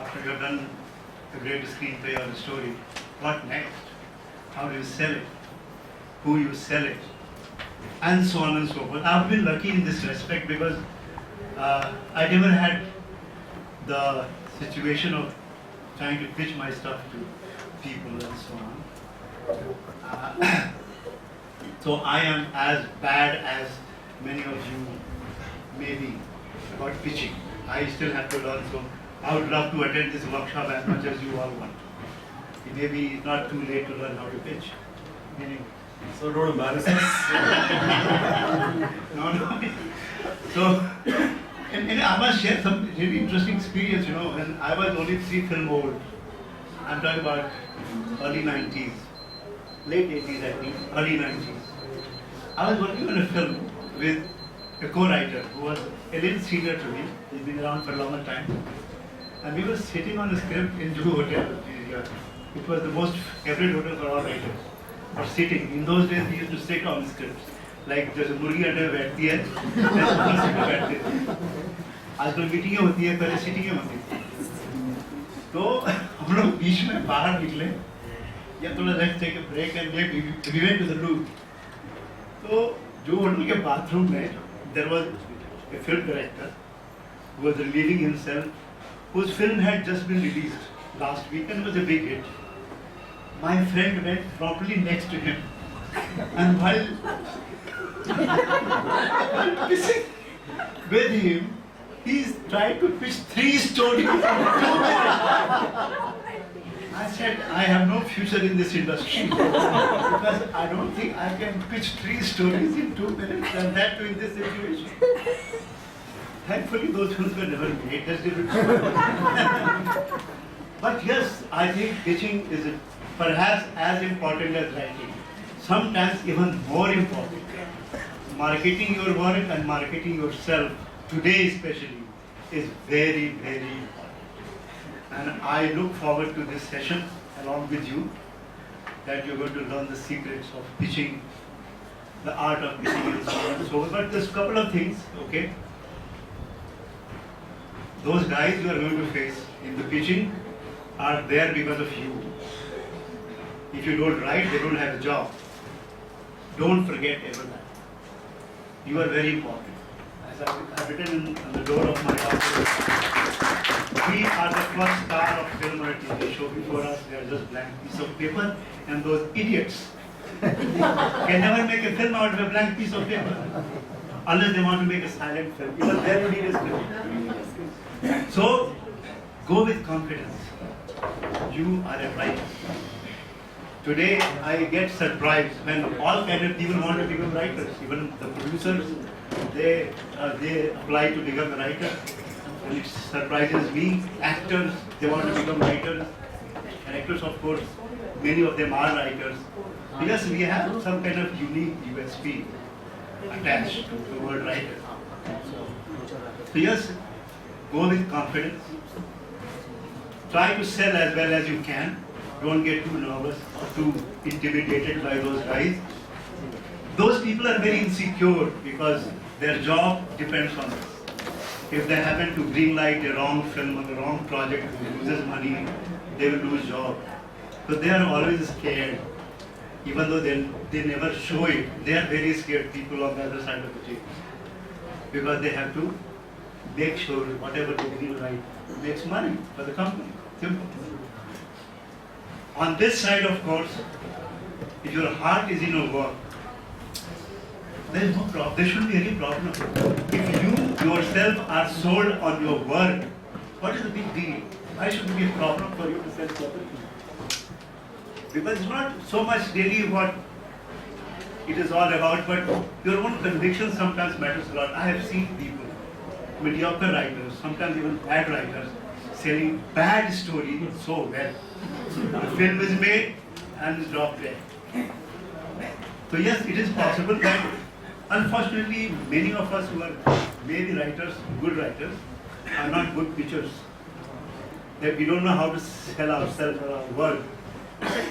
after you have done a great screenplay or a story, what next? How do you sell it? Who you sell it? And so on and so forth. I've been lucky in this respect because I never had the situation of trying to pitch my stuff to people and so on. So I am as bad as many of you may be about pitching. I still have to learn, so I would love to attend this workshop as much as you all want. It may be not too late to learn how to pitch. Meaning, So don't embarrass us. no. So, and I must share some really interesting experience, when I was only 3 film old. I'm talking about early 90s, late 80s I think, early 90s. I was working on a film with a co-writer who was a little senior to me. He's been around for a longer time. And we were sitting on a script in Juhu Hotel. It was the most favorite hotel for all writers. Or sitting. In those days we used to sit on scripts. Like जैसे मुर्गी अंडे में बैठती है, वैसे हम बैठते थे. आजकल मीटिंगें होती है, पहले सीटिंगें होती थी. तो हम लोग बीच में बाहर निकले, या थोड़ा let's take a break and we went to the loo. तो जो होटल के बाथरूम में there was a film director who was relieving himself, whose film had just been released last week and was a big hit. My friend went properly next to him, and while kissing with him, he's trying to pitch 3 stories in 2 minutes. I said, I have no future in this industry because I don't think I can pitch 3 stories in 2 minutes, and that too in this situation. Thankfully, those films were never made. That's different. But yes, I think pitching is perhaps as important as writing. Sometimes even more important. Marketing your work and marketing yourself, today especially, is very, very important. And I look forward to this session along with you, that you're going to learn the secrets of pitching, the art of pitching and so on and so on. But there's a couple of things, okay? Those guys you are going to face in the pitching are there because of you. If you don't write, they don't have a job. Don't forget ever that. You are very important. As I've written on the door of my house, we are the first star of film or TV show. Before us, they are just blank piece of paper, and those idiots can never make a film out of a blank piece of paper, unless they want to make a silent film. Even there you need a script. So, go with confidence. You are a writer. Today, I get surprised when all kind of people want to become writers. Even the producers, they apply to become a writer. And it surprises me. Actors, they want to become writers. And actors, of course, many of them are writers. Because we have some kind of unique USP attached to the word writer. So yes, go with confidence. Try to sell as well as you can. Don't get too nervous or too intimidated by those guys. Those people are very insecure because their job depends on this. If they happen to greenlight a wrong film or a wrong project which loses money, they will lose job. So they are always scared. Even though they never show it, they are very scared people on the other side of the table. Because they have to make sure whatever they greenlight makes money for the company. Simple. On this side, of course, if your heart is in your work, there is no problem. There shouldn't be any problem. If you yourself are sold on your work, what is the big deal? Why should it be a problem for you to sell property? Because it's not so much really what it is all about, but your own conviction sometimes matters a lot. I have seen people, mediocre writers, sometimes even bad writers, selling bad stories so well. The film is made and is dropped there. So yes, it is possible that unfortunately many of us who are maybe writers, good writers, are not good pitchers. That we don't know how to sell ourselves or our work.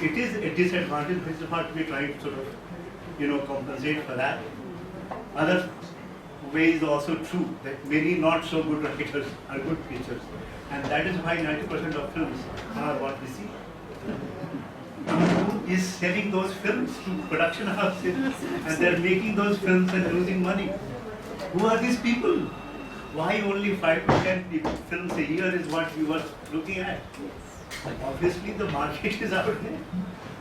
It is a disadvantage which is what we try to sort of, compensate for that. Other way is also true that many not so good writers are good pitchers. And that is why 90% of films are what we see. Who is selling those films to production houses and they're making those films and losing money? Who are these people? Why only 5 to 10 films a year is what we were looking at? Obviously the market is out there.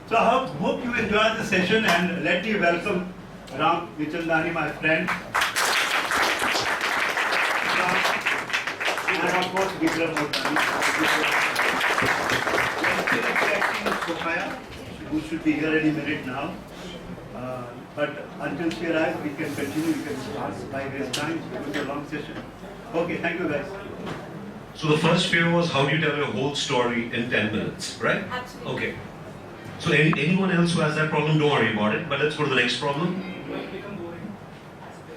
So I hope you enjoy the session and let me welcome Ram Vichandani, my friend. And of course Vikram Motani. Who should be here any minute now. But until she arrives, we can continue, we can start by this time. It was a long session. Okay, thank you guys. So the first fear was how do you tell your whole story in 10 minutes, right? Absolutely. Okay. So anyone else who has that problem, don't worry about it. But let's go to the next problem.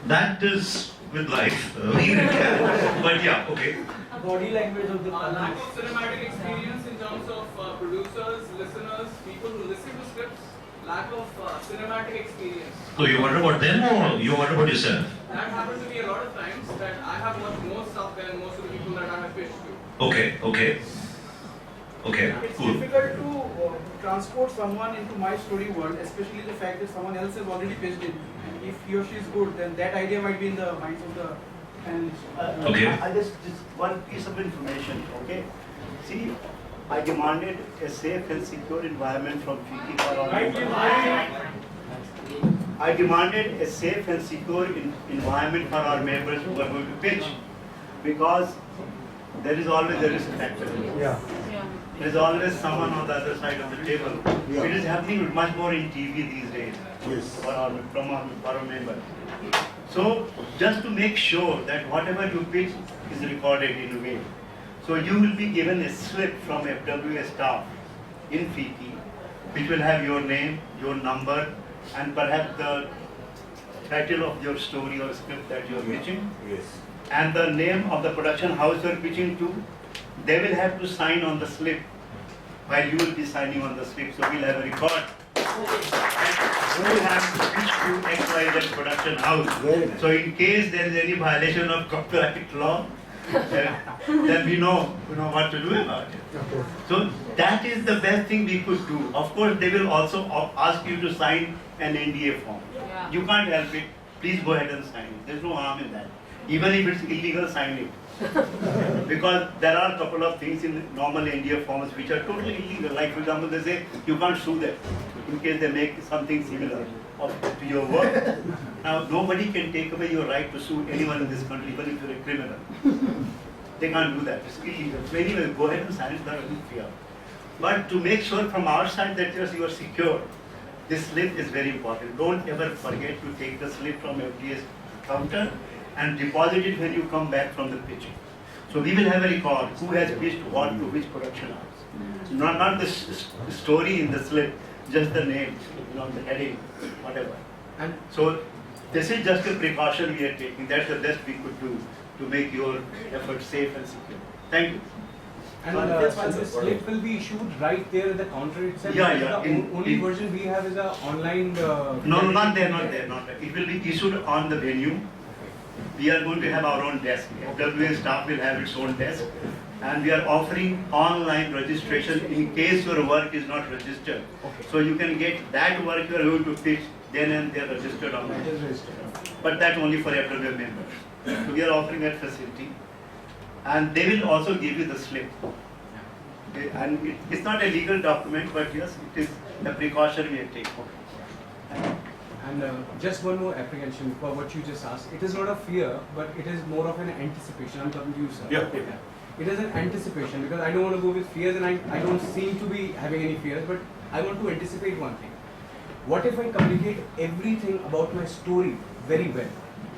That is with life. But yeah, okay. Body language of the Lack of cinematic experience in terms of producers, listeners, people who listen to scripts. Lack of cinematic experience. So you wonder about them or you wonder about yourself? That happens to me a lot of times, that I have watched more stuff than most of the people that I have pitched to. Okay, okay. Okay, It's cool. difficult to transport someone into my story world, especially the fact that someone else has already pitched it. And if he or she is good, then that idea might be in the minds of the panelists. Okay. I just one piece of information, okay? See, I demanded a safe and secure environment from FICCI for our members. I demanded a safe and secure environment for our members who are going to pitch, because there is always a risk factor. Yeah. There is always someone on the other side of the table. Yeah. It is happening much more in TV these days. Yes. For our members. So just to make sure that whatever you pitch is recorded in a way. So you will be given a slip from FWA staff in FICCI, which will have your name, your number, and perhaps the title of your story or script that you are pitching, Yes. and the name of the production house you are pitching to. They will have to sign on the slip while you will be signing on the slip. So we'll have a record. Who has to pitch to XYZ production house. Very nice. So in case there is any violation of copyright law, then we know what to do about it. Okay. So that is the best thing we could do. Of course, they will also ask you to sign an NDA form. Yeah. You can't help it. Please go ahead and sign it. There's no harm in that. Even if it's illegal, sign it. Because there are a couple of things in normal NDA forms which are totally illegal. Like for example, they say you can't sue them in case they make something similar to your work. Now nobody can take away your right to sue anyone in this country, even if you're a criminal. They can't do that. It's illegal. So anyway, go ahead and sign it without any fear. But to make sure from our side that you are secure, this slip is very important. Don't ever forget to take the slip from FDA's counter and deposit it when you come back from the pitching. So we will have a record who has pitched what to which production house. Not the story in the slip, just the name, the heading, whatever. And So this is just a precaution we are taking. That's the best we could do to make your effort safe and secure. Thank you. And Yes, the slip will be issued right there at the counter itself. Yeah, Because yeah, The only version we have is a online. No, not there. It will be issued on the venue. We are going to have our own desk. FWA staff will have its own desk. And we are offering online registration in case your work is not registered. Okay. So you can get that work you are going to pitch, then and they are registered That online. is registered. But that only for FWA members. So we are offering that facility. And they will also give you the slip. Okay, and it's not a legal document, but yes, it is a precaution we are taking. And just one more apprehension for what you just asked. It is not a fear, but it is more of an anticipation. I'm talking to you, sir. Yeah. It is an anticipation because I don't want to go with fears and I don't seem to be having any fears, but I want to anticipate one thing. What if I communicate everything about my story very well,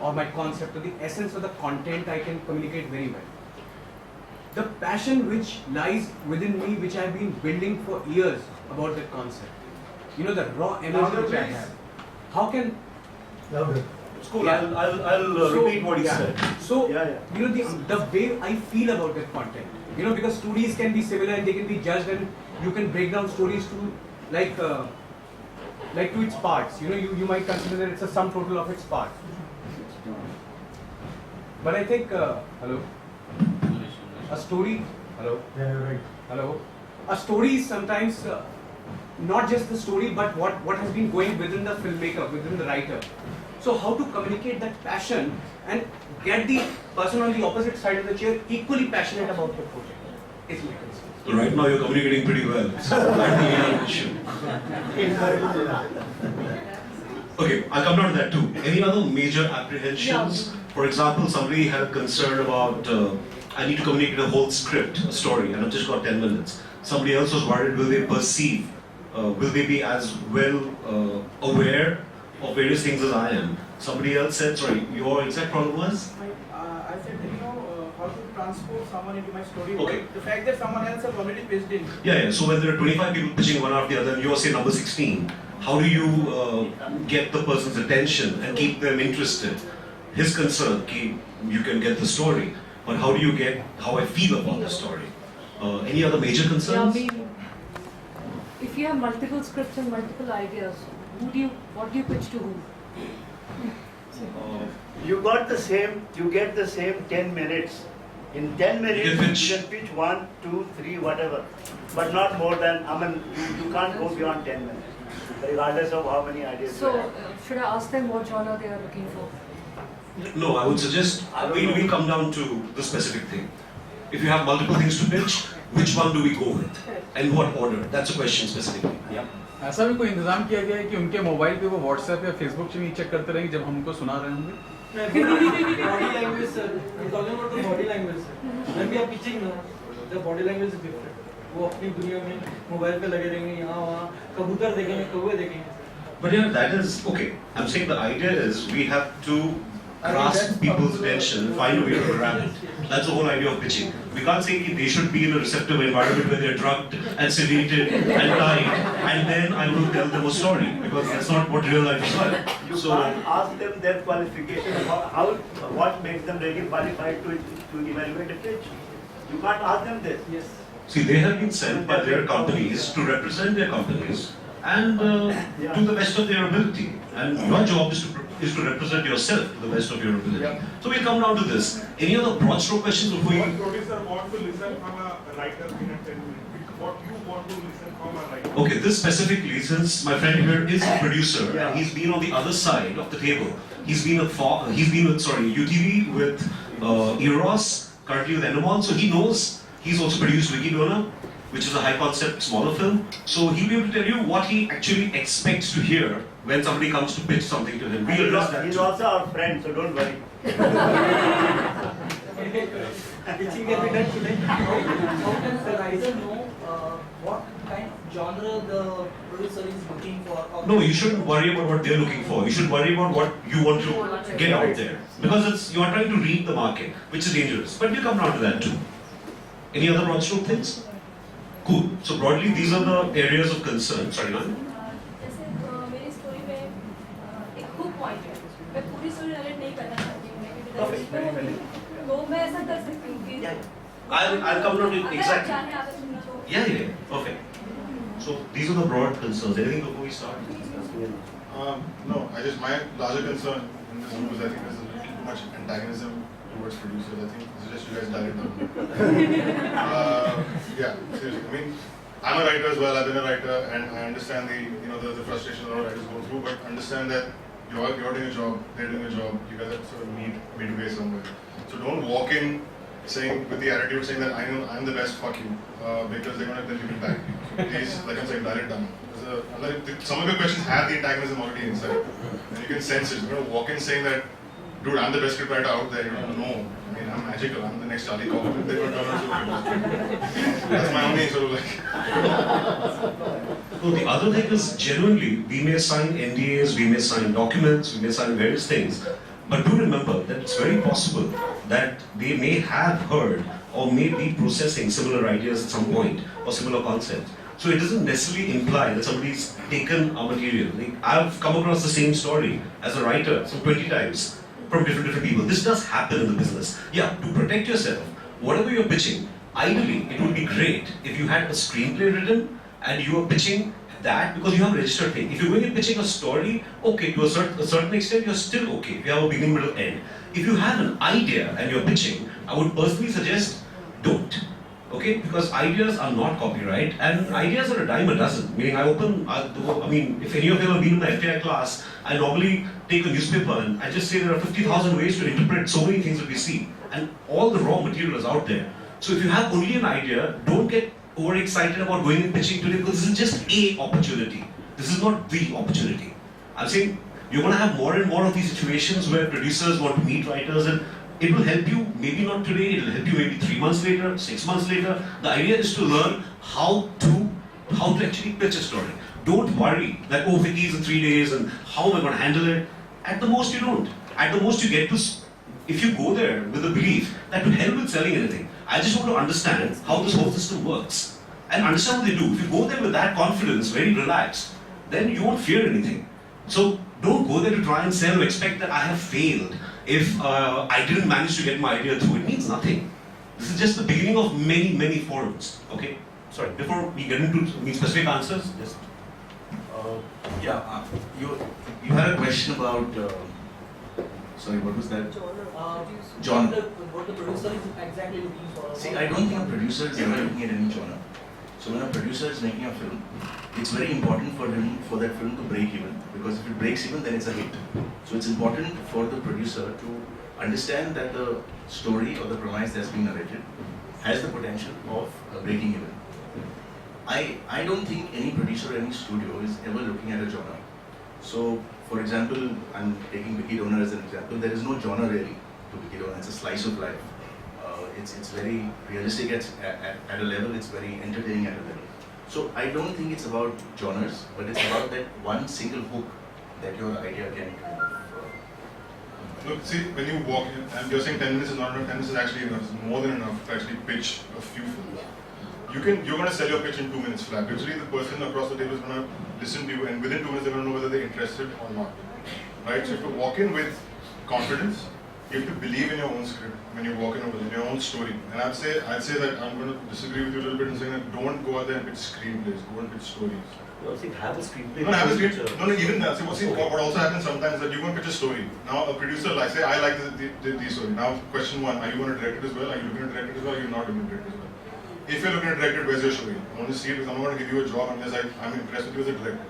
or my concept, or the essence of the content I can communicate very well? The passion which lies within me, which I've been building for years about that concept, the raw energy which I have. How can It's cool. Yeah. I'll repeat what he said. So, Yeah. the way I feel about that content, because stories can be similar and they can be judged, and you can break down stories to like to its parts. You might consider that it's a sum total of its parts. But I think, a story Hello? Yeah, you're right. Hello? A story is sometimes not just the story, but what has been going within the filmmaker, within the writer. So how to communicate that passion and get the person on the opposite side of the chair equally passionate about the project is my concern. So right now you're communicating pretty well. So that will be an issue. Okay, I'll come down to that too. Any other major apprehensions? For example, somebody had concern about I need to communicate a whole script, a story, and I've just got 10 minutes. Somebody else was worried, will they perceive, will they be as well aware of various things as I am? Somebody else said, sorry, your exact problem was? I said, how to transport someone into my story. Okay. The fact that someone else has already pitched in. Yeah, so when there are 25 people pitching one after the other, and you're say number 16, how do you get the person's attention and keep them interested? His concern, you can get the story, but how do you get how I feel about the story? Any other major concerns? Yeah, if you have multiple scripts and multiple ideas, what do you pitch to whom? You get the same 10 minutes. In 10 minutes, you can pitch 1, 2, 3, whatever. But not more than, you can't go beyond 10 minutes. Regardless of how many ideas you So, have. should I ask them what genre they are looking for? No, I would suggest we'll come down to the specific thing. If you have multiple things to pitch, which one do we go with? And what order? That's a question specifically. ऐसा भी कोई इंतजाम किया गया है कि उनके mobile पे वो व्हाट्सएप या फेसबुक पे नहीं चेक करते रहेंगे जब हम उनको सुना रहे होंगे? Body language, sir. You're talking about the body language, sir. When we are pitching, the body language is different. वो अपनी दुनिया में मोबाइल पे लगे रहेंगे यहाँ वहाँ कबूतर देखेंगे कौवे देखेंगे. But yeah, that is okay. I'm saying the idea is we have to grasp people's attention and find a way to wrap it. That's the whole idea of pitching. We can't say they should be in a receptive environment where they're drugged and sedated and tied, and then I will tell them a story, because that's not what real life is like. You can't ask them their qualification, what makes them really qualified to evaluate a pitch. You can't ask them this. Yes. See, they have been sent by their companies to represent their companies and to the best of their ability. And your job is to represent yourself to the best of your ability. So we'll come down to this. Any other broad stroke questions before What you? producer want to listen from a writer in a 10 minutes? What you want to listen from a writer? Okay, this specifically, since my friend here is a producer, and he's been on the other side of the table. He's been with UTV with Eros, currently with Enomon, so he knows. He's also produced Wiki Dona, which is a high concept, smaller film. So he'll be able to tell you what he actually expects to hear when somebody comes to pitch something to him. We'll address that He's too. also our friend, so don't worry. Pitching can be done today. How can the writer know what kind of genre the producer is looking for? Or No, you shouldn't worry about what they're looking for. You should worry about what you want to get out there. Because you are trying to read the market, which is dangerous. But we'll come down to that too. Any other broad stroke things? Cool. So broadly, these are the areas of concern. Sorry, ma'am. जैसे मेरी story में एक hook point है, मैं पूरी story narrate नहीं करना चाहती हूँ, मैं तो मैं ऐसा कर सकती हूँ कि I'll come down to अगर exactly. आप चाहें आप सुनना तो Yeah, perfect. So these are the broad concerns. Anything before we start? No, my larger concern in this room is I think there's a little too much antagonism towards producers. I think I suggest you guys dial it down. Yeah, seriously. I mean, I'm a writer as well. I've been a writer, and I understand the frustration a lot of writers go through. But understand that you're doing a job, they're doing a job. You guys have sort of meet midway somewhere. So don't walk in saying with the attitude saying that I'm the best. Fuck you, because they're gonna tell you to back. Please, like I'm saying, dial it down. Some of your questions have the antagonism already inside, and you can sense it. You're gonna walk in saying that, dude, I'm the best scriptwriter out there. No, I mean, I'm magical. I'm the next Charlie Kaufman. They're gonna turn out so that's my only sort of like. No, the other thing is genuinely, we may sign NDAs, we may sign documents, we may sign various things, but do remember that it's very possible that they may have heard or may be processing similar ideas at some point or similar concepts. So it doesn't necessarily imply that somebody's taken our material. Like, I've come across the same story as a writer some 20 times from different people. This does happen in the business. Yeah, to protect yourself, whatever you're pitching, ideally it would be great if you had a screenplay written and you are pitching that because you have a registered thing. If you're going and pitching a story, okay, to a certain extent you're still okay if you have a beginning, middle, end. If you have an idea and you're pitching, I would personally suggest don't. Okay, because ideas are not copyright, and ideas are a dime a dozen. Meaning, if any of you have been in my FII class, I normally take a newspaper and I just say there are 50,000 ways to interpret so many things that we see, and all the raw material is out there. So if you have only an idea, don't get overexcited about going and pitching today, because this is just a opportunity. This is not the opportunity. I'm saying you're going to have more and more of these situations where producers want to meet writers, and it will help you, maybe not today, it will help you maybe 3 months later, 6 months later. The idea is to learn how to actually pitch a story. Don't worry that, oh, FICCI is in 3 days and how am I going to handle it? At the most you don't. At the most you get to, if you go there with the belief that to hell with selling anything, I just want to understand how this whole system works and understand what they do. If you go there with that confidence, very relaxed, then you won't fear anything. So don't go there to try and sell or expect that I have failed if I didn't manage to get my idea through. It means nothing. This is just the beginning of many, many forums. Okay? Sorry, before we get into specific answers, just. You had a question about. Sorry, what was that? Genre. What the producer is exactly looking for. See, I don't think a producer is ever looking at any genre. So when a producer is making a film, it's very important for that film to break even, because if it breaks even, then it's a hit. So it's important for the producer to understand that the story or the premise that's being narrated has the potential of breaking even. I don't think any producer or any studio is ever looking at a genre. So, for example, I'm taking Vicky Donor as an example. There is no genre really to Vicky Donor. It's a slice of life. It's very realistic at a level. It's very entertaining at a level. So I don't think it's about genres, but it's about that one single hook that your idea can kind of. Look, see, when you walk in, and you're saying 10 minutes is not enough, 10 minutes is actually enough. It's more than enough to actually pitch a few films. You're going to sell your pitch in 2 minutes flat. Usually the person across the table is going to listen to you, and within 2 minutes they're going to know whether they're interested or not. Right? So you have to walk in with confidence. You have to believe in your own script when you walk in with your own story. And I'd say that I'm going to disagree with you a little bit in saying that don't go out there and pitch screenplays, go and pitch stories. No, see, have a screenplay. No, have a screenplay. No, even that. See, what also happens sometimes is that you go and pitch a story. Now a producer, like, say, I like this story. Now, question one, are you going to direct it as well? Are you looking to direct it as well? Or are you not looking to direct it as well? If you're looking to direct it, where's your story? I want to see it because I'm going to give you a job unless I'm impressed with you as a director.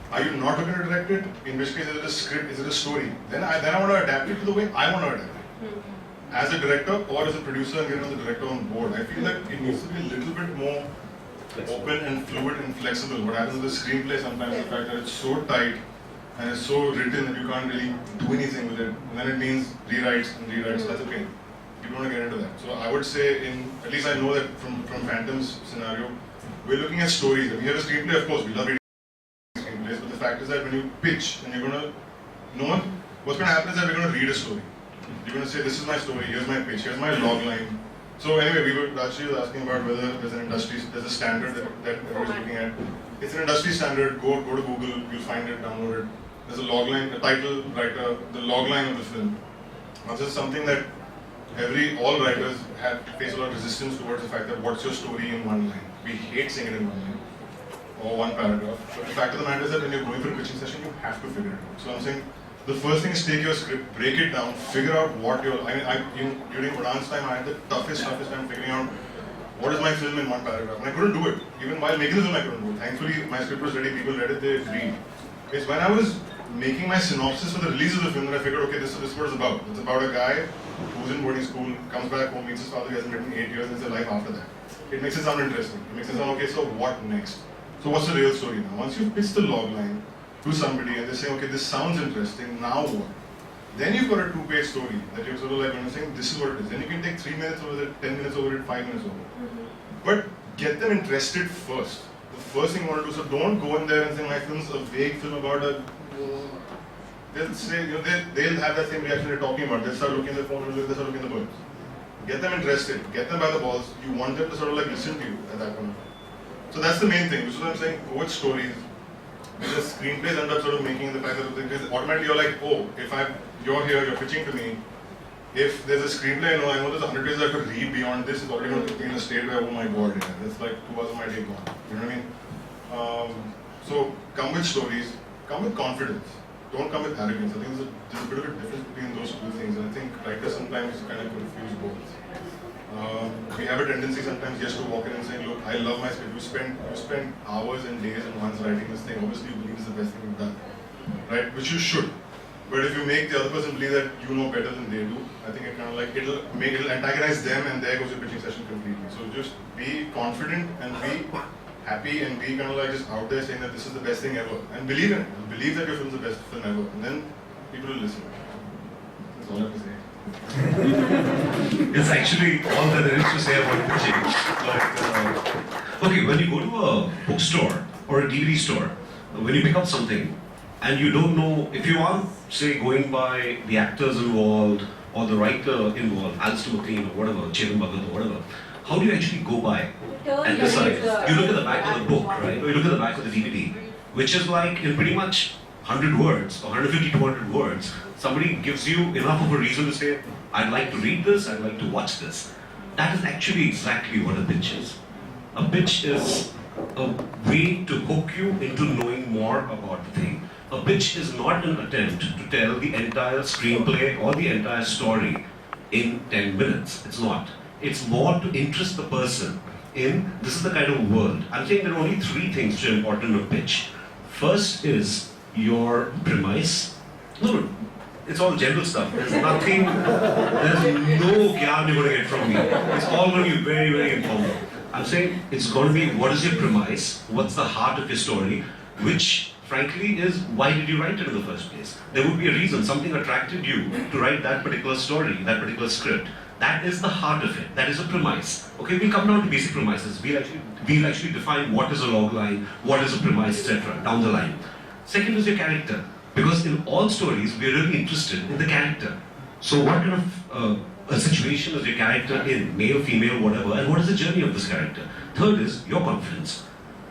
Are you not looking to direct it? In which case, is it a script? Is it a story? Then I want to adapt it to the way I want to adapt it. As a director or as a producer and getting the director on board, I feel like it needs to be a little bit more open and fluid and flexible. What happens with the screenplay sometimes is the fact that it's so tight and it's so written that you can't really do anything with it. And then it means rewrites and rewrites. That's okay. You don't want to get into that. So I would say, at least I know that from Phantom's scenario, we're looking at stories. If we have a screenplay, of course, we love reading screenplays, but the fact is that when you pitch and what's going to happen is that we're going to read a story. You're going to say, this is my story, here's my pitch, here's my log line. So anyway, Rashi was asking about whether there's a standard that everyone's looking at. It's an industry standard. Go to Google, you'll find it, download it. There's a log line, the title, writer, the log line of the film. Now this is something that all writers face a lot of resistance towards the fact that what's your story in one line. We hate saying it in one line or one paragraph. But the fact of the matter is that when you're going for a pitching session, you have to figure it out. So I'm saying, the first thing is take your script, break it down, figure out what during Udan's time, I had the toughest time figuring out what is my film in one paragraph. And I couldn't do it. Even while making the film, I couldn't do it. Thankfully, my script was ready, people read it, they agreed. It's when I was making my synopsis for the release of the film that I figured, okay, this is what it's about. It's about a guy who's in boarding school, comes back home, meets his father, he hasn't written 8 years, and it's a life after that. It makes it sound interesting. It makes it sound, okay, so what next? So what's the real story now? Once you've pitched the log line to somebody and they say, okay, this sounds interesting, now what? Then you've got a 2-page story that you're sort of like, when you're saying, this is what it is. Then you can take 3 minutes over it, 10 minutes over it, 5 minutes over it. But get them interested first. The first thing you want to do, so don't go in there and say, my film's a vague film about a... They'll say, they'll have that same reaction they're talking about. They'll start looking at their phone, they'll start looking at the birds. Get them interested, get them by the balls. You want them to sort of like listen to you at that point. So that's the main thing, which is what I'm saying, go with stories. Because screenplays end up sort of making the fact that because automatically you're like, oh, if you're here, you're pitching to me. If there's a screenplay, I know there's 100 pages I have to read beyond this. It's already going to be in a state where, oh my god, that's like 2 hours of my day gone. You know what I mean? So come with stories, come with confidence. Don't come with arrogance. I think there's a bit of a difference between those two things. And I think writers sometimes kind of confuse both. We have a tendency sometimes just to walk in and say, look, I love my script. You spend hours and days and months writing this thing. Obviously, you believe it's the best thing you've done, right? Which you should. But if you make the other person believe that you know better than they do, I think it kind of like it'll antagonize them, and there goes your pitching session completely. So just be confident and be happy and be kind of like just out there saying that this is the best thing ever, and believe in it. Believe that your film's the best film ever, and then people will listen. That's all I have to say. It's actually all that there is to say about pitching. But, okay, when you go to a bookstore or a DVD store, when you pick up something and you don't know, if you are, say, going by the actors involved or the writer involved, Alistair McLean or whatever, Chetan Bhagat or whatever, how do you actually go by and decide? You look at the back of the book, right? Or you look at the back of the DVD, which is like in pretty much 100 words, or 150 to 200 words, somebody gives you enough of a reason to say, I'd like to read this, I'd like to watch this. That is actually exactly what a pitch is. A pitch is a way to hook you into knowing more about the thing. A pitch is not an attempt to tell the entire screenplay or the entire story in 10 minutes. It's not. It's more to interest the person in, this is the kind of world. I'm saying there are only 3 things which are important in a pitch. First is your premise. No, it's all general stuff. There's nothing, there's no gyan you're going to get from me. It's all going to be very, very informal. I'm saying it's going to be, what is your premise? What's the heart of your story? Which, frankly, is why did you write it in the first place? There would be a reason, something attracted you to write that particular story, that particular script. That is the heart of it. That is a premise. Okay, we'll come down to basic premises. We'll actually define what is a log line, what is a premise, etc. down the line. Second is your character. Because in all stories, we're really interested in the character. So what kind of a situation is your character in, male, female, whatever, and what is the journey of this character? Third is your confidence.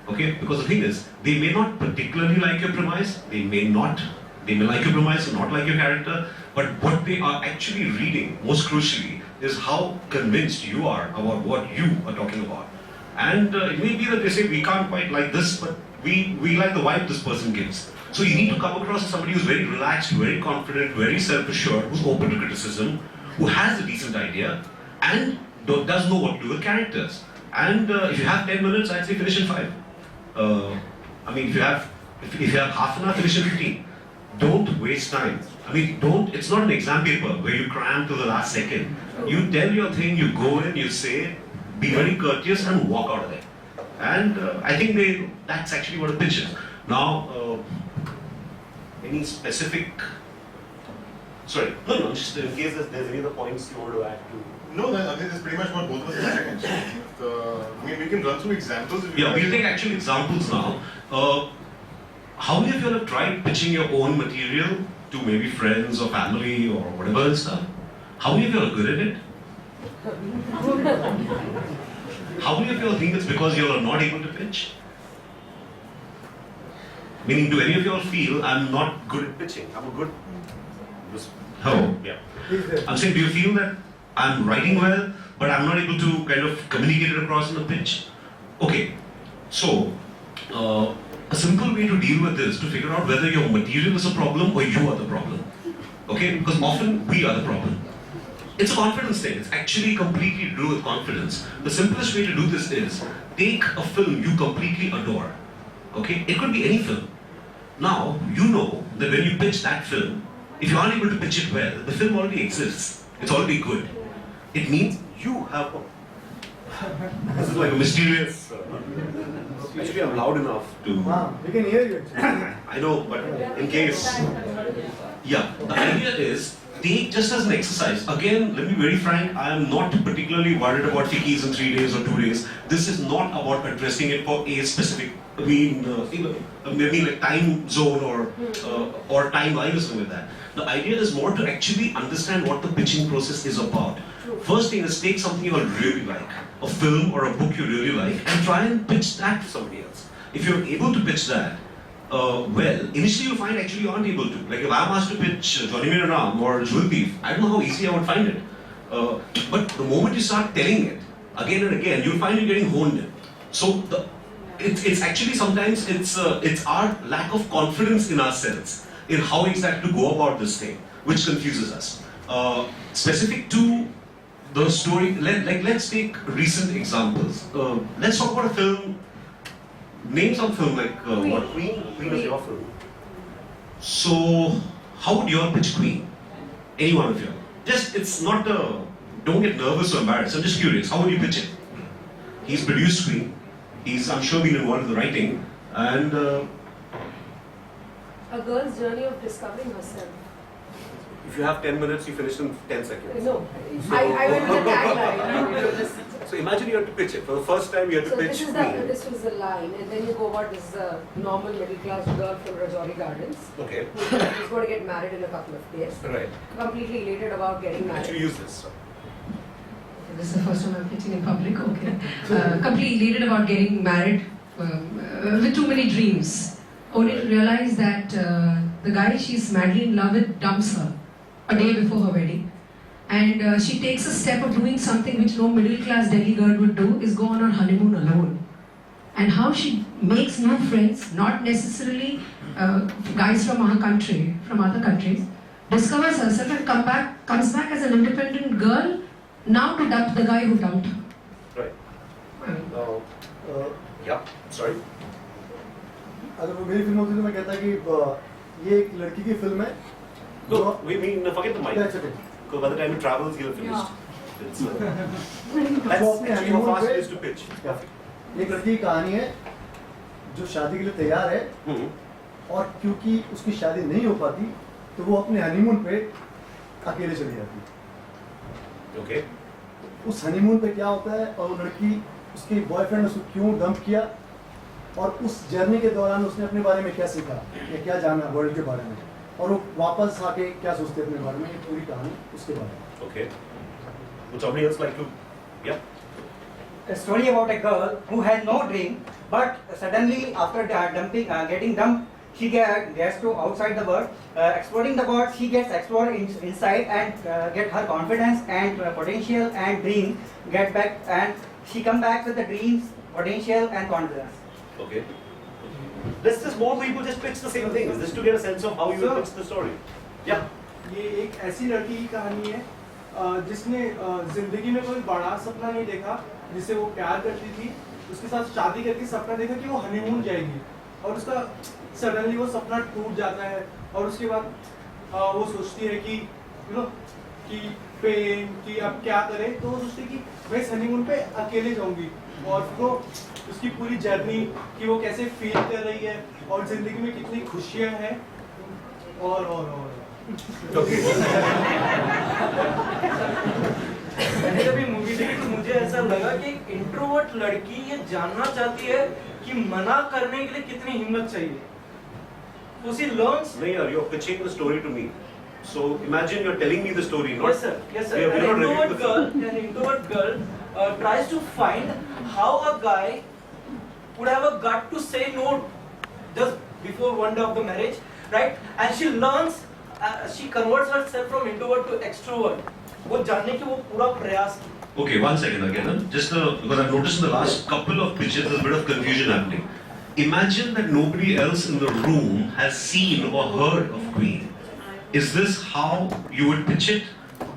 Okay, because the thing is, they may not particularly like your premise, they may like your premise and not like your character, but what they are actually reading, most crucially, is how convinced you are about what you are talking about. And it may be that they say, we can't quite like this, but we like the vibe this person gives. So you need to come across as somebody who's very relaxed, very confident, very self-assured, who's open to criticism, who has a decent idea, and does know what to do with characters. And if you have 10 minutes, I'd say finish in 5. I mean, if you have half an hour, finish in 15. Don't waste time. I mean, it's not an exam paper where you cram to the last second. You tell your thing, you go in, you say, be very courteous and walk out of there. And I think that's actually what a pitch is. Now, any specific, sorry, no, just in case there's any other points you want to add to. No, I think that's pretty much what both of us are saying. I mean, we can run through examples. Yeah, we'll take actual examples now. How many of you have tried pitching your own material to maybe friends or family or whatever and stuff? How many of you are good at it? How many of you think it's because you are not able to pitch? Meaning, do any of you all feel I'm not good at pitching? I'm a good. Oh, yeah. I'm saying, do you feel that I'm writing well, but I'm not able to kind of communicate it across in a pitch? Okay, so a simple way to deal with this, to figure out whether your material is a problem or you are the problem. Okay, because often we are the problem. It's a confidence thing. It's actually completely to do with confidence. The simplest way to do this is take a film you completely adore. Okay, it could be any film. Now, you know that when you pitch that film, if you aren't able to pitch it well, the film already exists. It's already good. It means you have a... This is like a mysterious... Actually, I'm loud enough to... We can hear you. I know, but in case... Yeah, the idea is, take just as an exercise. Again, let me be very frank, I am not particularly worried about FICCIs in 3 days or 2 days. This is not about addressing it for a specific, maybe like time zone or timeline or something like that. The idea is more to actually understand what the pitching process is about. First thing is take something you really like, a film or a book you really like, and try and pitch that to somebody else. If you're able to pitch that, well, initially you'll find actually you aren't able to. Like if I'm asked to pitch Johnny Made Ram or Jewel Thief, I don't know how easy I would find it. But the moment you start telling it, again and again, you'll find you're getting honed in. So it's actually sometimes it's our lack of confidence in ourselves, in how exactly to go about this thing, which confuses us. Specific to the story, let's take recent examples. Let's talk about a film, name some film like what? Queen is your film. So, how would you all pitch Queen? Any one of you? Just, it's not a, don't get nervous or embarrassed, I'm just curious, how would you pitch it? He's produced Queen, he's, I'm sure, been involved in the writing, and A girl's journey of discovering herself. If you have 10 minutes, you finish in 10 seconds. No, I went with the tagline. It was just, So imagine you had to pitch it. For the first time, you had to so pitch Queen. this was the line, and then you go about this normal middle class girl from Rajouri Gardens Okay. who's going to get married in a couple of days. Right. Completely elated about getting married. Actually use this. This is the first time I'm pitching in public, okay. Completely elated about getting married with too many dreams. Only to realize that the guy she's madly in love with dumps her a day before her wedding. And she takes a step of doing something which no middle class Delhi girl would do, is go on her honeymoon alone. And how she makes new friends, not necessarily guys from our country, from other countries, discovers herself and comes back as an independent girl, now to dump the guy who dumped her. Right. Yeah, sorry. अगर वो मेरी film होती तो मैं कहता कि ये एक लड़की की फिल्म है. No, we mean forget the mic. That's okay. Because by the time it travels, you'll have finished. It's, that's वो अपने actually how honeymoon fast पे it is to pitch. एक लड़की की कहानी है जो शादी के लिए तैयार है और क्योंकि उसकी शादी नहीं हो पाती तो वो अपने हनीमून पे अकेले चली जाती है. Okay. उस हनीमून पे क्या होता है और वो लड़की उसके बॉयफ्रेंड ने उसको क्यों डंप किया और उस जर्नी के दौरान उसने अपने बारे में क्या सीखा या क्या जाना वर्ल्ड के बारे में और वो वापस आके क्या सोचते हैं अपने बारे में, ये पूरी कहानी उसके बारे में. Okay. Would somebody else like to? Yeah. A story about a girl who has no dream, but suddenly after getting dumped, she gets to outside the world. Exploring the world, she gets explored inside and get her confidence and potential and dream get back, and she come back with the dreams, potential and confidence. Okay. Let's just more people just pitch the same things, just to get a sense of how you will pitch the story. Yeah. ये एक ऐसी लड़की की कहानी है जिसने जिंदगी में कोई बड़ा सपना नहीं देखा, जिसे वो प्यार करती थी, उसके साथ शादी करके सपना देखा कि वो हनीमून जाएगी और उसका सडनली वो सपना टूट जाता है और उसके बाद वो सोचती है कि कि पेन कि अब क्या करे, तो वो सोचती है कि मैं इस हनीमून पे अकेले जाऊंगी और वो उसकी पूरी जर्नी कि वो कैसे फील कर रही है और जिंदगी में कितनी खुशियां हैं और मैंने जब ये मूवी देखी तो मुझे ऐसा लगा कि एक इंट्रोवर्ट लड़की ये जानना चाहती है कि मना करने के लिए कितनी हिम्मत चाहिए. So she learns. No, you're pitching the story to me. So imagine you're telling me the story, not. Yes, sir. Yes, sir. An introvert girl tries to find how a guy would have a gut to say no just before one day of the marriage, right? And she learns, she converts herself from introvert to extrovert. वो जानने की वो पूरा प्रयास की. Okay, one second again. Just because I've noticed in the last couple of pitches there's a bit of confusion happening. Imagine that nobody else in the room has seen or heard of Queen. Is this how you would pitch it?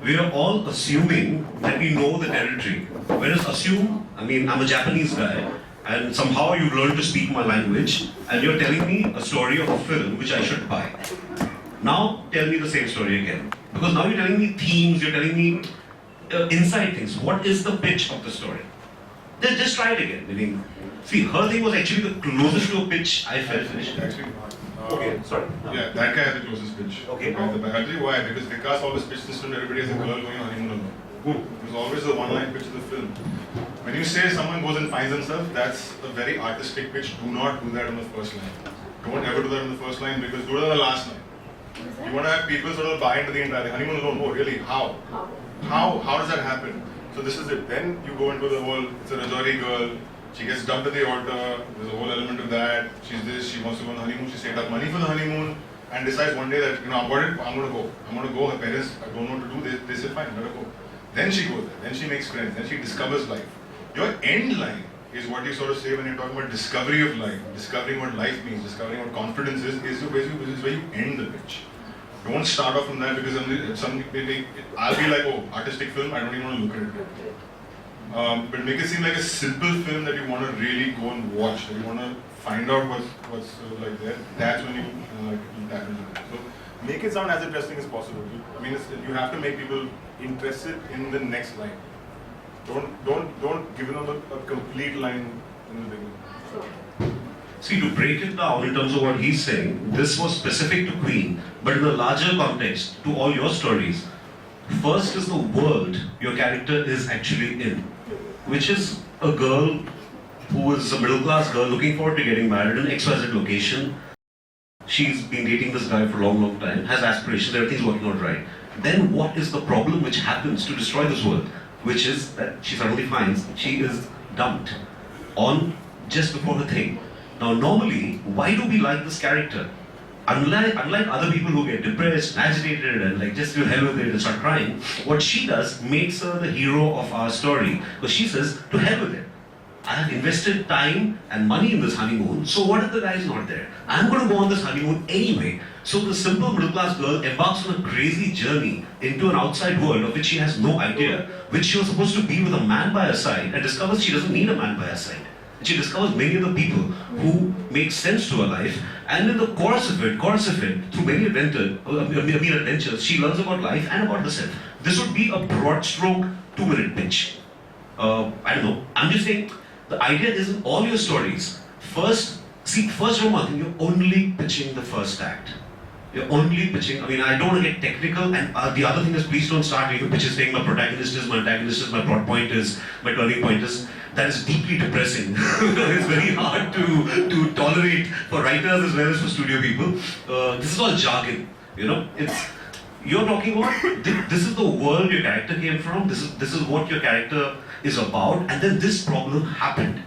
We are all assuming that we know the territory. Whereas assume, I mean, I'm a Japanese guy, and somehow you've learned to speak my language, and you're telling me a story of a film which I should buy. Now tell me the same story again. Because now you're telling me themes, you're telling me inside things. What is the pitch of the story? Just try it again. I mean, see, her thing was actually the closest to a pitch I felt. Actually, Okay, sorry. Yeah, that guy had the closest pitch. Okay. I'll tell you why. Because Vikas always pitched this film to everybody as a girl going on honeymoon alone. It was always the one-line pitch of the film. When you say someone goes and finds themselves, that's a very artistic pitch. Do not do that on the first line. Don't ever do that on the first line because do it on the last line. You want to have people sort of buy into the entire honeymoon alone. Oh, really? How? How does that happen? So this is it. Then you go into the whole, it's a Rajouri girl. She gets dumped at the altar, there's a whole element of that. She's this, she wants to go on the honeymoon, she saved up money for the honeymoon and decides one day that, I'm going to go. Her parents don't know what to do, they say fine, let her go. Then she goes there, then she makes friends, then she discovers life. Your end line is what you sort of say when you're talking about discovery of life, discovering what life means, discovering what confidence is where you end the pitch. Don't start off from that because I'll be like, oh, artistic film, I don't even want to look at it. But make it seem like a simple film that you want to really go and watch, that you want to find out what's like there. That's when you tap into it. So make it sound as interesting as possible. I mean, you have to make people interested in the next line. Don't give them a complete line in the beginning. See, to break it down in terms of what he's saying, this was specific to Queen, but in a larger context, to all your stories, first is the world your character is actually in, which is a girl who is a middle-class girl looking forward to getting married in XYZ location. She's been dating this guy for a long, long time, has aspirations, everything's working out right. Then what is the problem which happens to destroy this world? Which is that she suddenly finds she is dumped on just before her thing. Now normally, why do we like this character? Unlike other people who get depressed, agitated and like just to hell with it and start crying, what she does makes her the hero of our story. Because she says, to hell with it. I have invested time and money in this honeymoon, so what if the guy is not there? I'm going to go on this honeymoon anyway. So the simple middle class girl embarks on a crazy journey into an outside world of which she has no idea, which she was supposed to be with a man by her side and discovers she doesn't need a man by her side. And she discovers many other people who make sense to her life, and in the course of it, through many adventures, she learns about life and about herself. This would be a broad stroke 2-minute pitch. I don't know, I'm just saying, the idea is in all your stories, first remember, you're only pitching the first act. You're only pitching, I don't want to get technical, and the other thing is please don't start your pitches saying my protagonist is, my antagonist is, my plot point is, my turning point is. That is deeply depressing. It's very hard to tolerate for writers as well as for studio people. This is all jargon, you're talking about, this is the world your character came from, this is what your character is about, and then this problem happened.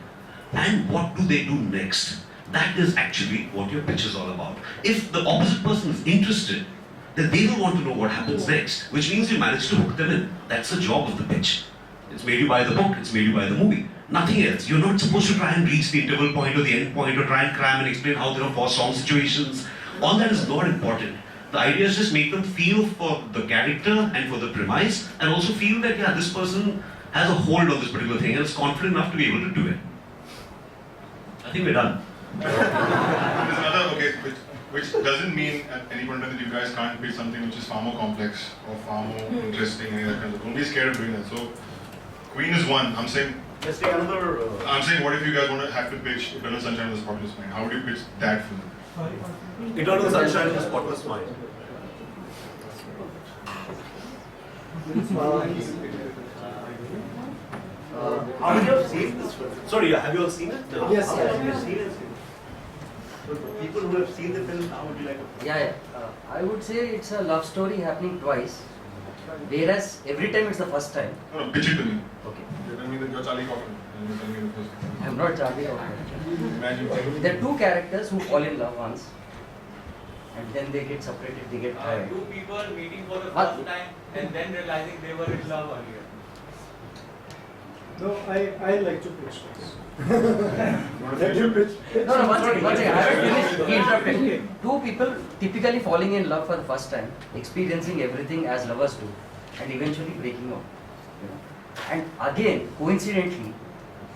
And what do they do next? That is actually what your pitch is all about. If the opposite person is interested, then they will want to know what happens next, which means you manage to hook them in. That's the job of the pitch. It's made you buy the book, it's made you buy the movie. Nothing else. You're not supposed to try and reach the interval point or the end point or try and cram and explain how there are 4 song situations. All that is not important. The idea is just make them feel for the character and for the premise, and also feel that this person has a hold on this particular thing and is confident enough to be able to do it. I think we're done. There's another, which doesn't mean at any point that you guys can't pitch something which is far more complex or far more interesting and that kind of. Don't be scared of doing that. So, Queen is one. I'm saying. Let's take another. I'm saying, what if you guys want to have to pitch Eternal Sunshine of the Spotless Mind? How would you pitch that film? Eternal Sunshine of the Spotless Mind. How many have seen this film? Sorry, have you all seen it? Yes. Have you seen it? So people who have seen the film, how would you like to? Yeah. I would say it's a love story happening twice, whereas every time it's the first time. No, pitch it to me. Okay. You're telling me that you're Charlie Kaufman and you're telling me the first time. I'm not Charlie Kaufman. Imagine. There are 2 characters who fall in love once, and then they get separated, they get tired. 2 people meeting for the first time and then realizing they were in love earlier. No, I like to pitch this. No, one second, I haven't finished. He interrupted. 2 people typically falling in love for the first time, experiencing everything as lovers do, and eventually breaking up. And again, coincidentally,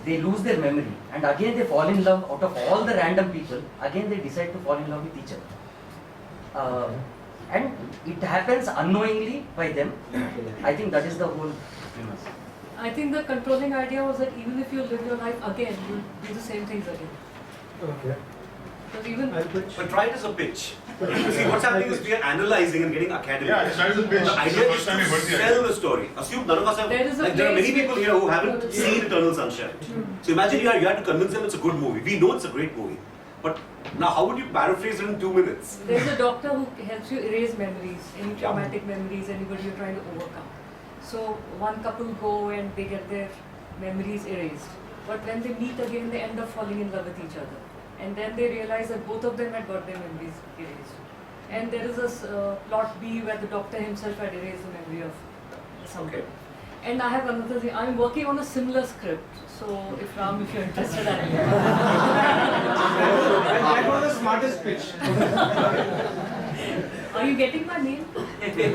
they lose their memory, and again they fall in love out of all the random people. Again, they decide to fall in love with each other, and it happens unknowingly by them. I think that is the whole premise. I think the controlling idea was that even if you live your life again, you'll do the same things again. Okay. Because even But try it as a pitch. See, what's happening is we are analyzing and getting academic. Yeah, try it as a pitch. The idea is to sell the story. Assume none of us have. There are many people here who haven't seen Eternal Sunshine. So imagine you had to convince them it's a good movie. We know it's a great movie. But now, how would you paraphrase it in 2 minutes? there's a doctor who helps you erase memories, any traumatic memories, anybody you're trying to overcome. So one couple go and they get their memories erased. But when they meet again, they end up falling in love with each other. And then they realize that both of them had got their memories erased. And there is a plot B where the doctor himself had erased the memory of something. Okay. And I have another thing. I'm working on a similar script. So if you're interested, That was the smartest pitch. Are you getting my name? Okay.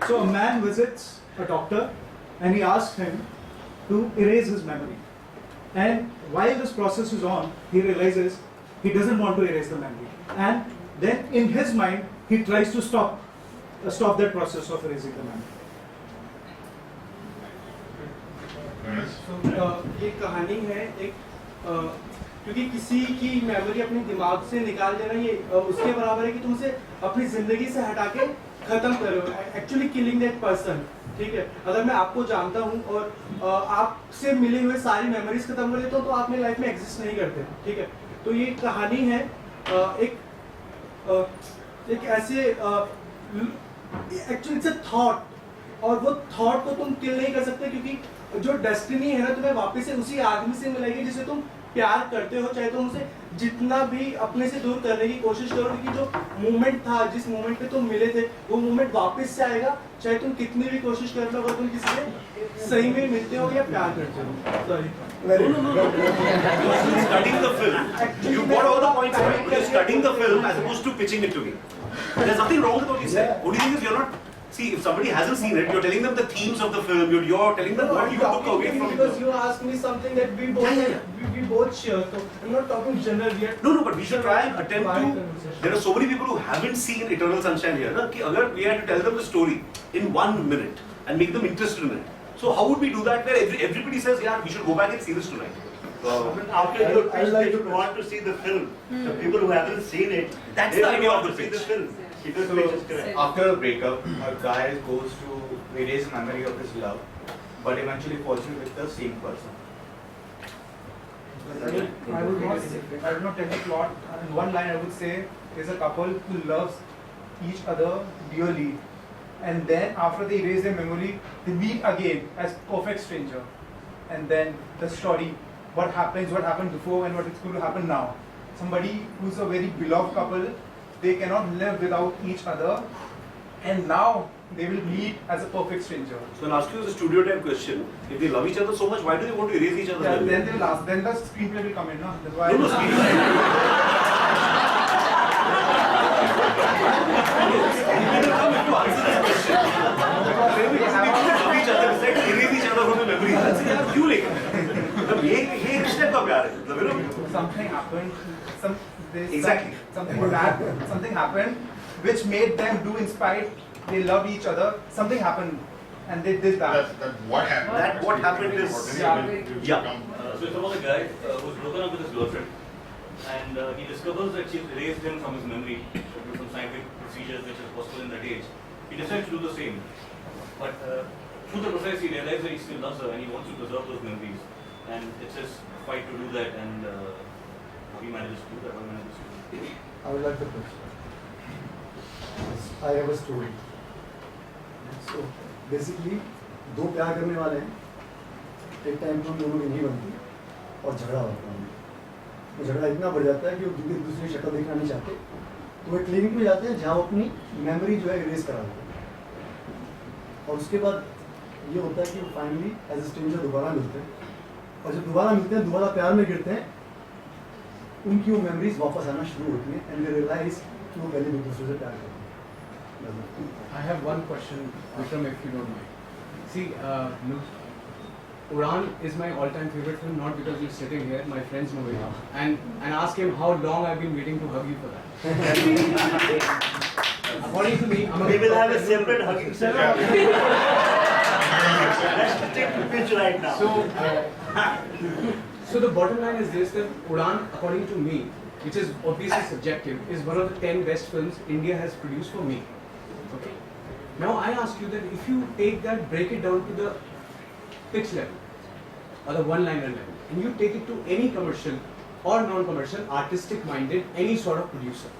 So a man visits a doctor and he asks him to erase his memory. And while this process is on, he realizes he doesn't want to erase the memory. And then in his mind, he tries to stop that process of erasing the memory. ये कहानी है एक क्योंकि किसी की memory अपने दिमाग से निकाल देना ये उसके बराबर है कि तुम उसे अपनी जिंदगी से हटा के खत्म करो, एक्चुअली किलिंग दैट पर्सन. ठीक है, अगर मैं आपको जानता हूँ और आपसे मिले हुए सारी मेमोरीज खत्म कर देता हूँ तो आप मेरी लाइफ में एग्जिस्ट नहीं करते. ठीक है, तो ये कहानी है एक ऐसे एक्चुअली इट्स अ थॉट, और वो थॉट को तुम किल नहीं कर सकते क्योंकि जो डेस्टिनी है ना तुम्हें वापस से उसी आदमी से मिलेगी जिसे तुम प्यार करते हो, चाहे तुम उसे जितना भी अपने से दूर करने की कोशिश करो, क्योंकि जो मोमेंट था, जिस मोमेंट पे तुम मिले थे, वो मोमेंट वापस से आएगा, चाहे तुम कितनी भी कोशिश कर लो. अगर तुम किसी से सही में मिलते हो या प्यार करते हो. Sorry. Studying the film, you got all the points right. You're studying the film as opposed to pitching it to me. There's nothing wrong with what you said. Only thing is you're not. See, if somebody hasn't seen it, you're telling them the themes of the film. You're telling them what you took away from it. Because you asked me something that we both share. So I'm not talking general yet. No, but we should try and attempt to. There are so many people who haven't seen Eternal Sunshine here. Na? Ki agar we had to tell them the story in 1 minute and make them interested in it. So how would we do that? Where everybody says, yeah, we should go back and see this tonight. After your pitch, they would want to see the film. The people who haven't seen it, that's they the would idea want of the to see pitch. the film. If your pitch is correct. After a breakup, a guy goes to erase memory of his love, but eventually falls in with the same person. I would not tell the plot. In one line, I would say there's a couple who loves each other dearly, and then after they erase their memory, they meet again as perfect stranger, and then the story, what happened before, and what is going to happen now. Somebody who's a very beloved couple, they cannot live without each other, and now they will meet as a perfect stranger. So I'll ask you as a studio type question. If they love each other so much, why do they want to erase each other? Yeah, then they will ask. Then the screenplay will come in, no? That's why. No, screenplay. Screenplay will come in to answer this question. They love each other, decide to erase each other from the memory. That's it. यार क्यों लेकर? मतलब ये रिश्ते का प्यार है. मतलब something happened. Exactly. Something bad. Something happened, which made them do in spite. They loved each other. Something happened, and they did that. What happened? That what happened is So it's about a guy who's broken up with his girlfriend, and he discovers that she's erased him from his memory due to some scientific procedures which is possible in that age. He decides to do the same, but through the process he realizes that he still loves her and he wants to preserve those memories, and it's his fight to do that, and he manages to do that. I would like to question. I have a story. So basically, दो प्यार करने वाले हैं, एक time तो उन दोनों की नहीं बनती और झगड़ा होता है. वो झगड़ा इतना बढ़ जाता है कि वो एक दूसरे की शक्ल देखना नहीं चाहते, तो वो क्लिनिक में जाते हैं जहाँ वो अपनी मेमोरी जो है इरेज करा देते हैं, और उसके बाद ये होता है कि वो फाइनली एज ए स्ट्रेंजर दोबारा मिलते हैं, और जब दोबारा मिलते हैं दोबारा प्यार में गिरते हैं, उनकी वो मेमोरीज वापस आना शुरू होती हैं एंड दे रियलाइज कि वो पहले एक दूसरे से प्यार करते हैं. I have one question, Vikram, if you don't mind. See, Udan is my all-time favorite film, not because he's sitting here, my friends know it. And ask him how long I've been waiting to hug you for that. According to me, we will have a separate hugging session. Let's take the pitch right now. So the bottom line is this, that Udan, according to me, which is obviously subjective, is one of the 10 best films India has produced for me. Okay. Now I ask you that if you take that, break it down to the pitch level or the one-liner level, and you take it to any commercial or non-commercial, artistic-minded, any sort of producer,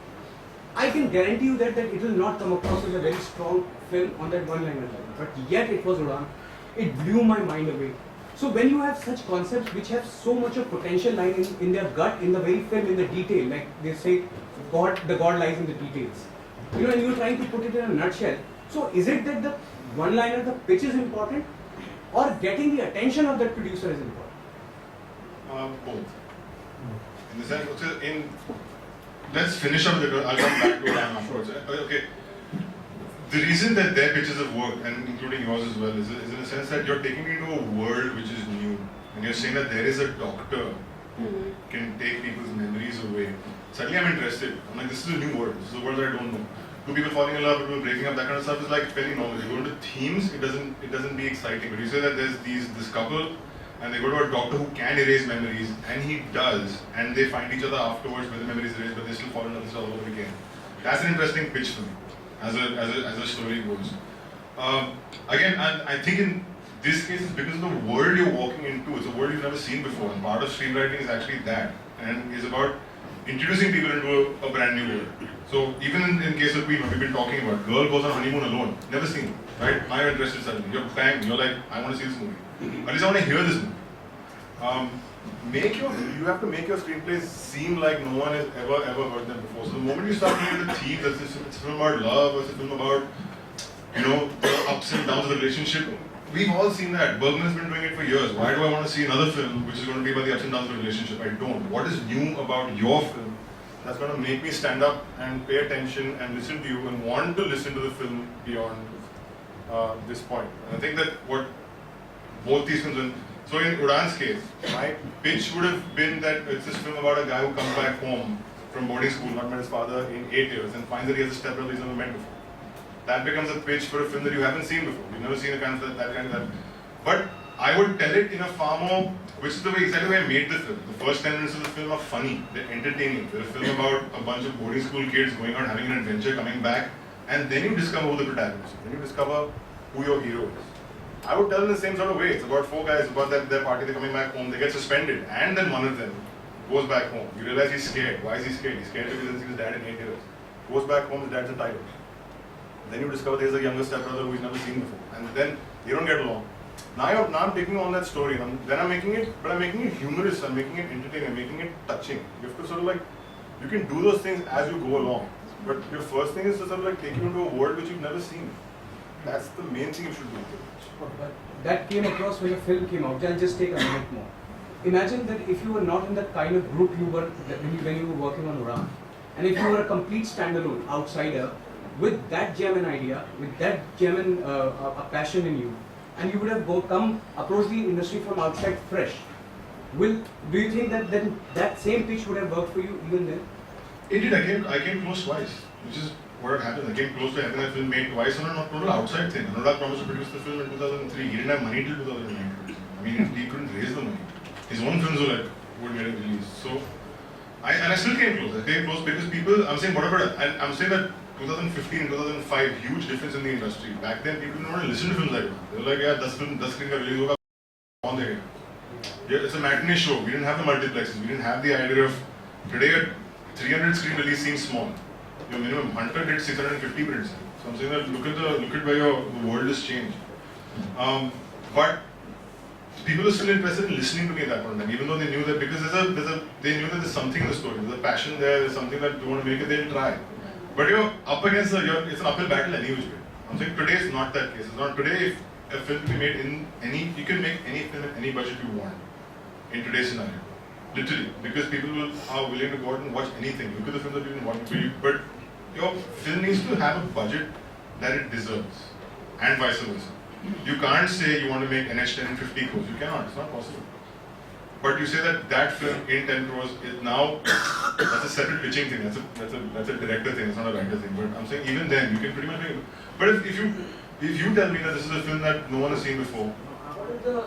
I can guarantee you that it will not come across as a very strong film on that one-liner level. But yet it was Udan. It blew my mind away. So when you have such concepts which have so much of potential lying in their gut, in the very film, in the detail, like they say, the God lies in the details. You know, and you're trying to put it in a nutshell. So is it that the one-liner, the pitch is important, or getting the attention of that producer is important? Both. In the sense, let's finish up with it. I'll come back to it afterwards. Okay. The reason that their pitches have worked, and including yours as well, is in a sense that you're taking me into a world which is new. And you're saying that there is a doctor who can take people's memories away. Suddenly I'm interested. I'm like, this is a new world. This is a world that I don't know. Two people falling in love, people breaking up, that kind of stuff is like fairly normal. You go into themes, it doesn't be exciting. But you say that there's this couple and they go to a doctor who can erase memories, and he does, and they find each other afterwards when the memories erased, but they still fall in love all over again. That's an interesting pitch for me, as a story goes. Again, I think in this case, it's because of the world you're walking into. It's a world you've never seen before, and part of screenwriting is actually that, and is about introducing people into a brand new world. So even in case of Queen, what we've been talking about, girl goes on honeymoon alone, never seen it, right? Now you're interested suddenly. You're bang, you're like, I want to see this movie. At least I want to hear this movie. You have to make your screenplays seem like no one has ever heard them before. So the moment you start looking at the themes, it's a film about love, or it's a film about, the ups and downs of the relationship. We've all seen that. Bergman's been doing it for years. Why do I want to see another film which is going to be about the ups and downs of the relationship? I don't. What is new about your film that's going to make me stand up and pay attention and listen to you and want to listen to the film beyond this point? And I think that what both these films, so in Udan's case, my pitch would have been that it's this film about a guy who comes back home from boarding school, not met his father in 8 years, and finds that he has a stepbrother he's never met before. That becomes a pitch for a film that you haven't seen before. You've never seen that kind of that. But I would tell it in a far more, which is exactly the way I made the film. The first 10 minutes of the film are funny, they're entertaining. They're a film about a bunch of boarding school kids going out, having an adventure, coming back, and then you discover who the protagonist is. Then you discover who your hero is. I would tell in the same sort of way. It's about 4 guys, about their party, they're coming back home, they get suspended, and then one of them goes back home. You realize he's scared. Why is he scared? He's scared because he hasn't seen his dad in 8 years. Goes back home, his dad's a tiger. Then you discover there's a younger stepbrother who he's never seen before, and then they don't get along. Now I'm taking on that story, and then I'm making it humorous, I'm making it entertaining, I'm making it touching. You have to sort of like, you can do those things as you go along, but your first thing is to sort of like take you into a world which you've never seen. That's the main thing you should do. But that came across when the film came out. I'll just take a minute more. Imagine that if you were not in the kind of group you were when you were working on Udan, and if you were a complete standalone outsider with that German idea, with that German passion in you, and you would have approached the industry from outside fresh. Do you think that then that same pitch would have worked for you even then? It did. I came close twice, which is what happened. I came close to having that film made twice on a total outside thing. Anurag promised to produce the film in 2003. He didn't have money till 2009. I mean, he couldn't raise the money. His own films would get released. So, I still came close. I came close because people, I'm saying I'm saying that 2015 and 2005, huge difference in the industry. Back then, people didn't want to listen to films like that. They were like, yeah, 10 screen ka release hoga, on there. Yeah, it's a matinee show. We didn't have the multiplexes. We didn't have the idea of, today a 300 screen release seems small. Your minimum Hunter did 650 prints. So I'm saying that look at where the world has changed. But people are still interested in listening to me at that point in time, even though they knew that because they knew that there's something in the story, there's a passion there's something that you want to make it, they'll try. But you're up against it's an uphill battle any which way. I'm saying today is not that case. It's not today. If a film can be made in you can make any film at any budget you want in today's scenario. Literally, because people are willing to go out and watch anything. Look at the films that you didn't watch. But your film needs to have a budget that it deserves, and vice versa. You can't say you want to make NH10 in 50 crores. You cannot. It's not possible. But you say that film in 10 crores is now, that's a separate pitching thing. That's a director thing. It's not a writer thing. But I'm saying even then you can pretty much make it. But if you tell me that this is a film that no one has seen before. What is the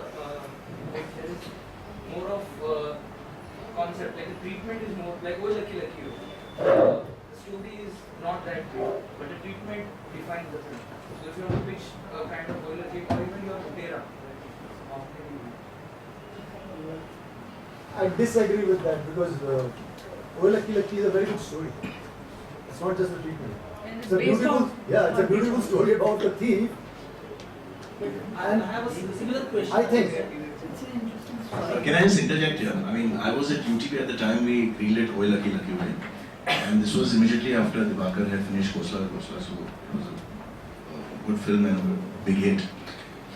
there is more of concept, like the treatment is more like oh lucky you. The story is not that good, but the treatment defines the film. So if you want to pitch a kind of oh lucky or even your Tera. I disagree with that because Oh Lucky Lucky is a very good story. It's not just the treatment. And It's a beautiful story about the thief. And I have a similar question. I think. Can I just interject here? I mean, I was at UTP at the time we greenlit Oh Lucky Lucky Way, and this was immediately after Dibakar had finished Kosla, so it was a good film and a big hit.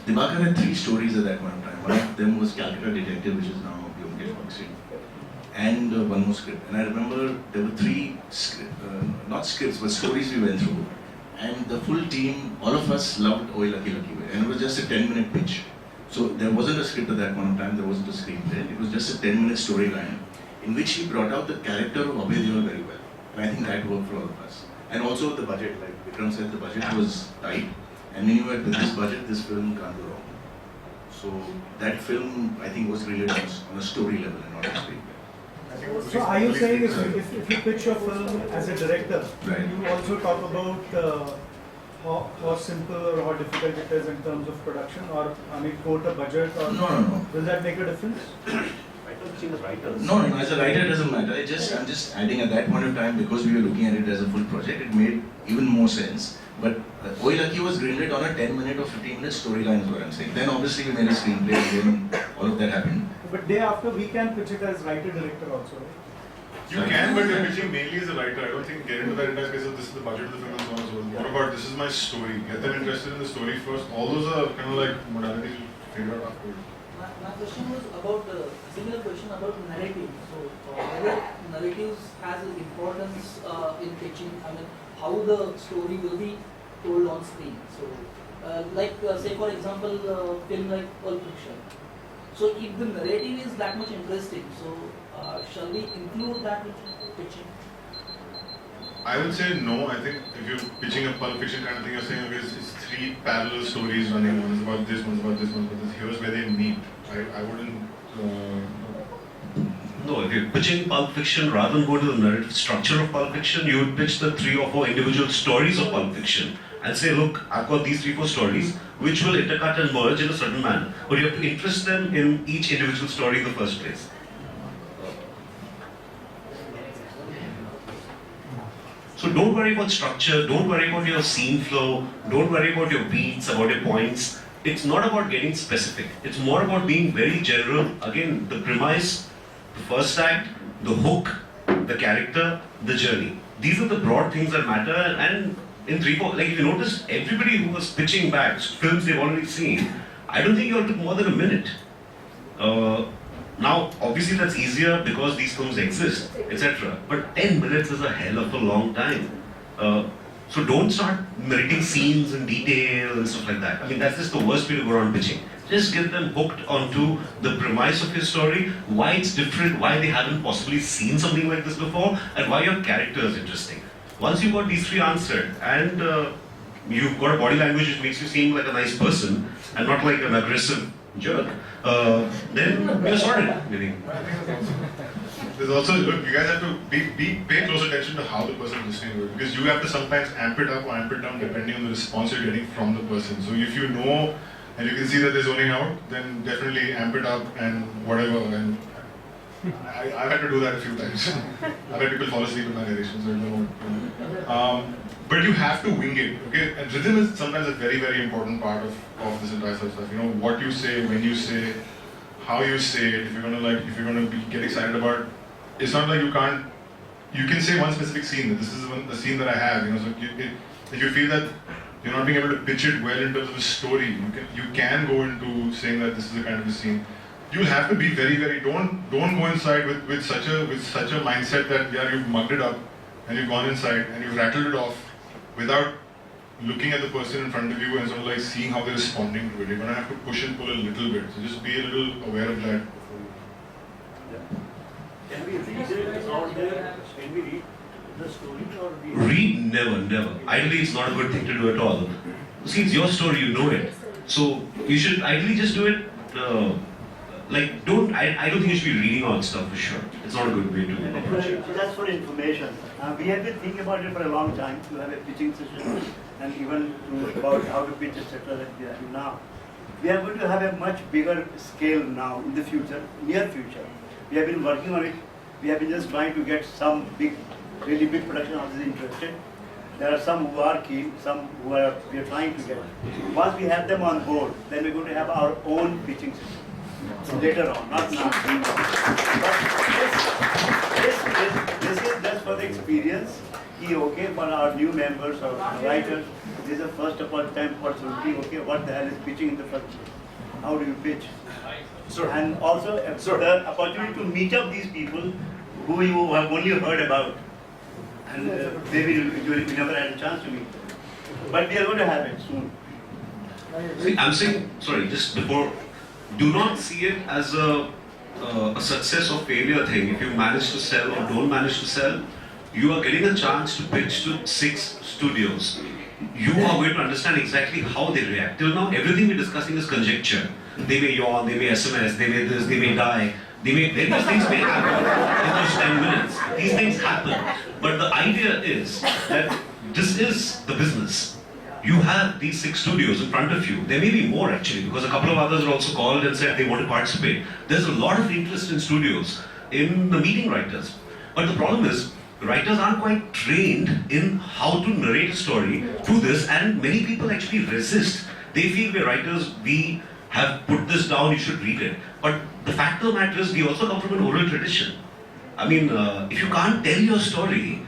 Dibakar had 3 stories at that point in time. One of them was Calcutta Detective, which is now Vyomkesh Bakshi, and One no script. And I remember there were three, not scripts, but stories we went through. And the full team, all of us loved Oi Lucky Lucky Way. And it was just a 10-minute pitch. So there wasn't a script at that point in time, there wasn't a screenplay. It was just a 10-minute storyline in which he brought out the character of Abhay Deol very well. And I think that worked for all of us. And also the budget, like Vikram said, the budget was tight. And we knew that with this budget, this film can't go wrong. So that film, I think, was really on a story level and not a screenplay. So are you saying if you pitch your film as a director, right, you also talk about how simple or how difficult it is in terms of production, or I mean quote a budget, or no. Will that make a difference? No, as a writer it doesn't matter. I'm just adding at that point of time, because we were looking at it as a full project, it made even more sense. But Oi Lucky was greenlit on a 10-minute or 15-minute storyline is what I'm saying. Then obviously we made a screenplay and then all of that happened. But day after we can pitch it as writer-director also, right? You can, but you're pitching mainly as a writer. I don't think get into that entire space of this is the budget of the film and so on and so on. More about this is my story. Get them interested in the story first. All those are kind of like modalities you figure out afterwards. My question was about similar question about narrative. So whether narratives has an importance in pitching. I mean, how the story will be told on screen. So, say for example, film like Pulp Fiction. So if the narrative is that much interesting, so shall we include that in pitching? I would say no. I think if you're pitching a Pulp Fiction kind of thing, you're saying okay, it's three parallel stories running. One is about this, one's about this, one's about this. Here's where they meet. I wouldn't. No, if you're pitching Pulp Fiction, rather than go to the narrative structure of Pulp Fiction, you would pitch the 3 or 4 individual stories of Pulp Fiction and say, look, I've got these 3 or 4 stories which will intercut and merge in a certain manner. But you have to interest them in each individual story in the first place. So don't worry about structure, don't worry about your scene flow, don't worry about your beats, about your points. It's not about getting specific. It's more about being very general. Again, the premise, the first act, the hook, the character, the journey. These are the broad things that matter. And in 3-4, like if you notice, everybody who was pitching back films they've already seen, I don't think you all took more than a minute. Now, obviously that's easier because these films exist, etc. But 10 minutes is a hell of a long time. So don't start narrating scenes in detail and stuff like that. I mean, that's just the worst way to go around pitching. Just get them hooked onto the premise of your story, why it's different, why they haven't possibly seen something like this before, and why your character is interesting. Once you've got these 3 answered, and you've got a body language which makes you seem like a nice person, and not like an aggressive jerk, then you're sorted, maybe. There's also, look, you guys have to pay close attention to how the person is listening to it, because you have to sometimes amp it up or amp it down depending on the response you're getting from the person. So if you know and you can see that they're zoning out, then definitely amp it up and whatever. And I've had to do that a few times. I've had people fall asleep in my narration, so I don't know. But you have to wing it, okay? And rhythm is sometimes a very, very important part of this entire stuff. You know, what you say, when you say, how you say it. If you're gonna get excited about it, it's not like you can say one specific scene, that this is the scene that I have, you know, so if you feel that you're not being able to pitch it well in terms of a story, you can go into saying that this is the kind of a scene. You'll have to be very, very, don't go inside with such a mindset that yeah, you've mugged it up and you've gone inside and you've rattled it off without looking at the person in front of you and sort of like seeing how they're responding to it. You're gonna have to push and pull a little bit. So just be a little aware of that. Can we read it out there? Can we read the story or Read? Never. Ideally, it's not a good thing to do at all. See, it's your story, you know it. So you should ideally just do it. I don't think you should be reading all stuff for sure. It's not a good way to approach it. Just for information, we have been thinking about it for a long time to have a pitching session and even about how to pitch, etc. that we are doing now. We are going to have a much bigger scale now in the future, near future. We have been working on it. We have been just trying to get some really big production houses interested. There are some who are keen, some who we are trying to get. Once we have them on board, then we're going to have our own pitching session. Later on, not now. But this is just for the experience. Okay, for our new members or writers, this is a first of all time opportunity. Okay, what the hell is pitching in the first place? How do you pitch? And also the opportunity to meet up these people who you have only heard about, and maybe you never had a chance to meet. But they are going to have it soon. See, I'm saying, sorry, just before, do not see it as a success or failure thing. If you manage to sell or don't manage to sell, you are getting a chance to pitch to 6 studios. You are going to understand exactly how they react. Till now, everything we're discussing is conjecture. They may yawn, they may SMS, they may this, they may die. Various things may happen in those 10 minutes. These things happen. But the idea is that this is the business. You have these 6 studios in front of you. There may be more actually, because a couple of others are also called and said they want to participate. There's a lot of interest in studios, in the meeting writers. But the problem is, writers aren't quite trained in how to narrate a story through this, and many people actually resist. They feel we're writers, we have put this down, you should read it. But the fact of the matter is, we also come from an oral tradition. I mean, if you can't tell your story,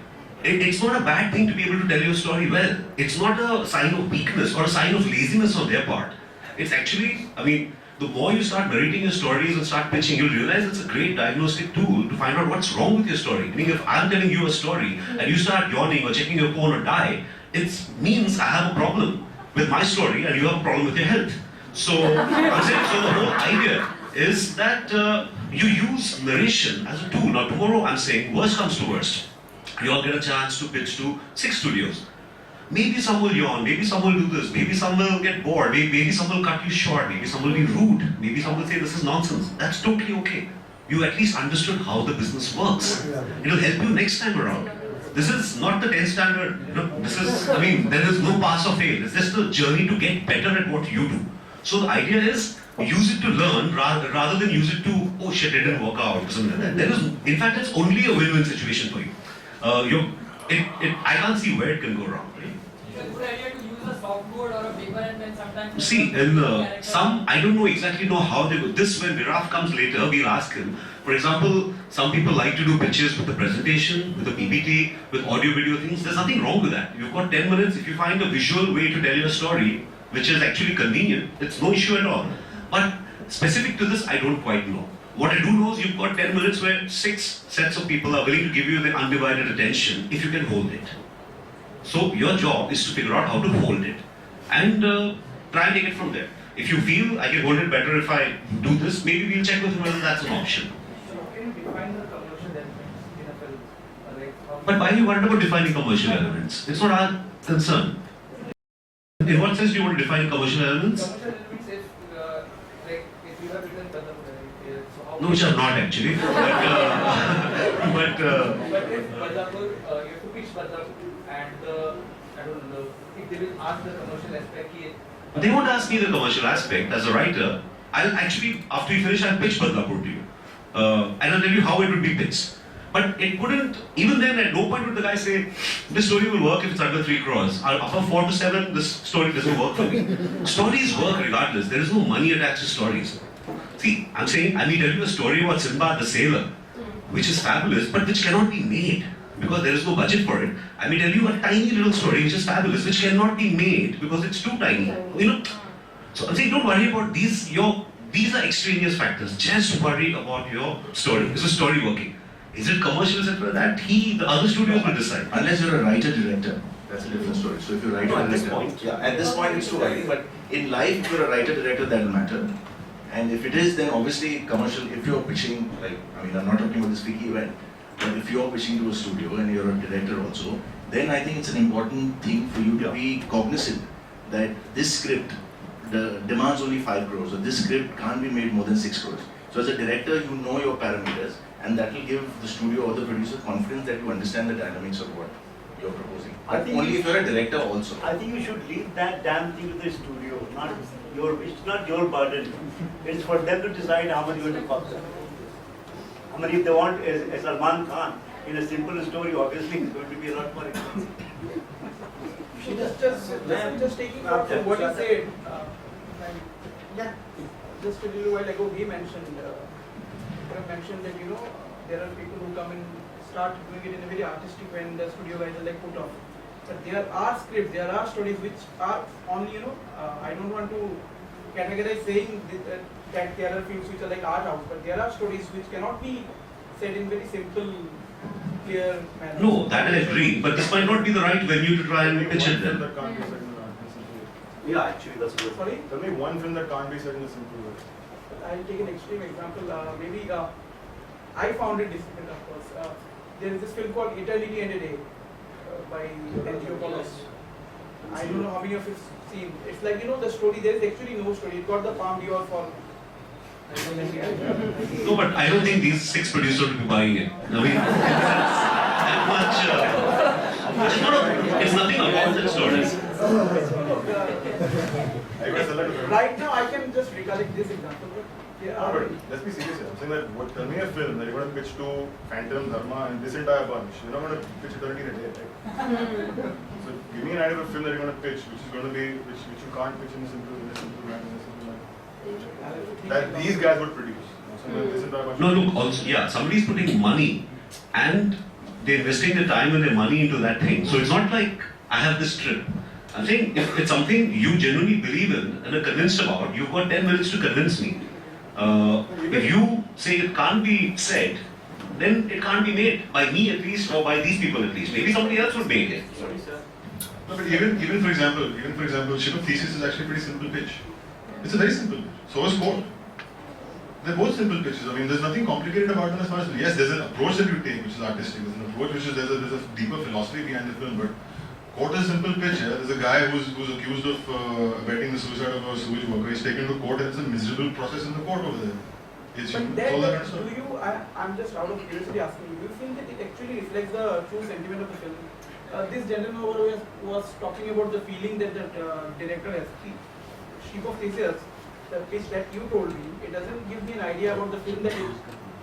it's not a bad thing to be able to tell your story well. It's not a sign of weakness or a sign of laziness on their part. It's actually, I mean, the more you start narrating your stories and start pitching, you'll realize it's a great diagnostic tool to find out what's wrong with your story. I mean, if I'm telling you a story and you start yawning or checking your phone or die, it means I have a problem with my story and you have a problem with your health. So, I'm saying, so the whole idea is that you use narration as a tool. Now tomorrow I'm saying, worst comes to worst. You all get a chance to pitch to 6 studios. Maybe some will yawn, maybe some will do this, maybe some will get bored, maybe some will cut you short, maybe some will be rude, maybe some will say this is nonsense. That's totally okay. You at least understood how the business works. It'll help you next time around. This is not the 10th standard, this is, I mean, there is no pass or fail. It's just a journey to get better at what you do. So the idea is, use it to learn rather than use it to, oh shit, it didn't work out, or something like that. There is, in fact, it's only a win-win situation for you. I can't see where it can go wrong. It's a good idea to use a softboard or a paper and then sometimes... See, in some, I don't exactly know how they go. This, when Viraf comes later, we'll ask him. For example, some people like to do pitches with the presentation, with the PPT, with audio-video things. There's nothing wrong with that. You've got 10 minutes. If you find a visual way to tell your story, which is actually convenient, it's no issue at all. But specific to this, I don't quite know. What I do know is you've got 10 minutes where 6 sets of people are willing to give you their undivided attention if you can hold it. So your job is to figure out how to hold it and try and take it from there. If you feel I can hold it better if I do this, maybe we'll check with him whether that's an option. So can you define the commercial elements in a film? But why are you worried about defining commercial elements? It's not our concern. In what sense do you want to define commercial elements? Commercial elements is if you have written No, which are not actually. But if Badlapur, you have to pitch Badlapur and I don't know, if they will ask the commercial aspect here. They won't ask me the commercial aspect. As a writer, I'll actually, after we finish, I'll pitch Badlapur to you. And I'll tell you how it would be pitched. But it wouldn't, even then at no point would the guy say, this story will work if it's under 3 crores. Above 4 to 7, this story doesn't work for me. Stories work regardless. There is no money attached to stories. See, I'm saying, I may tell you a story about Sinbad the sailor, which is fabulous, but which cannot be made because there is no budget for it. I may tell you a tiny little story which is fabulous, which cannot be made because it's too tiny. You know? So I'm saying, don't worry about these. These are extraneous factors. Just worry about your story. Is the story working? Is it commercial, etc.? That the other studios will decide. Unless you're a writer-director, that's a different story. So if you're a writer-director, at this point it's too early. But in life, if you're a writer-director, that will matter. And if it is, then obviously commercial, if you're pitching, I'm not talking about this FICCI event, but if you're pitching to a studio and you're a director also, then I think it's an important thing for you to be cognizant that this script demands only 5 crores, or this script can't be made more than 6 crores. So as a director, you know your parameters, and that will give the studio or the producer confidence that you understand the dynamics of what you're proposing. I think only if you're a director also. I think you should leave that damn thing to the studio. It's not your burden. It's for them to decide how much you want to cost them. I mean, if they want a Salman Khan in a simple story, obviously it's going to be a lot more expensive. Just taking up from what you said, just a little while ago we mentioned that there are people who come and start doing it in a very artistic way, and the studio guys are like put off. But there are scripts, there are stories which are only I don't want to categorize saying that there are films which are like art house, but there are stories which cannot be said in very simple, clear manner. No, that I agree, but this might not be the right venue to try and pitch it then. Yeah, actually, that's good. Sorry? Tell me one film that can't be said in a simple way. I'll take an extreme example. Maybe I found it difficult, of course. There is this film called Eternity and a Day by Anthropologist. I don't know how many of you have seen. It's like, you know, the story, there is actually no story. It got the Palme d'Or for. No, but I don't think these 6 producers will be buying it. I mean, that much. It's nothing about the story. Right now, I can just recollect this example. But yeah, But let's be serious here. I'm saying that tell me a film that you're going to pitch to Phantom, Dharma, and this entire bunch. You're not going to pitch Eternity in a Day, right? So give me an idea of a film that you're going to pitch, which is going to be which you can't pitch in a simple manner. That these guys would produce. This entire bunch. No, look, also, yeah, somebody's putting money and they're investing their time and their money into that thing. So it's not like I have this trip. I'm saying if it's something you genuinely believe in and are convinced about, you've got 10 minutes to convince me. If you say it can't be said, then it can't be made by me at least or by these people at least. Maybe somebody else would make it. Sorry, sir. No, but even for example, Ship of Thesis is actually a pretty simple pitch. It's a very simple pitch. So is Code. They're both simple pitches. I mean, there's nothing complicated about them as far as yes, there's an approach that you take which is artistic. There's an approach which is there's a deeper philosophy behind the film, but Court is a simple pitch. Yeah? There's a guy who's accused of abetting the suicide of a sewage worker. He's taken to court and it's a miserable process in the court over there. It's but all then, that kind of stuff. do you, I'm just out of curiosity asking you, do you think that it actually reflects the true sentiment of the film? This gentleman over here was talking about the feeling that the director has. Ship of Theseus, the pitch that you told me, it doesn't give me an idea about the film that it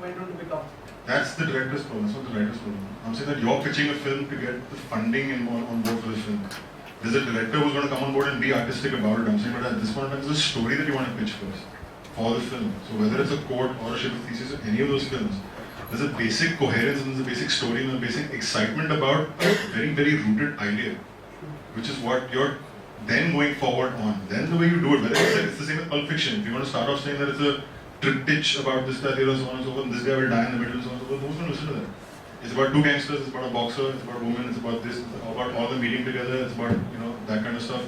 went on to become. That's the director's problem, that's not the writer's problem. I'm saying that you're pitching a film to get the funding on board for the film. There's a director who's going to come on board and be artistic about it. I'm saying, but at this point in time, there's a story that you want to pitch first for the film. So whether it's a Court or a Ship of Theseus or any of those films, there's a basic coherence and there's a basic story and a basic excitement about a very, very rooted idea, which is what you're then going forward on. Then the way you do it, whether it's the same with Pulp Fiction. If you want to start off saying that it's a triptych about this, that, so on and so forth, and this guy will die in the middle, so on and so forth, who's going to listen to that? It's about 2 gangsters, it's about a boxer, it's about a woman, it's about this, it's about all the meeting together, it's about, that kind of stuff.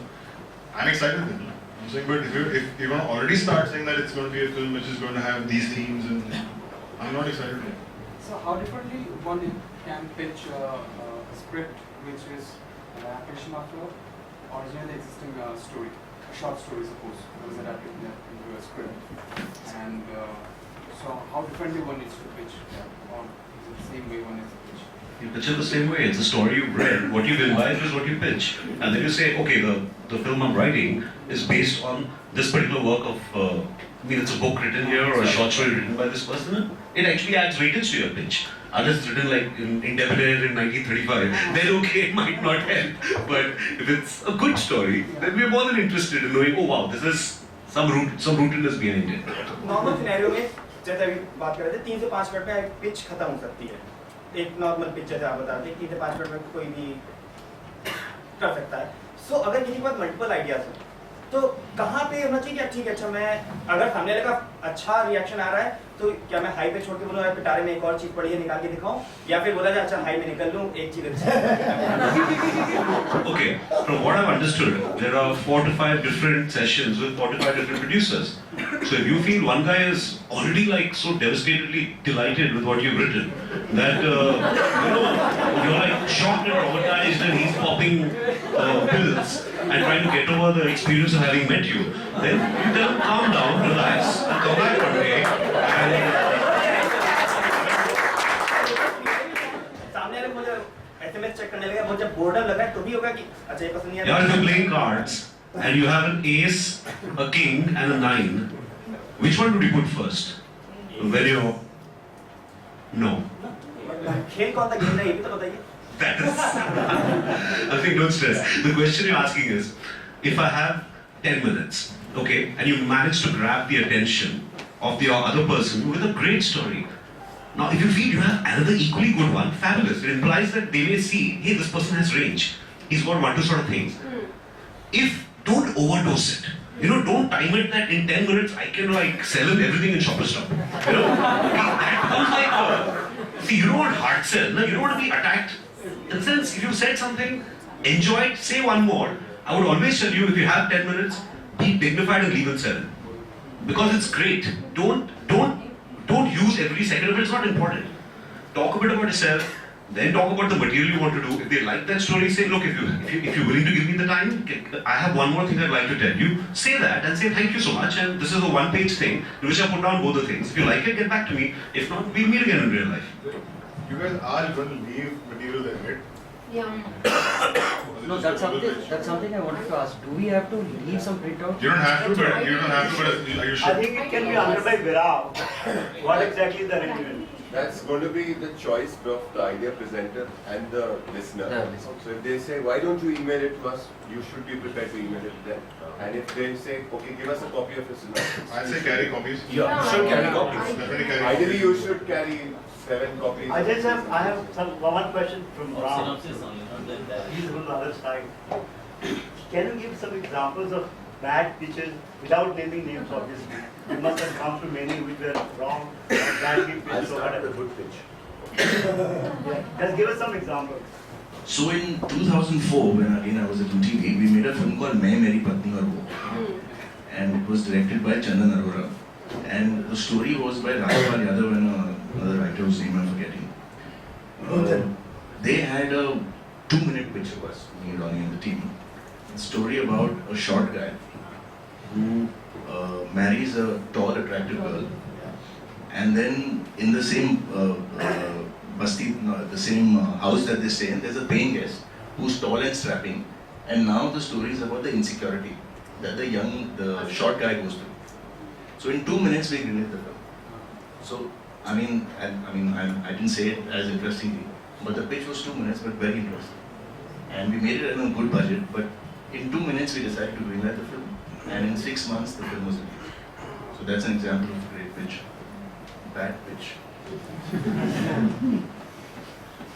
I'm excited then. I'm saying, but if you're going to already start saying that it's going to be a film which is going to have these themes, and I'm not excited yet. So how differently one can pitch a script which is an adaptation of your originally existing story, a short story suppose, that is adapted into a script. And so how differently one needs to pitch, or is it the same way one needs to pitch? You pitch it the same way. It's a story you've read. What you've imbibed is what you pitch. And then you say, okay, the film I'm writing is based on this particular work of, it's a book written here or a short story written by this person. It actually adds weightage to your pitch. Unless it's written like in Debonair in 1935, then okay, it might not help. But if it's a good story, then we're more than interested in knowing, oh wow, this is some rootedness behind it. Normal scenario में जैसे अभी बात कर रहे थे 3 से 5 minute में एक पिच खत्म हो सकती है एक नॉर्मल पिच जैसे आप बता रहे थे 3 से 5 मिनट में कोई भी कर सकता है सो अगर किसी के पास मल्टीपल आइडियाज हैं तो कहाँ पे होना चाहिए कि ठीक है अच्छा मैं अगर सामने वाले का अच्छा रिएक्शन आ रहा है तो क्या मैं हाई पे छोड़ के बोलूँ यार पिटारे में एक और चीज पड़ी है निकाल के दिखाऊं या फिर बोला जाए अच्छा हाई में निकल लूँ एक चीज Okay, from what I've understood, there are 4 to 5 different sessions with 4 to 5 different producers. So if you feel one guy is already like so devastatedly delighted with what you've written that you're like shocked and traumatized and he's popping pills and trying to get over the experience of having met you, then you tell him calm down, relax, and come back one day and SMS check करने लगा वो जब border लगा तो भी होगा कि अच्छा ये पसंद नहीं yeah, if you're playing cards and you have an ace, a king and a 9, which one would you put first? When you're... No. खेल कौन सा खेल है ये भी तो बताइए That is... I think don't stress. The question you're asking is, if I have 10 minutes, okay, and you manage to grab the attention of the other person with a great story. Now, if you feel you have another equally good one, fabulous. It implies that they may see, hey, this person has range. He's got 1, 2 sort of things. If, don't overdose it. Don't time it that in 10 minutes I can like sell him everything in Shoppers Stop. That becomes like See, you don't want hard sell. No, you don't want to be attacked. In the sense, if you said something, enjoy it, say one more. I would always tell you, if you have 10 minutes, be dignified and leave in 7. Because it's great. Don't use every second of it. It's not important. Talk a bit about yourself. Then talk about the material you want to do. If they like that story, say, look, if you're willing to give me the time, I have one more thing I'd like to tell you. Say that and say thank you so much. And this is a one-page thing in which I put down both the things. If you like it, get back to me. If not, we'll meet again in real life. You guys are going to leave material there, right? Yeah. No, that's something I wanted to ask. Do we have to leave some printout? You don't have to, but you should. I think it can be answered by Virav. What exactly is the arrangement? That's going to be the choice of the idea presenter and the listener. So if they say, why don't you email it to us, you should be prepared to email it to them. And if they say, okay, give us a copy of your synopsis. I say carry copies. Yeah, you should carry copies. Definitely carry copies. Ideally, you should carry 7 copies. I have one question from Ram. He's from the other side. Can you give some examples of bad pitches without naming names, obviously? You must have come to many which were wrong or badly pitched. I'll start with a good pitch. Just give us some examples. So in 2004, when again I was at UTV, we made a film called Main Meri Patni Aur Wo, and it was directed by Chandan Arora, and the story was by Rajpal Yadav and another writer whose name I'm forgetting. They had a 2-minute pitch of us, me, Ronnie and the team. A story about a short guy who marries a tall, attractive girl, and then in the same house that they stay in, there's a paying guest who's tall and strapping, and now the story is about the insecurity that the short guy goes through. So in 2 minutes we greenlit the film. So I didn't say it as interestingly, but the pitch was 2 minutes, but very interesting, and we made it on a good budget. But in 2 minutes we decided to greenlight the film, and in 6 months the film was released. So that's an example of a great pitch. Bad pitch.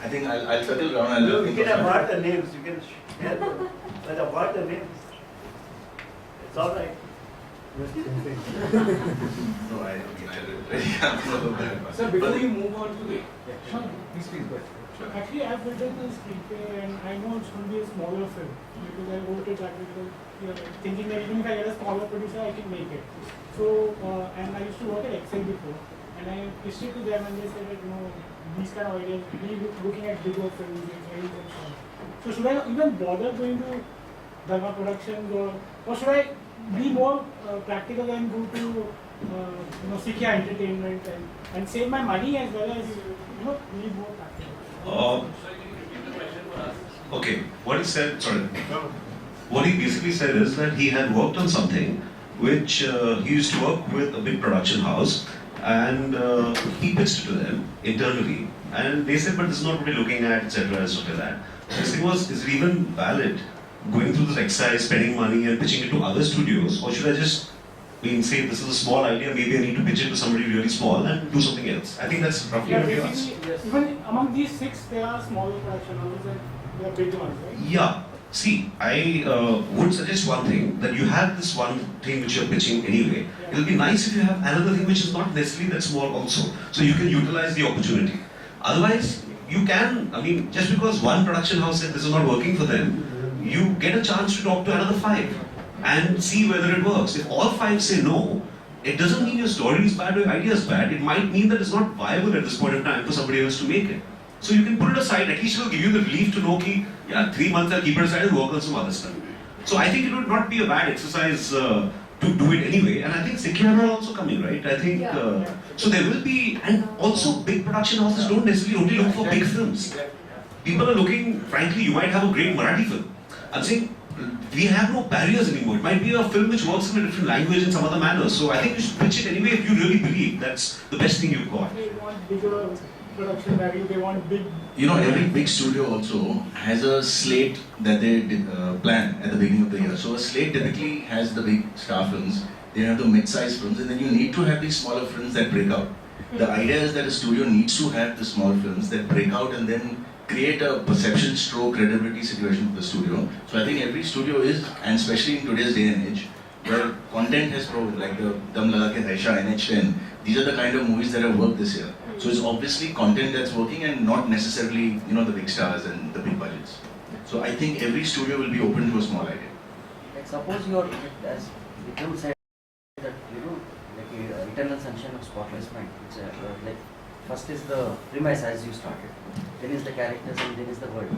I think I'll circle around. You can avoid the names. You can share them, but avoid the names. It's all right. No, I really Sir, before you move on to the... Please go ahead. Actually, I've written the screenplay and I know it's going to be a smaller film because I wrote it that because thinking that even if I get a smaller producer, I can make it. So, and I used to work at Excel before, and I pitched it to them and they said that, these kind of ideas, we looking at bigger films and so on. So should I even bother going to Dharma Productions or should I be more practical and go to FICCI Entertainment and save my money as well as be more practical? Okay, what he said, what he basically said is that he had worked on something which he used to work with a big production house, and he pitched it to them internally, and they said, but this is not what we're looking at, etc. and stuff like that. This thing was, is it even valid going through this exercise, spending money and pitching it to other studios, or should I just say this is a small idea, maybe I need to pitch it to somebody really small and do something else? I think that's roughly what he asked. Even among these 6, there are smaller production houses and there are big ones, right? Yeah. See, I would suggest one thing, that you have this one thing which you're pitching anyway. It will be nice if you have another thing which is not necessarily that small also, so you can utilize the opportunity. Otherwise, you can, just because one production house said this is not working for them, you get a chance to talk to another 5 and see whether it works. If all 5 say no, it doesn't mean your story is bad or your idea is bad. It might mean that it's not viable at this point in time for somebody else to make it. So you can put it aside, at least it will give you the relief to know that, 3 months I'll keep it aside and work on some other stuff. So I think it would not be a bad exercise to do it anyway, and I think FICCI are also coming, right? I think, so there will be, and also big production houses don't necessarily only look for big films. People are looking, frankly, you might have a great Marathi film. I'm saying, we have no barriers anymore. It might be a film which works in a different language in some other manner. So I think you should pitch it anyway if you really believe that's the best thing you've got. They want bigger production value, they want big... Every big studio also has a slate that they plan at the beginning of the year. So a slate typically has the big star films, they have the mid-sized films, and then you need to have these smaller films that break out. The idea is that a studio needs to have the small films that break out and then create a perception stroke credibility situation for the studio. So I think every studio is, and especially in today's day and age, where content has proven, like the Dam Laga Ke Haisha, NH10, these are the kind of movies that have worked this year. So it's obviously content that's working and not necessarily, you know, the big stars and the big budgets. So I think every studio will be open to a small idea. Like suppose you are, as Vikram said, that like Eternal Sunshine of Spotless Mind. It's like first is the premise as you started, then is the characters, and then is the world.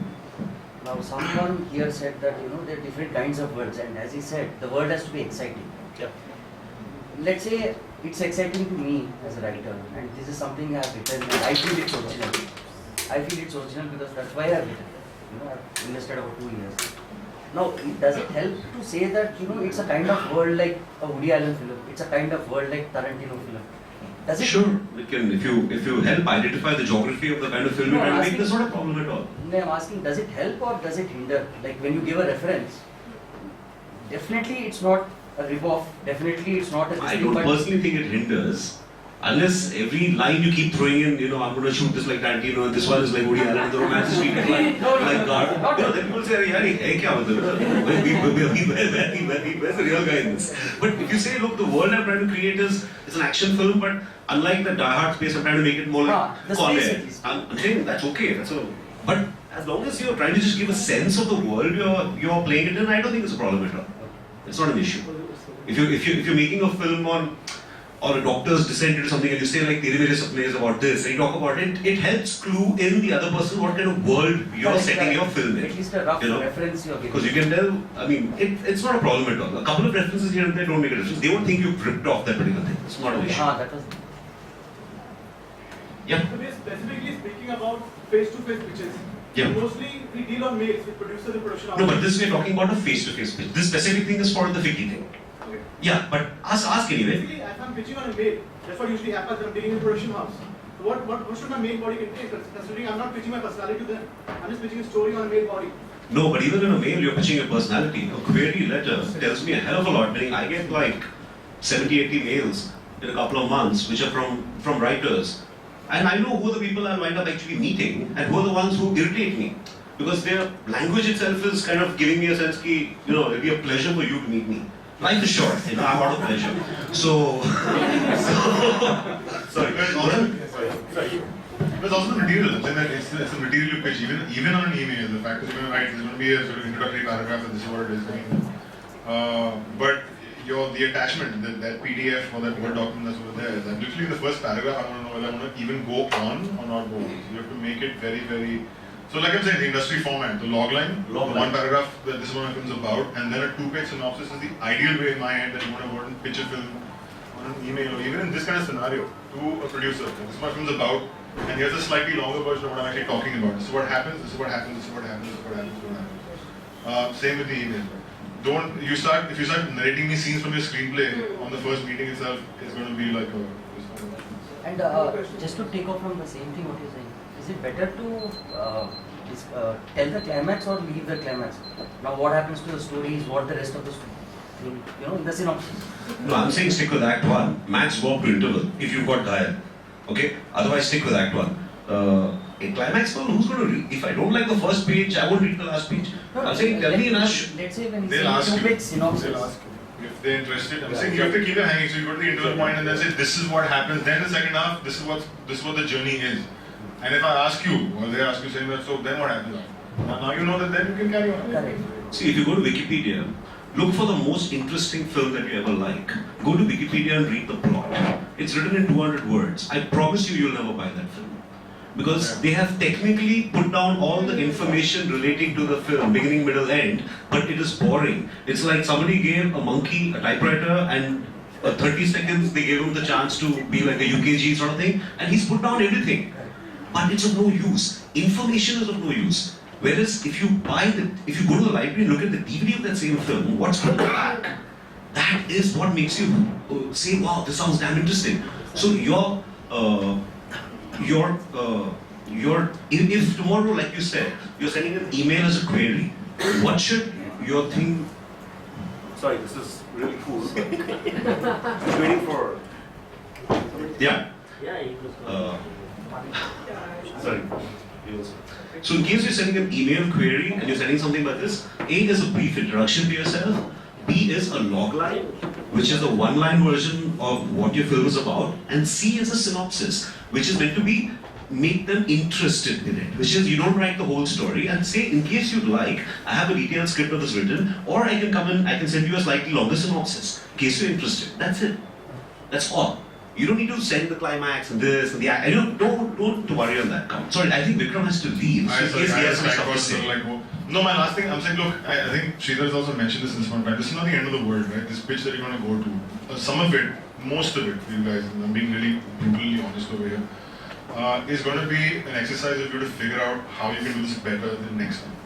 Now someone here said that there are different kinds of words, and as he said, the word has to be exciting. Yeah. Let's say it's exciting to me as a writer, and this is something I have written, and I feel it's original. I feel it's original because that's why I have written. I've invested over 2 years. Now, does it help to say that it's a kind of world like a Woody Allen film? It's a kind of world like Tarantino film. Does it? Sure, it can. If you help identify the geography of the kind of film you're trying to make, that's not a problem at all. No, I'm asking, does it help or does it hinder? Like when you give a reference, definitely it's not a rip-off. Definitely it's not a. I don't personally think it hinders. Unless every line you keep throwing in, I'm going to shoot this like Tarantino, and this one is like Woody Allen, the romance is treated like God. Then people say, hey, kya where's the real guy in this? But if you say, look, the world I'm trying to create is an action film, but unlike the Die Hard space, I'm trying to make it more like Con Air. I'm saying that's okay. But as long as you're trying to just give a sense of the world you're playing it in, I don't think it's a problem at all. It's not an issue. If you're making a film on or a doctor's descent into something and you say like Tere Mere Sapne is about this and you talk about it, it helps clue in the other person what kind of world you're setting your film in. At least a rough reference you're giving. Because you can tell, it's not a problem at all. A couple of references here and there don't make a difference. They won't think you've ripped off that particular thing. It's not an issue. That was... Yeah. So we're specifically speaking about face-to-face pitches. Yeah. Mostly we deal on mails with producers and production No, but this we're talking about a face-to-face pitch. This specific thing is for the FICCI thing. Okay. Yeah, but ask anyway. Basically, if I'm pitching on a mail, that's what usually happens when I'm dealing with production house. So what should my mail body contain? Considering I'm not pitching my personality to them, I'm just pitching a story on a mail body. No, but even in a mail, you're pitching your personality. A query letter tells me a hell of a lot. Meaning, I get like 70, 80 mails in a couple of months, which are from writers. And I know who the people I'll wind up actually meeting and who are the ones who irritate me. Because their language itself is kind of giving me a sense that, it'll be a pleasure for you to meet me. Life is short, I'm out of pleasure. So sorry. There's also the material. I'm saying that it's a material you pitch, even on an email. The fact that you're going to write, there's going to be a sort of introductory paragraph that this is what it is. But the attachment, that PDF or that Word document that's over there, that literally the first paragraph, I want to know whether I want to even go on or not go on. So you have to make it very, very. So like I'm saying, the industry format, the logline, the one paragraph that this is what my film's about, and then a 2-page synopsis is the ideal way in my head that you want to go and pitch a film on an email or even in this kind of scenario to a producer. This is what my film's about, and here's a slightly longer version of what I'm actually talking about. This is what happens, this is what happens, this is what happens, this is what happens, this is what happens. Same with the email. If you start narrating me scenes from your screenplay on the first meeting itself, it's going to be like a... And just to take off from the same thing what you're saying, is it better to tell the climax or leave the climax? Now what happens to the story is what the rest of the story, in the synopsis. No, I'm saying stick with Act 1. Max go up to interval if you've got Ghayal. Okay? Otherwise stick with Act 1. A climax film, who's going to read? If I don't like the first page, I won't read the last page. I'm saying tell me in Ash. Let's say when they'll ask you. synopsis. They'll ask you. If they're interested, I'm saying you have to keep it hanging. So you go to the interval point and then say this is what happens. Then the second half, this is what the journey is. And if I ask you, or they ask you saying that, so then what happens? Now you know that then you can carry on. Correct. See, if you go to Wikipedia, look for the most interesting film that you ever like. Go to Wikipedia and read the plot. It's written in 200 words. I promise you'll never buy that film. Because they have technically put down all the information relating to the film, beginning, middle, end, but it is boring. It's like somebody gave a monkey a typewriter and 30 seconds they gave him the chance to be like a UKG sort of thing, and he's put down everything. But it's of no use. Information is of no use. Whereas if you go to the library and look at the DVD of that same film, what's on the back? That is what makes you say, wow, this sounds damn interesting. So if tomorrow, like you said, you're sending an email as a query, what should your thing? Sorry, this is really cool. I'm waiting for. Yeah. Sorry. So in case you're sending an email query and you're sending something like this, A is a brief introduction to yourself, B is a log line, which is the one-line version of what your film is about, and C is a synopsis, which is meant to be make them interested in it, which is you don't write the whole story and say, in case you'd like, I have a detailed script of this written, or I can come in, I can send you a slightly longer synopsis, in case you're interested. That's it. That's all. You don't need to send the climax and this and the act. Don't worry on that count. Sorry, I think Vikram has to leave. So in case he has some stuff to say. No, my last thing, I'm saying, look, I think Sridhar has also mentioned this in this one, but this is not the end of the world, right? This pitch that you're going to go to, some of it, most of it, for you guys, and I'm being really brutally honest over here, is going to be an exercise of you to figure out how you can do this better the next time.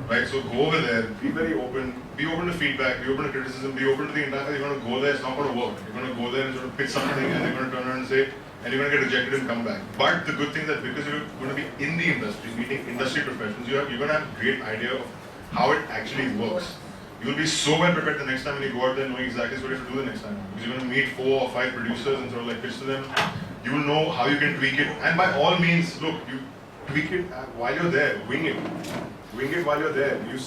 Right? So go over there, be very open, be open to feedback, be open to criticism, be open to the entire thing. You're going to go there, it's not going to work. You're going to go there and sort of pitch something and they're going to turn around and say, and you're going to get rejected and come back. But the good thing is that because you're going to be in the industry, meeting industry professionals, you're going to have a great idea of how it actually works. You will be so well prepared the next time when you go out there knowing exactly what you have to do the next time. Because you're going to meet 4 or 5 producers and sort of like pitch to them. You will know how you can tweak it. And by all means, look, you tweak it while you're there, wing it. Wing it while you're there. You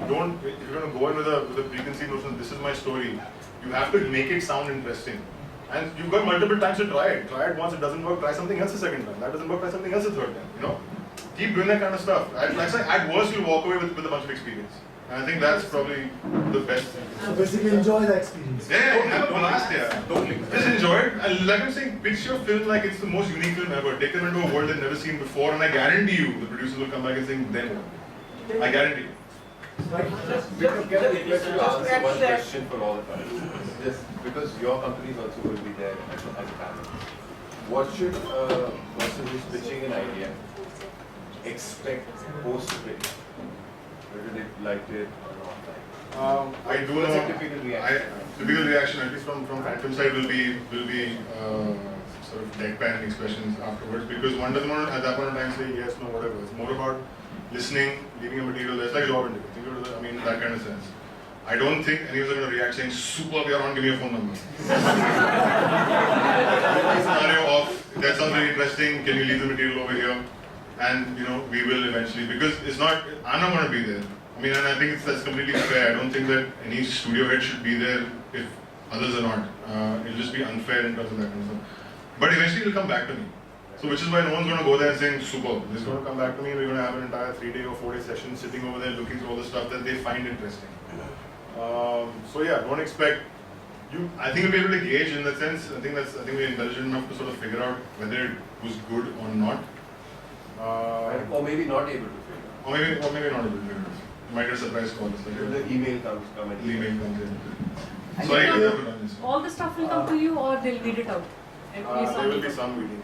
don't, if you're going to go in with a preconceived notion, this is my story, you have to make it sound interesting. And you've got multiple times to try it. Try it once, it doesn't work, try something else the second time. That doesn't work, try something else the third time. You know? Keep doing that kind of stuff. At worst, you'll walk away with a bunch of experience. And I think that's probably the best thing. So basically enjoy the experience. Yeah, have a blast, yeah. Totally. Just enjoy it. And like I'm saying, pitch your film like it's the most unique film ever. Take them into a world they've never seen before, and I guarantee you, the producers will come back and sing then. I guarantee you. Vikram, can I request you to answer one question for all the time? Just because your company is also going to be there as a panel. What should a person who's pitching an idea expect post-pitch? Whether they liked it or not? I do What's know. a typical reaction? Typical reaction, at least from Phantom side, will be sort of deadpan expressions afterwards, because one doesn't want to at that point in time say yes, no, whatever. It's more about listening, leaving a material. It's like a job interview. Think of it, I mean, that kind of sense. I don't think any of us are going to react saying, "Superb, you're on, give me your phone number." Scenario of, that sounds very interesting. Can you leave the material over here? And we will eventually, because it's not. I'm not going to be there. I mean, and I think that's completely fair. I don't think that any studio head should be there if others are not. It'll just be unfair in terms of that kind of stuff. But eventually it'll come back to me. So which is why no one's going to go there and saying, "Superb, this is going to come back to me." We're going to have an entire 3-day or 4-day session sitting over there looking through all the stuff that they find interesting. So yeah, don't expect. I think you'll be able to gauge in that sense. I think we're intelligent enough to sort of figure out whether it was good or not. Or maybe not able to figure out. Or maybe not able to figure out. You might get a surprise call. The email comes in. So all the stuff will come to you, or they'll read it out. There will be some reading.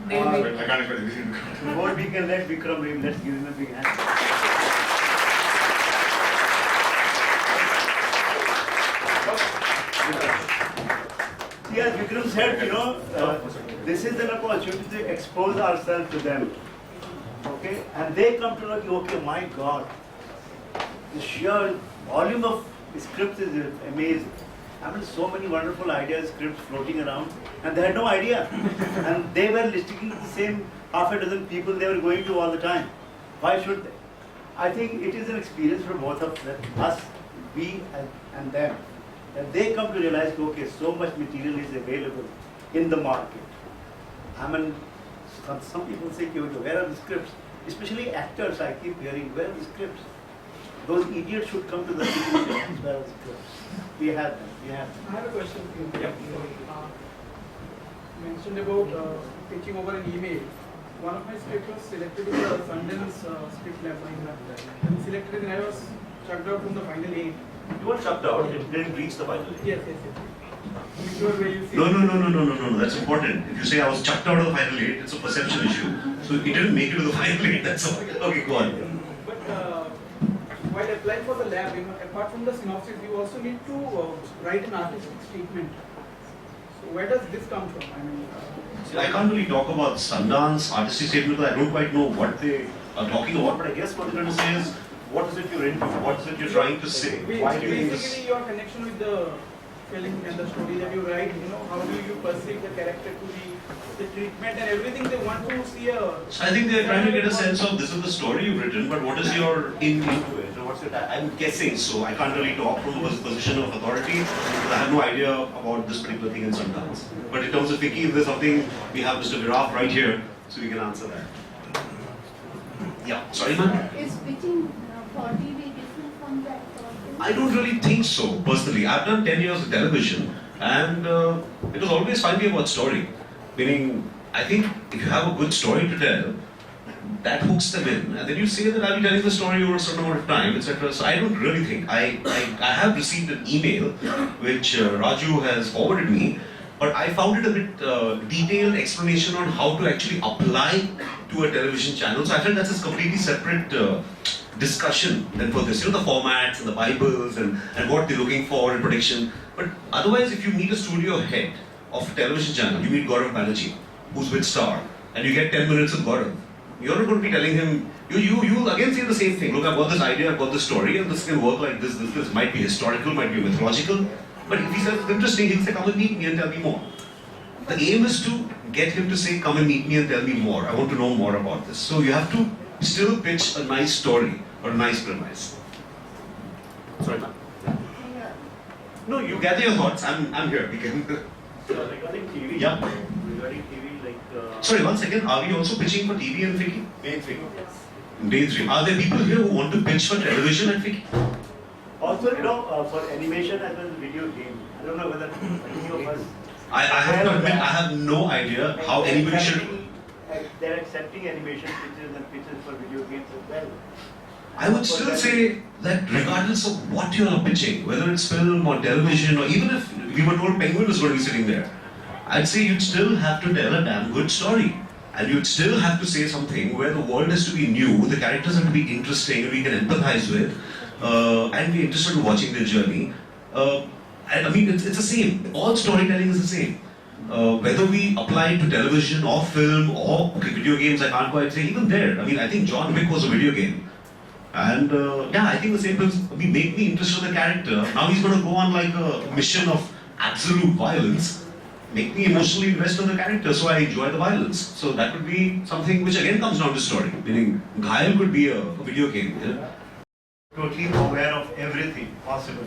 I can't expect everything to come. Before we can let Vikram leave, let's give him a big hand. Yes, Vikram said, this is an opportunity to expose ourselves to them. Okay? And they come to know, okay, my God, the sheer volume of scripts is amazing. I mean, so many wonderful ideas, scripts floating around, and they had no idea. And they were listening to the same half a dozen people they were going to all the time. Why should they? I think it is an experience for both of them, us, we, and them. And they come to realize, okay, so much material is available in the market. I mean, some people say, where are the scripts? Especially actors, I keep hearing, where are the scripts? Those idiots should come to the city and say, where are the scripts? We have them, we have them. I have a question for you. You mentioned about pitching over an email. One of my scripts was selected in the Sundance script lab. And selected and I was chucked out from the final 8. You were chucked out, it didn't reach the final 8. Yes. No, that's important. If you say I was chucked out of the final 8, it's a perception issue. So it didn't make it to the final 8, that's all. Okay, go on. But while applying for the lab, apart from the synopsis, you also need to write an artistic statement. So where does this come from? See, I can't really talk about Sundance artistic statement because I don't quite know what they are talking about, but I guess what they're trying to say is, what is it you're into? What is it you're trying to say? Why do you do this? Basically, your connection with the film and the story that you write, how do you perceive the character to be the treatment and everything. They want to see a. So I think they're trying to get a sense of this is the story you've written, but what is your into it? What's your, I'm guessing, so I can't really talk from a position of authority because I have no idea about this particular thing in Sundance. But in terms of FICCI, if there's something, we have Mr. Viraf right here, so we can answer that. Yeah, sorry ma'am? Is pitching for TV different from that? I don't really think so, personally. I've done 10 years of television and it was always finally about story. Meaning, I think if you have a good story to tell, that hooks them in. And then you say that I'll be telling the story over a certain amount of time, etc. So I don't really think. I have received an email which Raju has forwarded me, but I found it a bit detailed explanation on how to actually apply to a television channel. So I felt that's a completely separate discussion than for this. You know, the formats and the Bibles and what they're looking for in prediction. But otherwise, if you meet a studio head of a television channel, you meet Gaurav Banerjee, who's with Star, and you get 10 minutes of Gaurav. You're not going to be telling him, you'll again say the same thing. Look, I've got this idea, I've got this story, and this can work like this. This might be historical, might be mythological. But if he says it's interesting, he'll say, come and meet me and tell me more. The aim is to get him to say, come and meet me and tell me more. I want to know more about this. So you have to still pitch a nice story or a nice premise. Sorry, ma'am. No, you gather your thoughts. I'm here. We can. So regarding TV, yeah. Regarding TV, like. Sorry, 1 second. Are we also pitching for TV and FICCI? Mainstream. Mainstream. Are there people here who want to pitch for television and FICCI? Also, for animation as well as video game. I don't know whether any of us. I have to admit, I have no idea how anybody should. They're accepting animation pictures and pictures for video games as well. I would still say that regardless of what you are pitching, whether it's film or television, or even if we were told Penguin was going to be sitting there, I'd say you'd still have to tell a damn good story. And you'd still have to say something where the world has to be new, the characters have to be interesting, and we can empathize with, and be interested in watching their journey. And I mean, it's the same. All storytelling is the same. Whether we apply it to television or film or video games, I can't quite say. Even there, I mean, I think John Wick was a video game. And yeah, I think the same things make me interested in the character. Now he's going to go on like a mission of absolute violence, make me emotionally invest in the character, so I enjoy the violence. So that would be something which again comes down to story. Meaning, Ghayal could be a video game. Yeah? Totally aware of everything possible.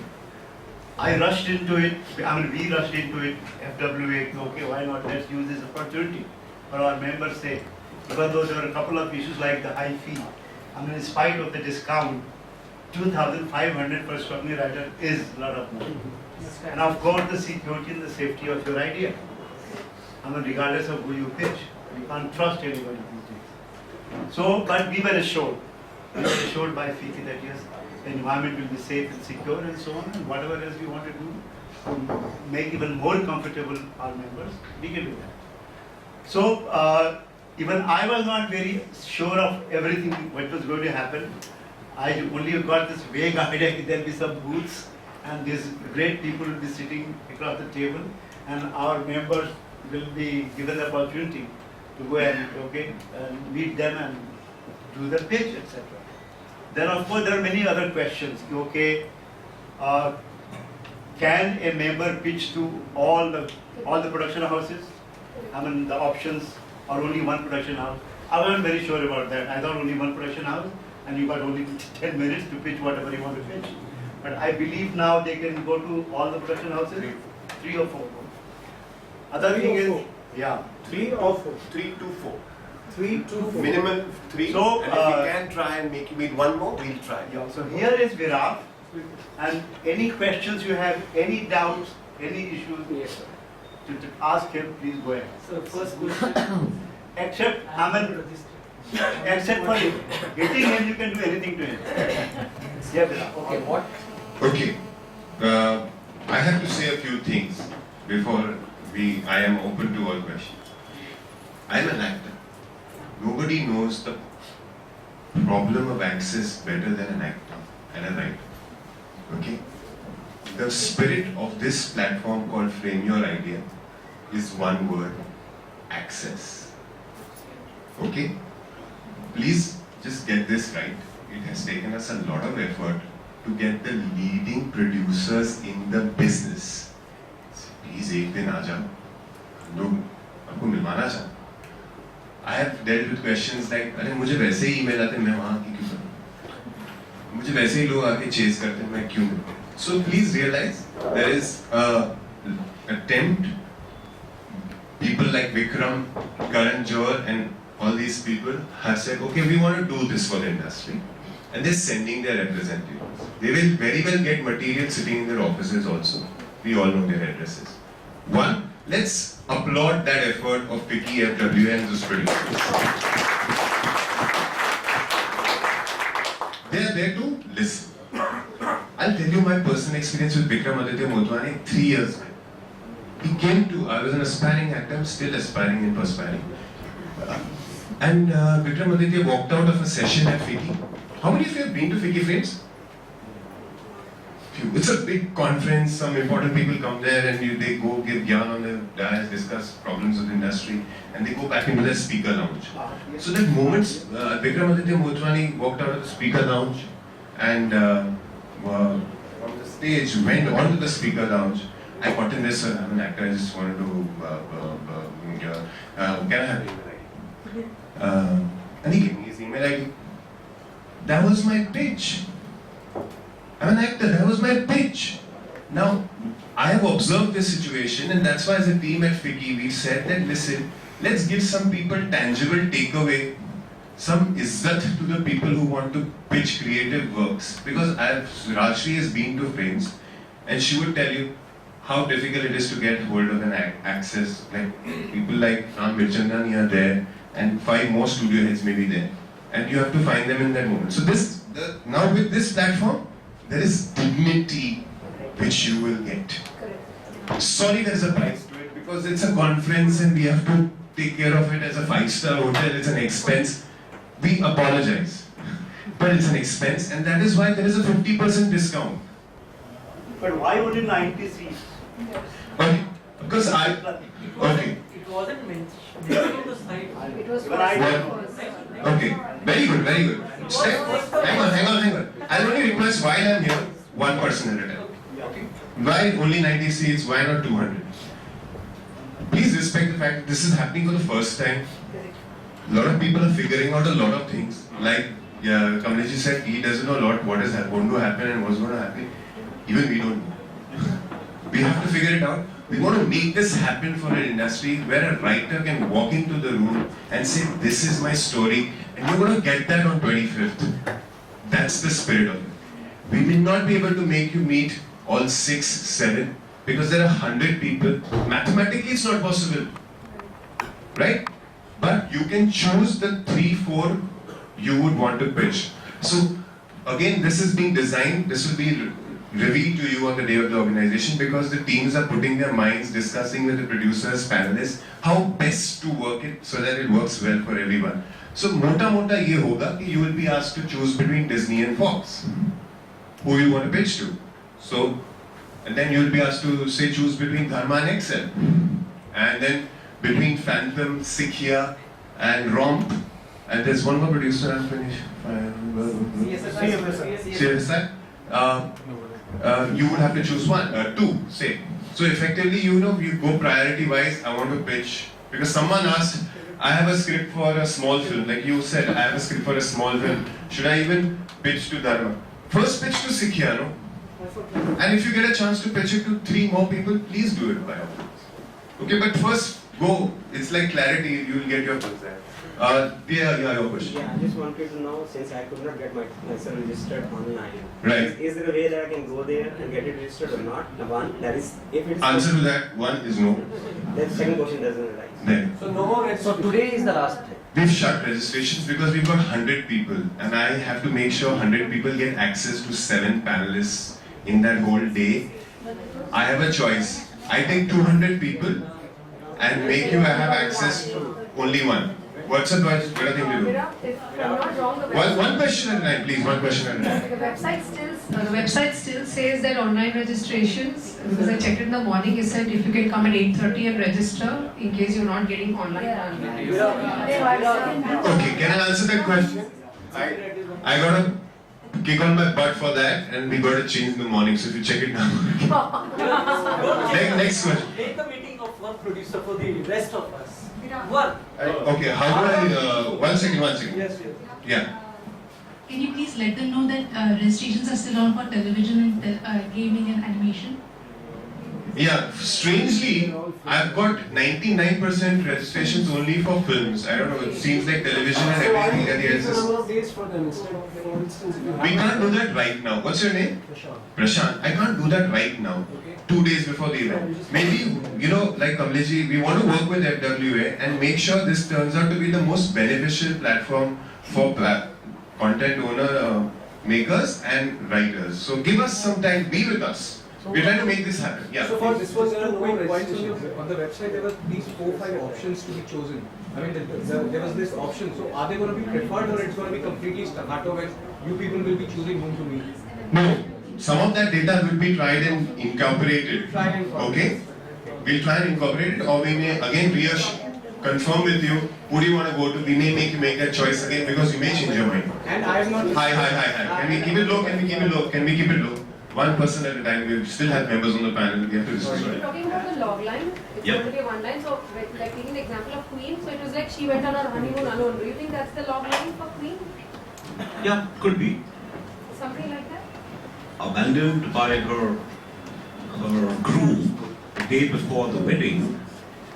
I rushed into it, we rushed into it, FWA, okay, why not, let's use this opportunity for our members' sake. Even though there were a couple of issues like the high fee, in spite of the discount, 2,500 for a scrutineer is a lot of money. And of course, the security and the safety of your idea. Regardless of who you pitch, you can't trust anybody these days. So, but we were assured by FICCI that yes, the environment will be safe and secure and so on, and whatever else we want to do to make even more comfortable our members, we can do that. So, even I was not very sure of everything what was going to happen. I only got this vague idea that there will be some booths and these great people will be sitting across the table and our members will be given the opportunity to go and meet them and do the pitch, etc. Then of course there are many other questions. Can a member pitch to all the production houses? The options or only one production house. I wasn't very sure about that. I thought only one production house and you got only 10 minutes to pitch whatever you want to pitch. But I believe now they can go to all the production houses, 3 or 4. Other thing is, yeah. 3 or 4? 3 to 4. 3 to 4. Minimum 3. So, and if we can try and make you meet one more, we'll try. Yeah, so here is Viraf. And any questions you have, any doubts, any issues, yes, to ask him, please go ahead. So first question. Except for hitting him, you can do anything to him. Yeah, Viraf. Okay, what? Okay. I have to say a few things before I am open to all questions. I am an actor. Nobody knows the problem of access better than an actor and a writer. Okay? The spirit of this platform called Frame Your Idea is one word: access. Okay? Please just get this right. It has taken us a lot of effort to get the leading producers in the business. Please एक दिन आ जाओ, लोग आपको मिलवाना चाहता हूँ. I have dealt with questions like, अरे मुझे वैसे ही email आते हैं, मैं वहाँ की क्यों करूँ? मुझे वैसे ही लोग आके chase करते हैं, मैं क्यों करूँ? So please realize there is a attempt. People like Vikram, Karan Johar, and all these people have said, okay, we want to do this for the industry, and they're sending their representatives. They will very well get material sitting in their offices also. We all know their addresses. One, let's applaud that effort of FICCI FW and those producers. They are there to listen. I'll tell you my personal experience with Vikram Aditya Motwani 3 years back. He came to, I was an aspiring actor, I'm still aspiring and perspiring. And Vikram Aditya walked out of a session at FICCI. How many of you have been to FICCI Frames? Few. It's a big conference, some important people come there and they go give gyan on the dais, discuss problems of the industry, and they go back into their speaker lounge. So that moment, Vikram Aditya Motwani walked out of the speaker lounge and from the stage went onto the speaker lounge. I got in this, I'm an actor, I just wanted to, can I have your email ID? And he gave me his email ID. That was my pitch. I'm an actor, that was my pitch. Now, I have observed this situation, and that's why as a team at FICCI, we said that, listen, let's give some people tangible takeaway, some izzat to the people who want to pitch creative works. Because Rajshri has been to Frames, and she would tell you how difficult it is to get hold of an access. Like people like Ram Mirchandani are there, and 5 more studio heads may be there, and you have to find them in that moment. So now with this platform, there is dignity which you will get. Sorry, there is a price to it because it's a conference and we have to take care of it as a 5-star hotel. It's an expense. We apologize, but it's an expense, and that is why there is a 50% discount. But why only 90 seats? Okay, because okay. It wasn't mentioned on the site. It was Okay, very good, very good. Hang on. I'll only request while I'm here, one person at a time. Okay. Why only 90 seats? Why not 200? Please respect the fact that this is happening for the first time. A lot of people are figuring out a lot of things. Like Kamlesh said, he doesn't know a lot what is going to happen and what's going to happen. Even we don't know. We have to figure it out. We want to make this happen for an industry where a writer can walk into the room and say, this is my story, and you're going to get that on 25th. That's the spirit of it. We may not be able to make you meet all 6, 7, because there are 100 people. Mathematically, it's not possible. Right? But you can choose the 3, 4 you would want to pitch. So, again, this is being designed, this will be revealed to you on the day of the organization because the teams are putting their minds, discussing with the producers, panelists, how best to work it so that it works well for everyone. So, mota ye hoga ki you will be asked to choose between Disney and Fox. Who you want to pitch to. So, and then you will be asked to say choose between Dharma and Excel. And then between Phantom, Sikya and Romp. And there's one more producer I'll finish. CSI. You would have to choose 2, say. So effectively, you go priority wise, I want to pitch. Because someone asked, I have a script for a small film. Like you said, I have a script for a small film. Should I even pitch to Dharma? First pitch to Sikya, no? And if you get a chance to pitch it to 3 more people, please do it by all means. Okay, but first go. It's like clarity, you will get your things there. Your question. Yeah, I just wanted to know, since I could not get myself registered online. Right. Is there a way that I can go there and get it registered or not? One, that is, if it's... Answer to that, one is no. The second question doesn't arise. Then. So no more. So today is the last day. We've shut registrations because we've got 100 people and I have to make sure 100 people get access to 7 panelists in that whole day. I have a choice. I take 200 people and make you have access to only one. What's a better thing to do? If I'm not wrong, One question at a time, please. One question at a time. the website still says that online registrations, because I checked in the morning, it said if you can come at 8:30 and register in case you're not getting online. Okay, can I answer that question? I got a kick on my butt for that and we got to change in the morning, so if you check it now. Next question. Make a meeting of one producer for the rest of us. Okay, how do I, one second. Yes. Yeah. Can you please let them know that registrations are still on for television and gaming and animation? Yeah, strangely, I've got 99% registrations only for films. I don't know, it seems like television and everything else is... For them instead, for instance, if you We can't do that right now. What's your name? Prashant. I can't do that right now. 2 days before the event. Maybe, you know, like Kamleji, we want to work with FWA and make sure this turns out to be the most beneficial platform for content owner makers and writers. So give us some time, be with us. We're trying to make this happen. Yeah. So for this was 2 quick points on the website. There were these 4-5 options to be chosen. I mean, there was this option. So are they going to be preferred, or it's going to be completely staccato when you people will be choosing whom to meet? No, some of that data will be tried and incorporated. Okay? We'll try and incorporate it, or we may again confirm with you who do you want to go to. We may make you make that choice again because you may change your mind. And I am not. Hi. Can we keep it low? Can we keep it low? One person at a time. We still have members on the panel. We have to discuss. You're talking about the log line. It's going to be one line. So, like taking the example of Queen, so it was like she went on her honeymoon alone. Do you think that's the log line for Queen? Yeah, could be. Something like that? Abandoned by her groom the day before the wedding,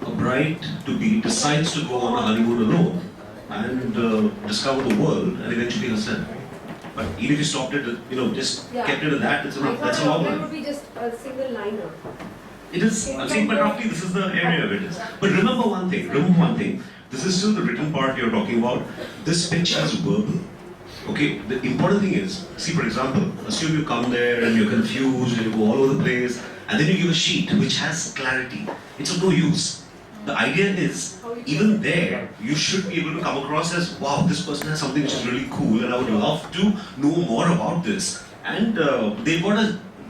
a bride-to-be decides to go on a honeymoon alone and discover the world and eventually herself. But even if you stopped it, just kept it at that, that's a long It line. would be just a single liner. It is, but roughly this is the area of it is. But remember one thing, this is still the written part you're talking about. This pitch is verbal. Okay, the important thing is, see for example, assume you come there and you're confused and you go all over the place, and then you give a sheet which has clarity. It's of no use. The idea is, even there, you should be able to come across as, wow, this person has something which is really cool and I would love to know more about this. And they've got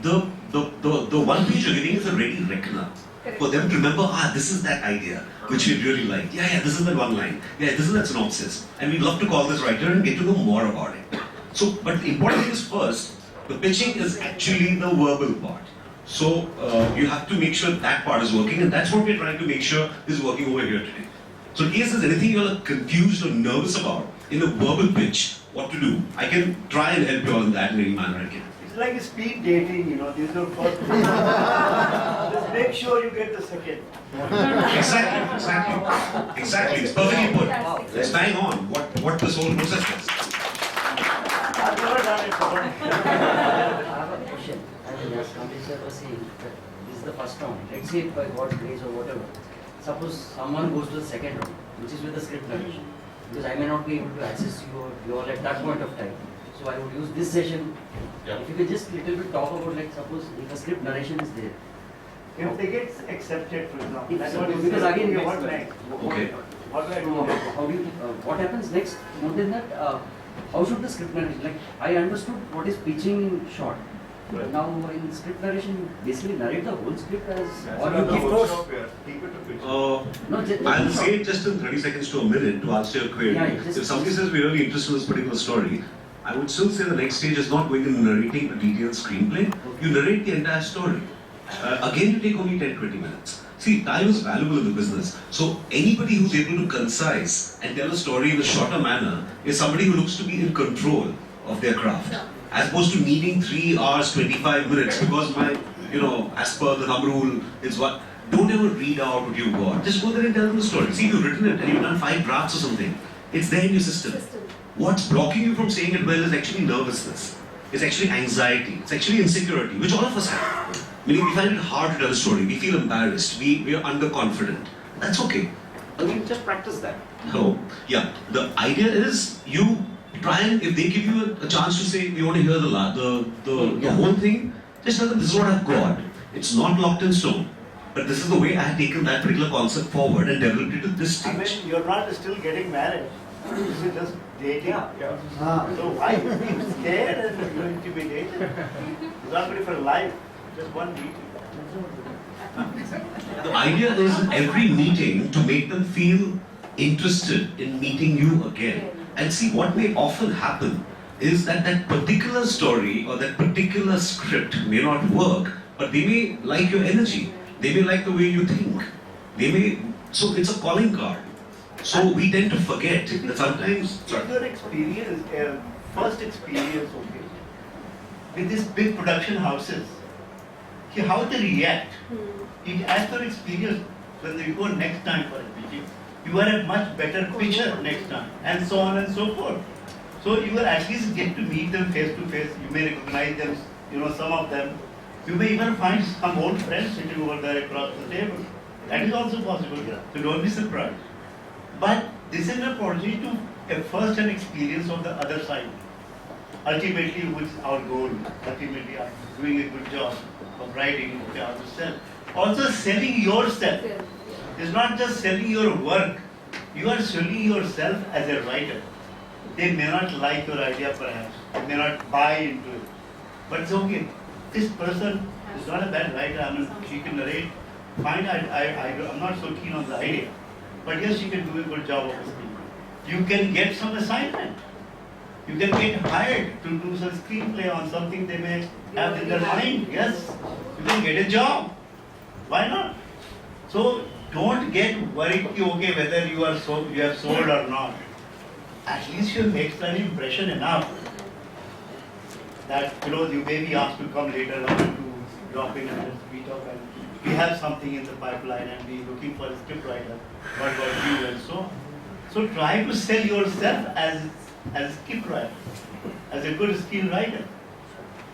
the one page you're giving is a ready reckoner. For them to remember, this is that idea which we really like. Yeah, this is that one line. Yeah, this is that synopsis. And we'd love to call this writer and get to know more about it. So, but the important thing is first, the pitching is actually the verbal part. So, you have to make sure that part is working, and that's what we're trying to make sure is working over here today. So in case there's anything you're confused or nervous about in a verbal pitch, what to do? I can try and help you all in that in any manner I can. It's like speed dating, this is the first. Just make sure you get the second. Exactly. It's perfectly put. It's bang on what this whole process is. I've never done it before. I have a question. I think as Kamlesh sir was saying, that this is the first round. Let's say by God's grace or whatever. Suppose someone goes to the second round, which is with the script narration. Because I may not be able to access you all at that point of time. So I would use this session. If you could just little bit talk about, like, suppose if a script narration is there. If they get accepted, for example, that's what Because say. again, Okay, what next? Okay. What do I do? How do you, what happens next? More than that, how should the script narration? Like, I understood what is pitching in short. But now in script narration, you basically narrate the whole script as, or you keep I'll say it just in 30 seconds to a minute to answer your query. If somebody says we're really interested in this particular story, I would still say the next stage is not going and narrating a detailed screenplay. You narrate the entire story. Again, you take only 10-20 minutes. See, time is valuable in the business. So anybody who's able to concise and tell a story in a shorter manner is somebody who looks to be in control of their craft. As opposed to needing 3 hours, 25 minutes because my, as per the thumb rule, is what. Don't ever read out what you've got. Just go there and tell them the story. See, you've written it and you've done 5 drafts or something. It's there in your system. What's blocking you from saying it well is actually nervousness. It's actually anxiety. It's actually insecurity, which all of us have. Meaning we find it hard to tell a story. We feel embarrassed. We are underconfident. That's okay. I mean, just practice that. So, yeah, the idea is you try and, if they give you a chance to say, we want to hear the whole thing, just tell them this is what I've got. It's not locked in stone. But this is the way I have taken that particular concept forward and developed it to this stage. I mean, you're not still getting married. This is just dating. So why be scared and going to be dated? It's not good for life. Just one meeting. The idea is in every meeting to make them feel interested in meeting you again. And see, what may often happen is that that particular story or that particular script may not work, but they may like your energy. They may like the way you think. So it's a calling card. So we tend to forget that sometimes. It's your experience, first experience, okay, with these big production houses. How they react. As your experience, when you go next time for a pitching, you are a much better pitcher next time, and so on and so forth. So you will at least get to meet them face to face. You may recognize them, some of them. You may even find some old friends sitting over there across the table. That is also possible. So don't be surprised. But this is an opportunity to a first-hand experience of the other side. Ultimately, which is our goal. Ultimately, doing a good job of writing, how to sell. Also, selling yourself. It's not just selling your work. You are selling yourself as a writer. They may not like your idea, perhaps. They may not buy into it. But it's okay. This person is not a bad writer. I mean, she can narrate. Fine, I'm not so keen on the idea. But yes, she can do a good job of speaking. You can get some assignment. You can get hired to do some screenplay on something they may have in their mind. Yes, you can get a job. Why not? So don't get worried, okay, whether you have sold or not. At least you make an impression enough that you may be asked to come later on to drop in and meet up, and we have something in the pipeline and we looking for a script writer. What about you and so on. So try to sell yourself as a script writer, as a good skill writer,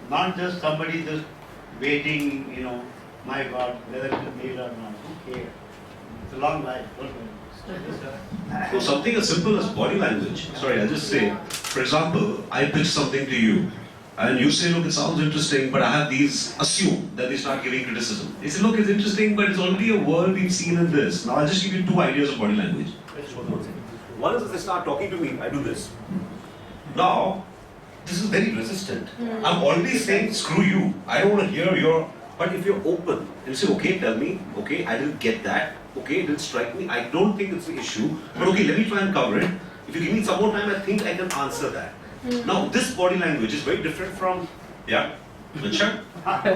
not just somebody just waiting, my God, whether it's made or not. Who cares? It's a long life. So something as simple as body language. Sorry, I'll just say, for example, I pitch something to you, and you say, look, it sounds interesting, but I have these, assume that they start giving criticism. They say, look, it's interesting, but it's already a world we've seen in this. Now I'll just give you 2 ideas of body language. One is if they start talking to me, I do this. Now, this is very resistant. I'm always saying, screw you. I don't want to hear your... But if you're open and say, okay, tell me, okay, I didn't get that, okay, it didn't strike me, I don't think it's the issue, but okay, let me try and cover it. If you give me some more time, I think I can answer that. Now, this body language is very different from, yeah, Richard? Oh, I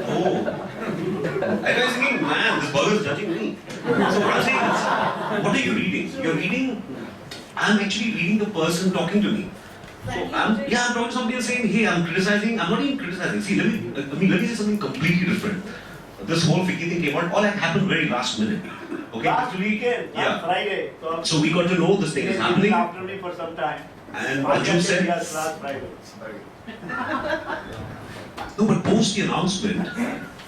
was thinking, man, this bugger is judging me. So what I'm saying is, what are you reading? You're reading, I'm actually reading the person talking to me. So I'm talking to somebody and saying, hey, I'm criticizing, I'm not even criticizing. See, let me say something completely different. This whole FICCI thing came out, all that happened very last minute. Okay? Last weekend, yeah. Friday. So we got to know this thing is happening. After me for some time. And Arjun said, yes, last Friday. no, but post the announcement,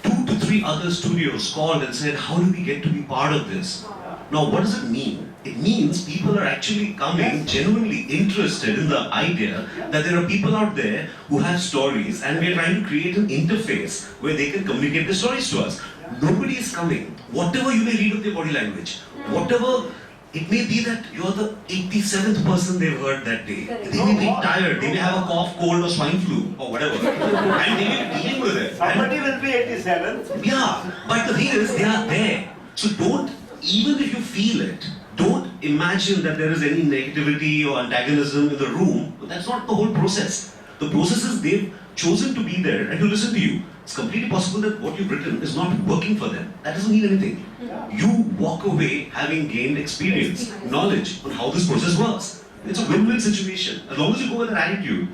2 to 3 other studios called and said, how do we get to be part of this? Now, what does it mean? It means people are actually coming genuinely interested in the idea that there are people out there who have stories, and we are trying to create an interface where they can communicate the stories to us. Nobody is coming. Whatever you may read of their body language, whatever, it may be that you're the 87th person they've heard that day. They may be tired, they may have a cough, cold or swine flu or whatever, and they may be dealing with it. Somebody will be 87th. Yeah, but the thing is, they are there. So don't, even if you feel it, don't imagine that there is any negativity or antagonism in the room. That's not the whole process. The process is they've chosen to be there and to listen to you. It's completely possible that what you've written is not working for them. That doesn't mean anything. You walk away having gained experience, knowledge on how this process works. It's a win-win situation. As long as you go with that attitude,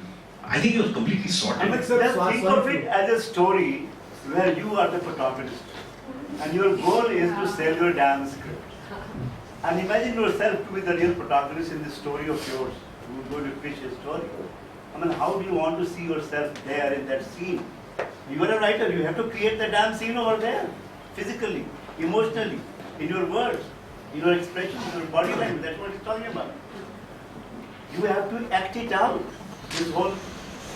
I think you're completely sorted. I mean, just think of it as a story where you are the protagonist. And your goal is to sell your damn script. And imagine yourself to be the real protagonist in this story of yours, who is going to pitch a story. I mean, how do you want to see yourself there in that scene? You are a writer, you have to create the damn scene over there, physically, emotionally, in your words, in your expression, in your body language. That's what he's talking about. You have to act it out. This whole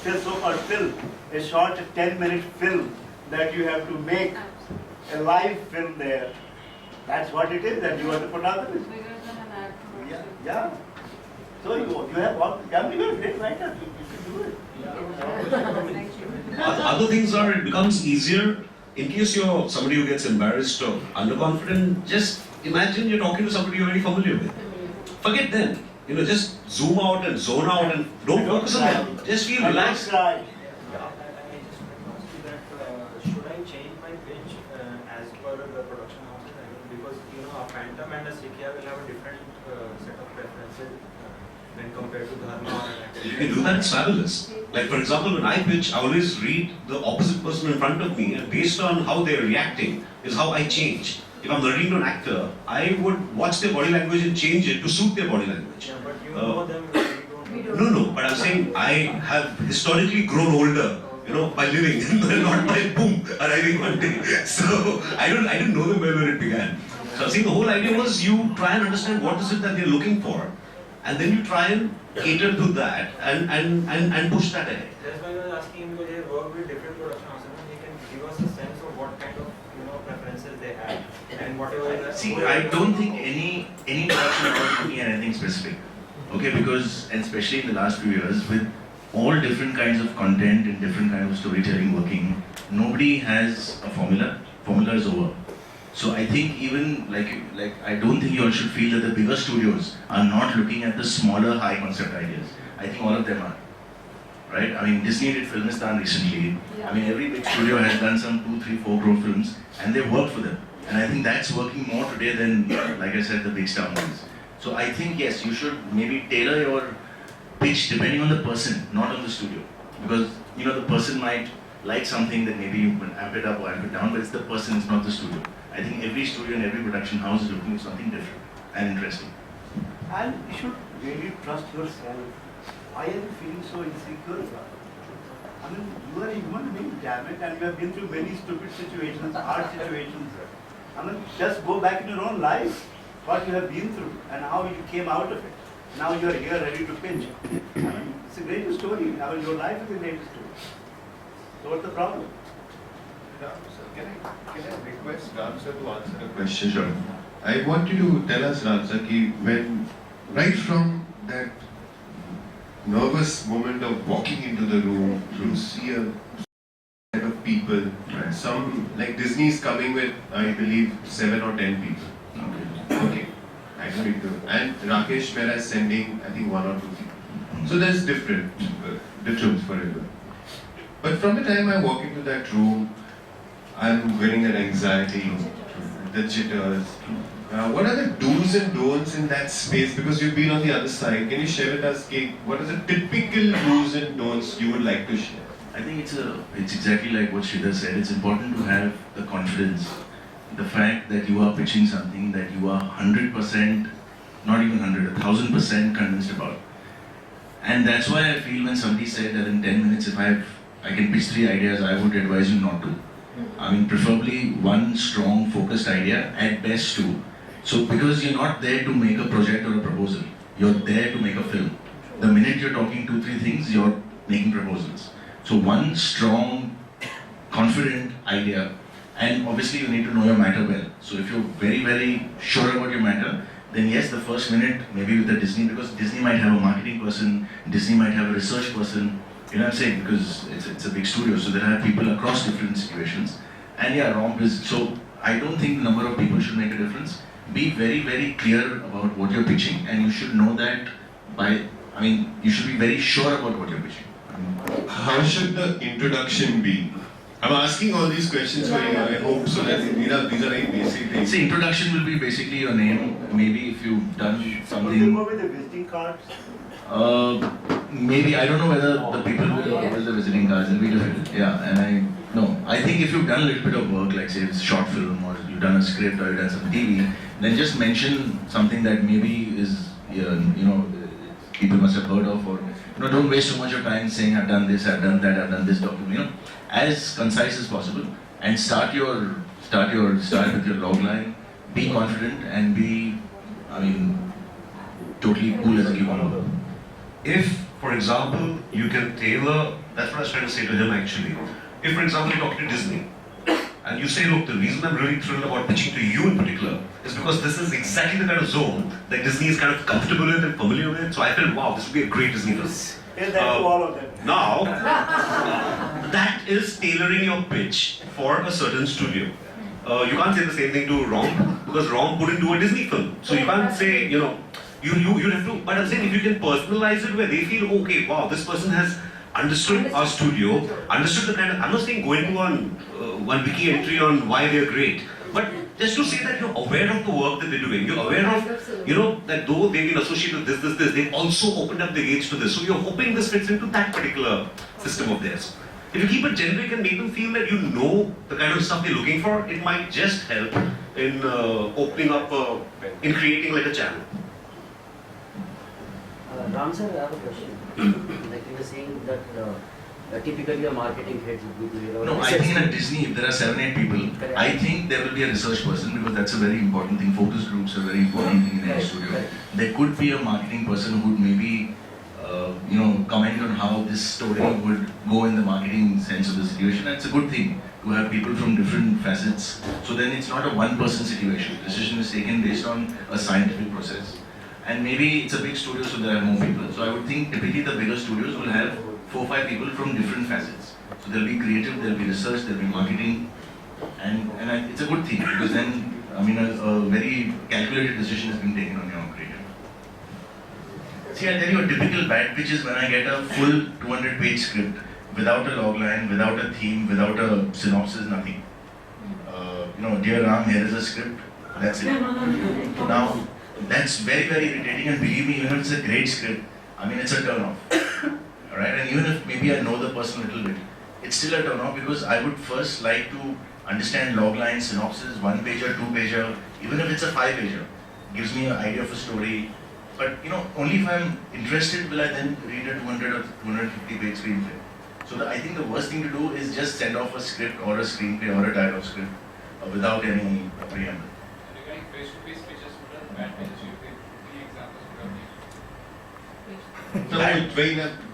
so-called film, a short 10-minute film that you have to make, a live film there. That's what it is, that you are the protagonist. Yeah. So you have all, you are a great writer, you can do it. Other things are, it becomes easier in case you're somebody who gets embarrassed or underconfident. Just imagine you're talking to somebody you're very familiar with. Forget them. Just zoom out and zone out and don't focus on them. Just feel relaxed. Should I change my pitch as per the production houses? Because a Phantom and a Sikya will have a different set of preferences. compared to dharma or an actor. If you can do that, it's fabulous. Like for example, when I pitch, I always read the opposite person in front of me, and based on how they're reacting is how I change. If I'm learning to an actor, I would watch their body language and change it to suit their body language. Yeah, but you know them, we don't. No, but I'm saying I have historically grown older, by living, not by boom, arriving one day. So I didn't know them well when it began. So I think the whole idea was you try and understand what is it that they're looking for, and then you try and cater to that and push that ahead. That's why I was asking him, because they work with different production houses, and he can give us a sense of what kind of preferences they have and whatever is that. See, I don't think any production house looking at anything specific. Okay, because and especially in the last few years with all different kinds of content and different kinds of storytelling working, nobody has a formula. Formula is over. So I think even like I don't think you all should feel that the bigger studios are not looking at the smaller high concept ideas. I think all of them are. Right? I mean, Disney did Filmistan recently. I mean, every big studio has done some 2, 3, 4 crore films, and they work for them. And I think that's working more today than, like I said, the big star movies. So I think yes, you should maybe tailor your pitch depending on the person, not on the studio. Because the person might like something that maybe you can amp it up or amp it down, but it's the person, it's not the studio. I think every studio and every production house is looking at something different and interesting. And you should really trust yourself. Why are you feeling so insecure? I mean, you are a human being, damn it, and you have been through many stupid situations, hard situations. I mean, just go back in your own life, what you have been through, and how you came out of it. Now you are here ready to pitch. I mean, it's a great story. I mean, your life is a great story. So what's the problem? Can I request Ram sir to answer a question? Sure. I want you to tell us, Ram sir, when right from that nervous moment of walking into the room to see a set of people, some like Disney's coming with, I believe, 7 or 10 people. Okay. I don't need to. And Rakesh Mehra is sending, I think, 1 or 2 people. So there's different for everyone. But from the time I walk into that room, I'm getting that anxiety, the jitters. What are the do's and don'ts in that space? Because you've been on the other side. Can you share with us, what are the typical do's and don'ts you would like to share? I think it's exactly like what Sridhar said. It's important to have the confidence, the fact that you are pitching something that you are 100%, not even 100, 1000% convinced about. And that's why I feel when somebody said that in 10 minutes, if I can pitch 3 ideas, I would advise you not to. I mean, preferably 1 strong, focused idea, at best 2. So, because you're not there to make a project or a proposal, you're there to make a film. The minute you're talking 2, 3 things, you're making proposals. So, 1 strong, confident idea, and obviously you need to know your matter well. So, if you're very, very sure about your matter, then yes, the first minute, maybe with the Disney, because Disney might have a marketing person, Disney might have a research person. You know what I'm saying? Because it's a big studio, so there are people across different situations. And yeah, romp is, so I don't think the number of people should make a difference. Be very, very clear about what you're pitching, and you should know that you should be very sure about what you're pitching. How should the introduction be? I'm asking all these questions for you, I hope so that these are very basic things. See, introduction will be basically your name, maybe if you've done something. Will they go with the visiting cards? Maybe, I don't know whether the people will go with the visiting cards, it'll be different. Yeah, and I think if you've done a little bit of work, like say it's a short film, or you've done a script, or you've done some TV, then just mention something that maybe is, people must have heard of, or, don't waste so much of time saying I've done this, I've done that, I've done this document, as concise as possible, and start with your log line, be confident, and be, totally cool as a cucumber. If, for example, you can tailor, that's what I was trying to say to him actually. If, for example, you're talking to Disney, and you say, look, the reason I'm really thrilled about pitching to you in particular is because this is exactly the kind of zone that Disney is kind of comfortable with and familiar with, so I felt, wow, this would be a great Disney film. Tell that to all of them. Now, that is tailoring your pitch for a certain studio. You can't say the same thing to Rom, because Rom couldn't do a Disney film. So you can't say, you have to, but I'm saying if you can personalize it where they feel, okay, wow, this person has understood our studio, understood the kind of, I'm not saying go into one wiki entry on why they're great, but Just to say that you're aware of the work that they're doing, you're aware of, that though they've been associated with this, they've also opened up the gates to this. So you're hoping this fits into that particular system of theirs. If you keep it generic and make them feel that you know the kind of stuff they're looking for, it might just help in opening up, in creating like a channel. Ram sir, I have a question. Like you were saying that typically a marketing head would be doing. No, I think at Disney, if there are 7-8 people, I think there will be a research person because that's a very important thing. Focus groups are very important thing in any studio. There could be a marketing person who would maybe, comment on how this story would go in the marketing sense of the situation. That's a good thing to have people from different facets. So then it's not a one-person situation. Decision is taken based on a scientific process. And maybe it's a big studio, so there are more people. So I would think typically the bigger studios will have 4 or 5 people from different facets. So there'll be creative, there'll be research, there'll be marketing, and it's a good thing because then, a very calculated decision is being taken on your own creative. See, I'll tell you a typical bad pitch is when I get a full 200-page script without a logline, without a theme, without a synopsis, nothing. Dear Ram, here is a script, that's it. Now, that's very, very irritating, and believe me, even if it's a great script, it's a turn-off. Alright, and even if maybe I know the person a little bit, it's still a turn-off because I would first like to understand logline, synopsis, 1-pager, 2-pager, even if it's a 5-pager, gives me an idea of a story. But only if I'm interested will I then read a 200 or 250-page screenplay. So I think the worst thing to do is just send off a script or a screenplay or a dialogue script without any preamble. Regarding face-to-face pitches, what are the bad pitches you think? 3 examples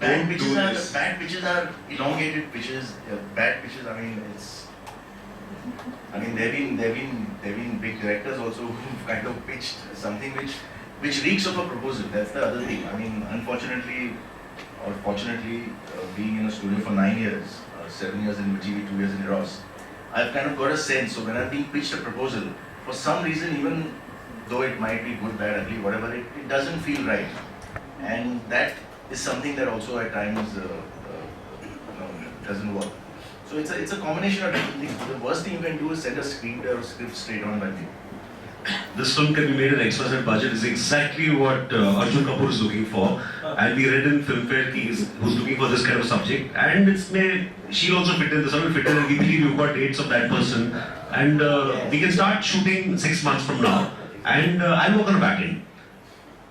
Bad pitches are elongated pitches. Bad pitches, they've been big directors also who've kind of pitched something which reeks of a proposal. That's the other thing. Unfortunately or fortunately, being in a studio for 9 years, 7 years in Vijay, 2 years in Eros, I've kind of got a sense. So when I'm being pitched a proposal, for some reason, even though it might be good, bad, ugly, whatever, it doesn't feel right. And that is something that also at times doesn't work. So it's a combination of different things. The worst thing you can do is send a screenplay or script straight on by me. This film can be made at XYZ budget is exactly what Arjun Kapoor is looking for. And we read in Filmfare who's looking for this kind of subject. And she'll also fit in, the son will fit in, and we believe we've got dates of that person. And we can start shooting 6 months from now. And I'll work on the back end.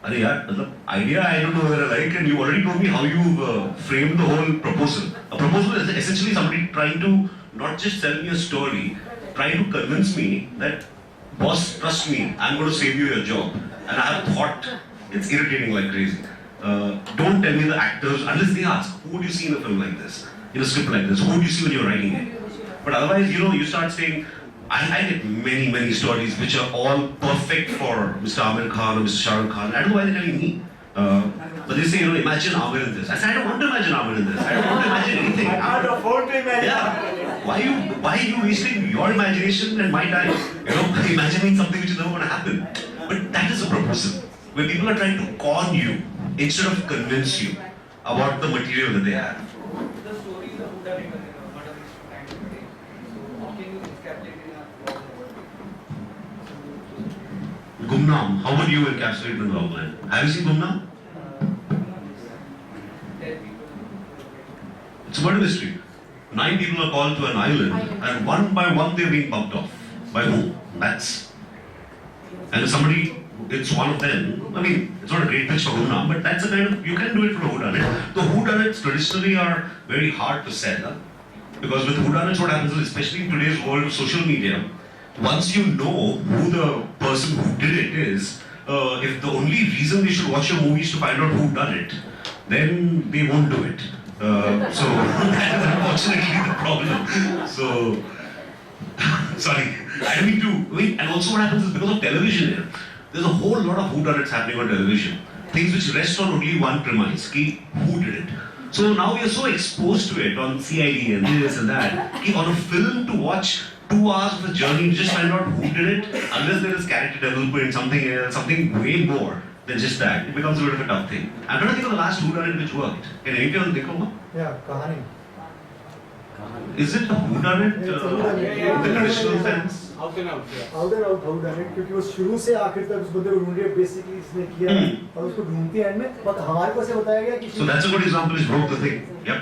Idea I don't know whether I like, and you already told me how you've framed the whole proposal. A proposal is essentially somebody trying to not just sell me a story, trying to convince me that, boss, trust me, I'm going to save you your job. And I have thought, it's irritating like crazy. Don't tell me the actors, unless they ask, who would you see in a film like this? In a script like this? Who would you see when you're writing it? But otherwise, you start saying, I get many stories which are all perfect for Mr. Amir Khan or Mr. Shah Rukh Khan. I don't know why they're telling me. But they say, imagine Amir in this. I said, I don't want to imagine Amir in this. I don't want to imagine anything. I can't afford to imagine. Yeah. Why are you wasting your imagination and my time? Imagining something which is never going to happen. But that is a proposal. Where people are trying to con you instead of convince you about the material that they have. The story is a whodunit, not a time to day. So how can you encapsulate it in a Gumnam, how would you encapsulate the logline? Have you seen Gumnam? It's a murder mystery. 9 people are called to an island, and one by one they're being bumped off. By who? Bats. And if somebody, it's one of them. It's not a great pitch for Gumnam, but that's a kind of, you can do it for a whodunit. The whodunits traditionally are very hard to sell. Because with whodunits, what happens is, especially in today's world of social media, once you know who the person who did it is, if the only reason they should watch your movie is to find out who done it, then they won't do it. So that is unfortunately the problem. So, sorry, I don't mean to, and also what happens is because of television, there's a whole lot of whodunits happening on television. Things which rest on only one premise, who did it. So now we are so exposed to it on CID and this and that, on a film to watch 2 hours of a journey to just find out who did it, unless there is character development, something else, something way more than just that, it becomes a bit of a tough thing. I'm trying to think of the last whodunit which worked. Can anyone think of one? Yeah, Kahani. Is it a whodunit in the traditional sense? Out and out. Out and out whodunit, क्योंकि वो शुरू से आखिर तक उस बंदे को ढूंढ रही है, basically इसने किया और उसको ढूंढती है एंड में, बट हमारे को ऐसे बताया गया कि So that's a good example. Which broke the thing. Yep.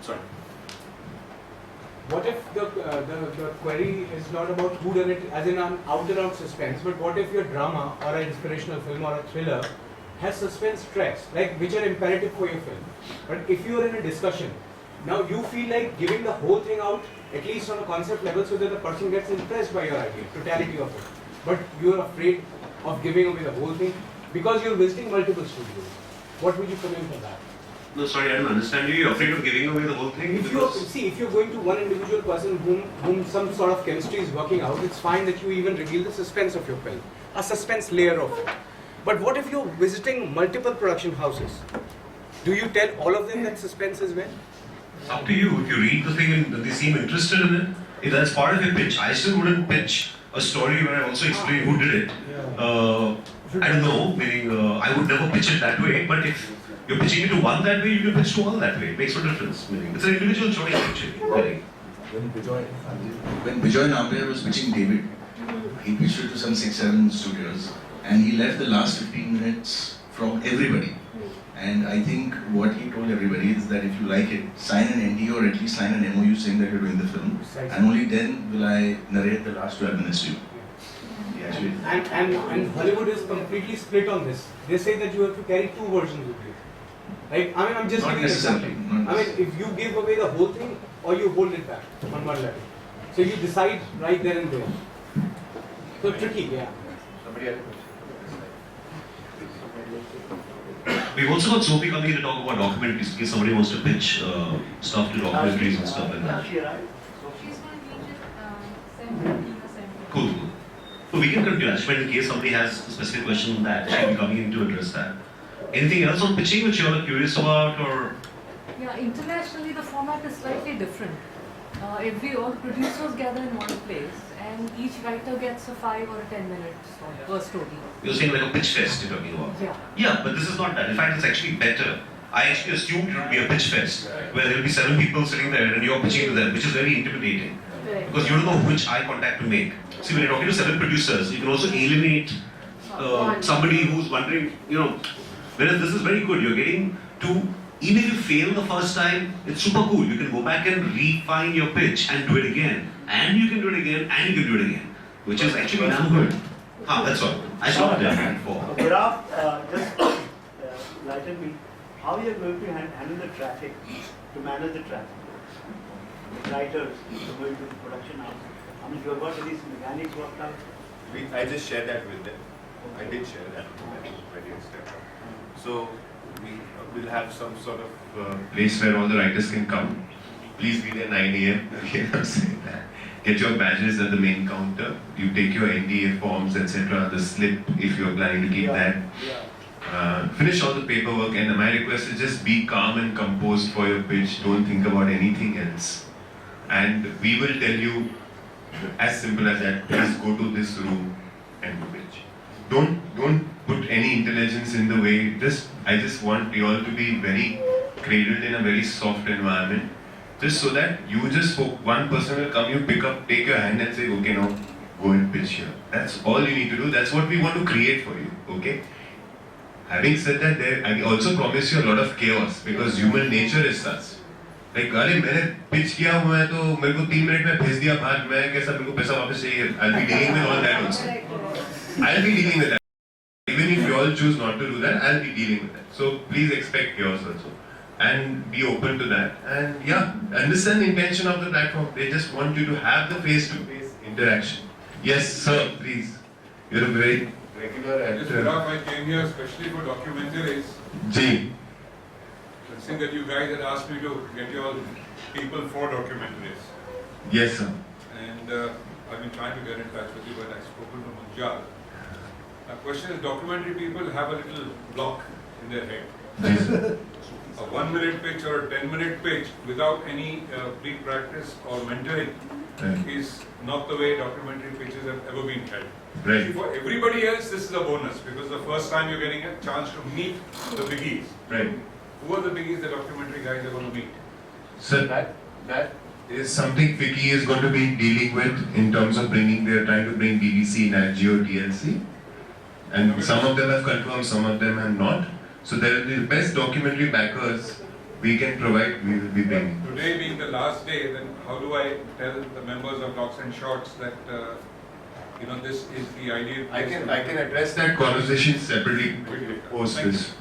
Sorry. What if the query is not about who done it as in an out and out suspense, but what if your drama or an inspirational film or a thriller has suspense tracks, like which are imperative for your film. But if you are in a discussion, now you feel like giving the whole thing out, at least on a concept level, so that the person gets impressed by your idea, totality of it. But you are afraid of giving away the whole thing because you are visiting multiple studios. What would you comment on that? No, sorry, I don't understand you. You're afraid of giving away the whole thing? If you're going to one individual person whom some sort of chemistry is working out, it's fine that you even reveal the suspense of your film, a suspense layer of it. But what if you're visiting multiple production houses? Do you tell all of them that suspense as well? It's up to you. If you read the thing and they seem interested in it, if that's part of your pitch, I still wouldn't pitch a story where I also explain who did it. I don't know, meaning I would never pitch it that way, but if you're pitching it to one that way, you can pitch to all that way. It makes no difference. Meaning, it's an individual choice actually. When Bijoy Nambiar was pitching David, he pitched it to some 6-7 studios and he left the last 15 minutes from everybody. And I think what he told everybody is that if you like it, sign an NDA or at least sign an MOU saying that you're doing the film. And only then will I narrate the last 12 minutes to you. And Hollywood is completely split on this. They say that you have to carry two versions with you. Like, I mean, I'm just Not giving an necessarily. example. I mean, if you give away the whole thing or you hold it back on one level. So you decide right there and there. So tricky, yeah. Somebody else? We've also got Sophie coming in to talk about documentaries in case somebody wants to pitch stuff to documentaries and stuff like that. She's going to teach it 7:15 or 7:30. Cool. So we can continue. Ashwin, in case somebody has a specific question on that, she'll be coming in to address that. Anything else on pitching which you're curious about or? Yeah, internationally the format is slightly different. All producers gather in one place and each writer gets a 5 or a 10 minutes per story. You're saying like a pitch fest you're talking about? Yeah. Yeah, but this is not that. In fact, it's actually better. I actually assumed it would be a pitch fest where there will be 7 people sitting there and you're pitching to them, which is very intimidating. Right. Because you don't know which eye contact to make. See, when you're talking to 7 producers, you can also alienate somebody who's wondering, whereas this is very good. You're getting to, even if you fail the first time, it's super cool. You can go back and refine your pitch and do it again. And you can do it again and you can do it again. Which is actually damn good. That's all. I saw that before. Viraf, just lighten me. How you are going to handle the traffic, to manage the traffic? The writers, going to the production house. I mean, you have got these mechanics worked out. I just shared that with them. I did share that with them very extent. So we will have some sort of place where all the writers can come. Please be there 9 AM. I'm saying that. Get your badges at the main counter. You take your NDA forms, etc. The slip if you're planning to keep that. Finish all the paperwork, and my request is just be calm and composed for your pitch. Don't think about anything else. And we will tell you, as simple as that, please go to this room and pitch. Don't put any intelligence in the way. I just want you all to be very cradled in a very soft environment. Just so that you just one person will come, you pick up, take your hand and say, okay, now go and pitch here. That's all you need to do. That's what we want to create for you. Okay? Having said that, I also promise you a lot of chaos because human nature is such. Like, अरे मैंने pitch किया हुआ है तो मेरे को 3 minute में भेज दिया बाहर मैं कैसा मेरे को पैसा वापस चाहिए. I'll be dealing with all that also. I'll be dealing with that. Even if you all choose not to do that, I'll be dealing with that. So please expect chaos also. And be open to that. And yeah, understand the intention of the platform. They just want you to have the face-to-face interaction. Yes, sir, please. You're a very regular actor. I came here especially for documentaries. Ji. Seeing that you guys had asked me to get your people for documentaries. Yes, sir. And I've been trying to get in touch with you, but I've spoken to Munjal. My question is, documentary people have a little block in their head. A 1-minute pitch or a 10-minute pitch without any pre-practice or mentoring is not the way documentary pitches have ever been held. Right. See, for everybody else, this is a bonus because the first time you're getting a chance to meet the biggies. Right. Who are the biggies the documentary guys are going to meet? So that is something FICCI is going to be dealing with in terms of bringing, they are trying to bring BBC, Nat Geo, TLC. And some of them have confirmed, some of them have not. So there are the best documentary backers we can provide, we will be bringing. Today being the last day, then how do I tell the members of Locks and Shorts that this is the ideal I place can address that conversation separately post this.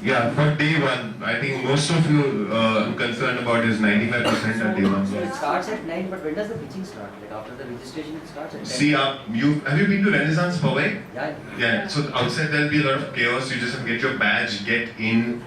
Yeah, for day one, I think most of you I'm concerned about is 95% at day one. So it starts at 9, but when does the pitching start? Like after the registration, it starts at 10. See, have you been to Renaissance Powai? Yeah. Yeah. So outside there'll be a lot of chaos. You just have to get your badge, get in,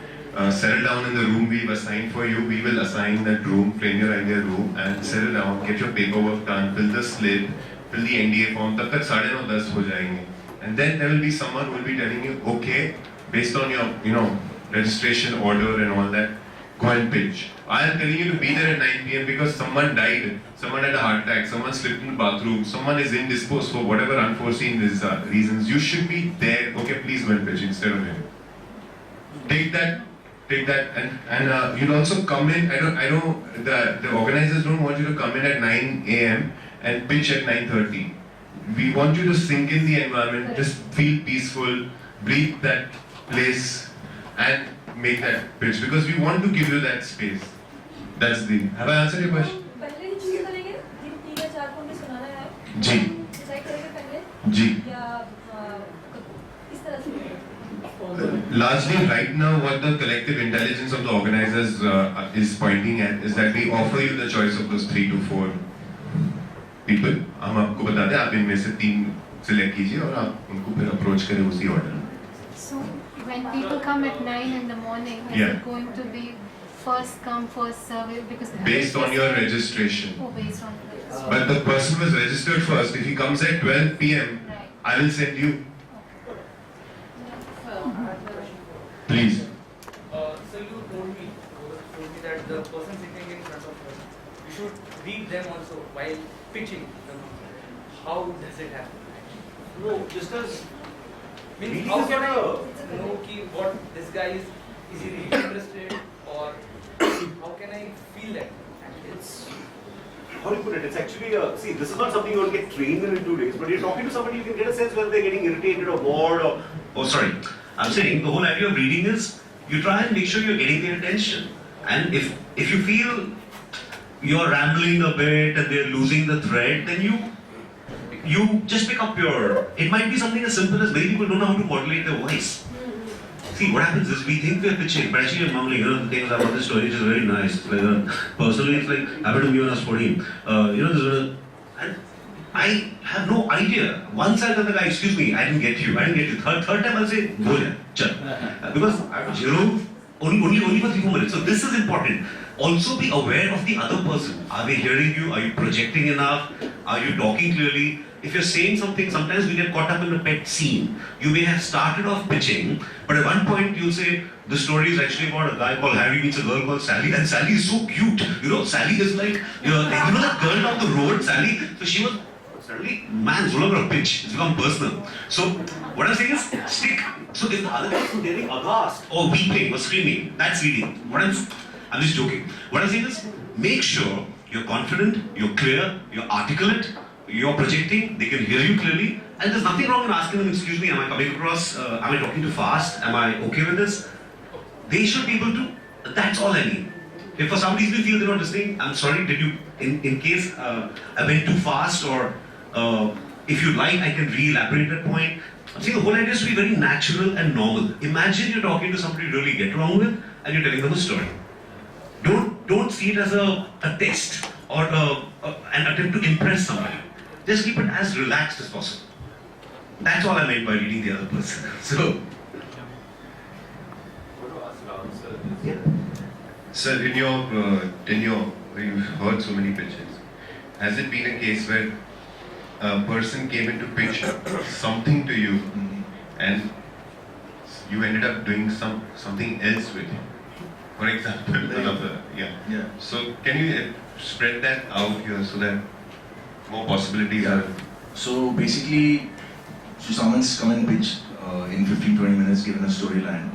settle down in the room we've assigned for you. We will assign that room, plan your idea room, and settle down, get your paperwork done, fill the slip, fill the NDA form. तब तक 9:30 हो जाएंगे. And then there will be someone who will be telling you, okay, based on your, registration order and all that, go and pitch. I am telling you to be there at 9 p.m. because someone died, someone had a heart attack, someone slipped in the bathroom, someone is indisposed for whatever unforeseen reasons. You should be there. Okay, please go and pitch instead of him. Take that, and you'll also come in. I know the organizers don't want you to come in at 9 a.m. and pitch at 9:30. We want you to sink in the environment, just feel peaceful, breathe that place, and make that pitch because we want to give you that space. That's the. Have I answered your question? पहले ही choose करेंगे जिन 3 या 4 को हमें सुनाना है जी decide करेंगे पहले जी या इस तरह से Largely right now what the collective intelligence of the organizers is pointing at is that we offer you the choice of those 3 to 4 people. हम आपको बता दें आप इनमें से 3 select कीजिए और आप उनको फिर approach करें उसी order में. So when people come at 9 in the morning, is it going to be first come first serve? Because Based on your registration. Oh, based on the registration. But the person who is registered first, if he comes at 12 p.m., I will send you. Please. So you told me that the person sitting in front of us, you should read them also while pitching them. How does it happen? No, just as Means how can I know what this guy is he really interested or how can I feel that? It's how do you put it? It's actually see, this is not something you want to get trained in 2 days, but you're talking to somebody, you can get a sense whether they're getting irritated or bored or. Oh, sorry. I'm saying the whole idea of reading is you try and make sure you're getting their attention. And if you feel you're rambling a bit and they're losing the thread, then you just pick up your. It might be something as simple as many people don't know how to modulate their voice. See, what happens is we think we're pitching, but actually we're mumbling. The things about this story, which is very nice. It's like personally, it's like happened to me when I was 14. And I have no idea. Once I tell the guy, excuse me, I didn't get you. Third time I'll say, go yeah, chal. Because I was only for 3-4 minutes. So this is important. Also be aware of the other person. Are they hearing you? Are you projecting enough? Are you talking clearly? If you're saying something, sometimes we get caught up in a pet scene. You may have started off pitching, but at one point you'll say, the story is actually about a guy called Harry meets a girl called Sally, and Sally is so cute. Sally is like, that girl down the road, Sally. So she was suddenly, man, it's no longer a pitch. It's become personal. So what I'm saying is, stick. So if the other guy is getting aghast or weeping or screaming, that's reading. I'm just joking. What I'm saying is, make sure you're confident, you're clear, you're articulate, you're projecting, they can hear you clearly, and there's nothing wrong in asking them, excuse me, am I coming across, am I talking too fast, am I okay with this? They should be able to, that's all I need. If for some reason you feel they're not listening, I'm sorry, in case I went too fast, or if you'd like, I can re-elaborate that point. I'm saying the whole idea is to be very natural and normal. Imagine you're talking to somebody you really get along with, and you're telling them a story. Don't see it as a test or an attempt to impress somebody. Just keep it as relaxed as possible. That's all I meant by reading the other person. So, yeah. Sir, in your tenure, where you've heard so many pitches, has it been a case where a person came in to pitch something to you, and you ended up doing something else with it? For example, another, yeah. So can you spread that out here so that more possibilities are? So basically, someone's come and pitched in 15-20 minutes, given a storyline,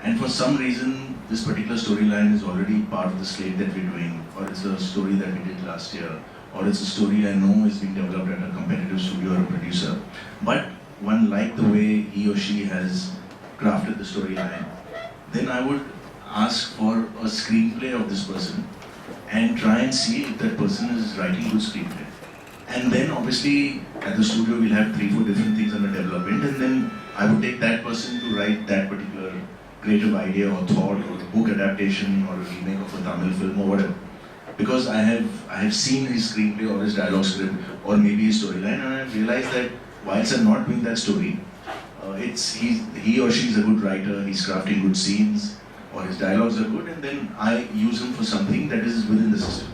and for some reason this particular storyline is already part of the slate that we're doing, or it's a story that we did last year, or it's a story I know is being developed at a competitive studio or a producer, but one liked the way he or she has crafted the storyline, then I would ask for a screenplay of this person and try and see if that person is writing good screenplay. And then obviously at the studio we'll have 3-4 different things under development, and then I would take that person to write that particular creative idea or thought or book adaptation or a remake of a Tamil film or whatever. Because I have seen his screenplay or his dialogue script or maybe his storyline, and I have realized that whilst I'm not doing that story, he or she is a good writer, he's crafting good scenes, or his dialogues are good, and then I use him for something that is within the system.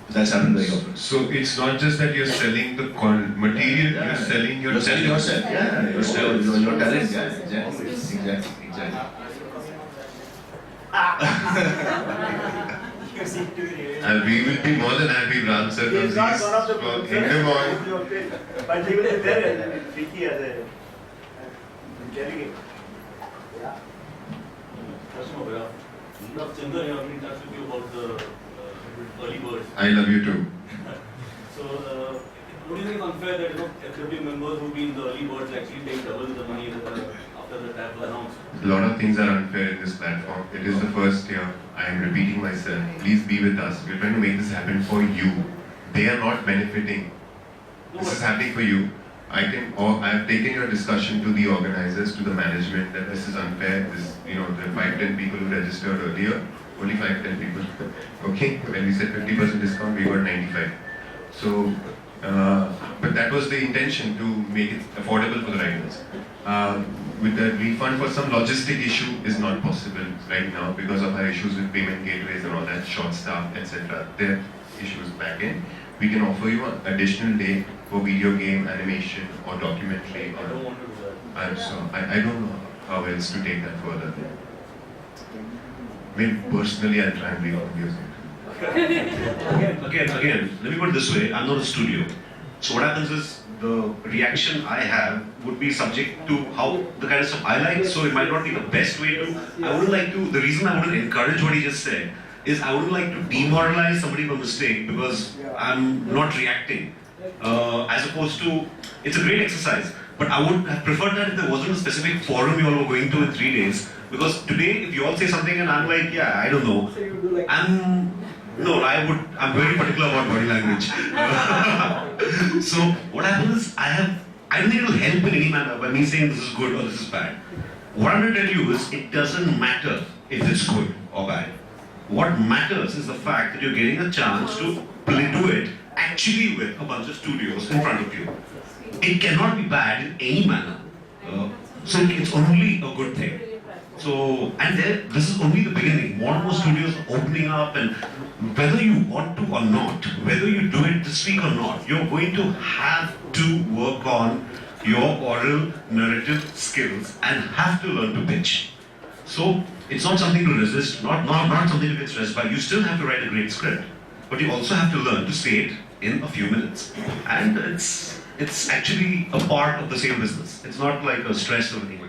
That's happened very often. So it's not just that you're selling the material, you're selling your You're selling yourself, yeah, your talent, yeah, exactly. And we will be more than happy if Ram sir comes. He's not one of the producers. But he will be there in FICCI as a delegate. Yeah. Chandra, I have been in touch with you about the early birds. I love you too. So, what do you think is unfair that executive members who be in the early birds actually take double the money after the tap was announced? A lot of things are unfair in this platform. It is the first year. I am repeating myself. Please be with us. We're trying to make this happen for you. They are not benefiting. This is happening for you. I have taken your discussion to the organizers, to the management, that this is unfair. This, there are 5-10 people who registered earlier. Only 5-10 people. Okay? When we said 50% discount, we got 95. So, but that was the intention, to make it affordable for the riders. With the refund for some logistic issue is not possible right now because of our issues with payment gateways and all that, short staff, etc. There are issues back in. We can offer you an additional day for video game, animation, or documentary. I don't want to do that. I don't know how else to take that further. Maybe personally I'll try and be on music. Again, let me put it this way, I'm not a studio. So what happens is, the reaction I have would be subject to how the kind of stuff I like, so it might not be the best way to. I wouldn't like to, the reason I wouldn't encourage what he just said is I wouldn't like to demoralize somebody by mistake because I'm not reacting. As opposed to, it's a great exercise, but I would have preferred that if there wasn't a specific forum you all were going to in 3 days. Because today, if you all say something and I'm like, yeah, I don't know, I'm very particular about body language. So what happens is, I don't think it will help in any manner by me saying this is good or this is bad. What I'm going to tell you is, it doesn't matter if it's good or bad. What matters is the fact that you're getting a chance to do it actually with a bunch of studios in front of you. It cannot be bad in any manner. So it's only a good thing. So, and this is only the beginning. More and more studios are opening up, and whether you want to or not, whether you do it this week or not, you're going to have to work on your oral narrative skills and have to learn to pitch. So, it's not something to resist, not something to get stressed by. You still have to write a great script, but you also have to learn to say it in a few minutes. And it's actually a part of the same business. It's not like a stress or anything.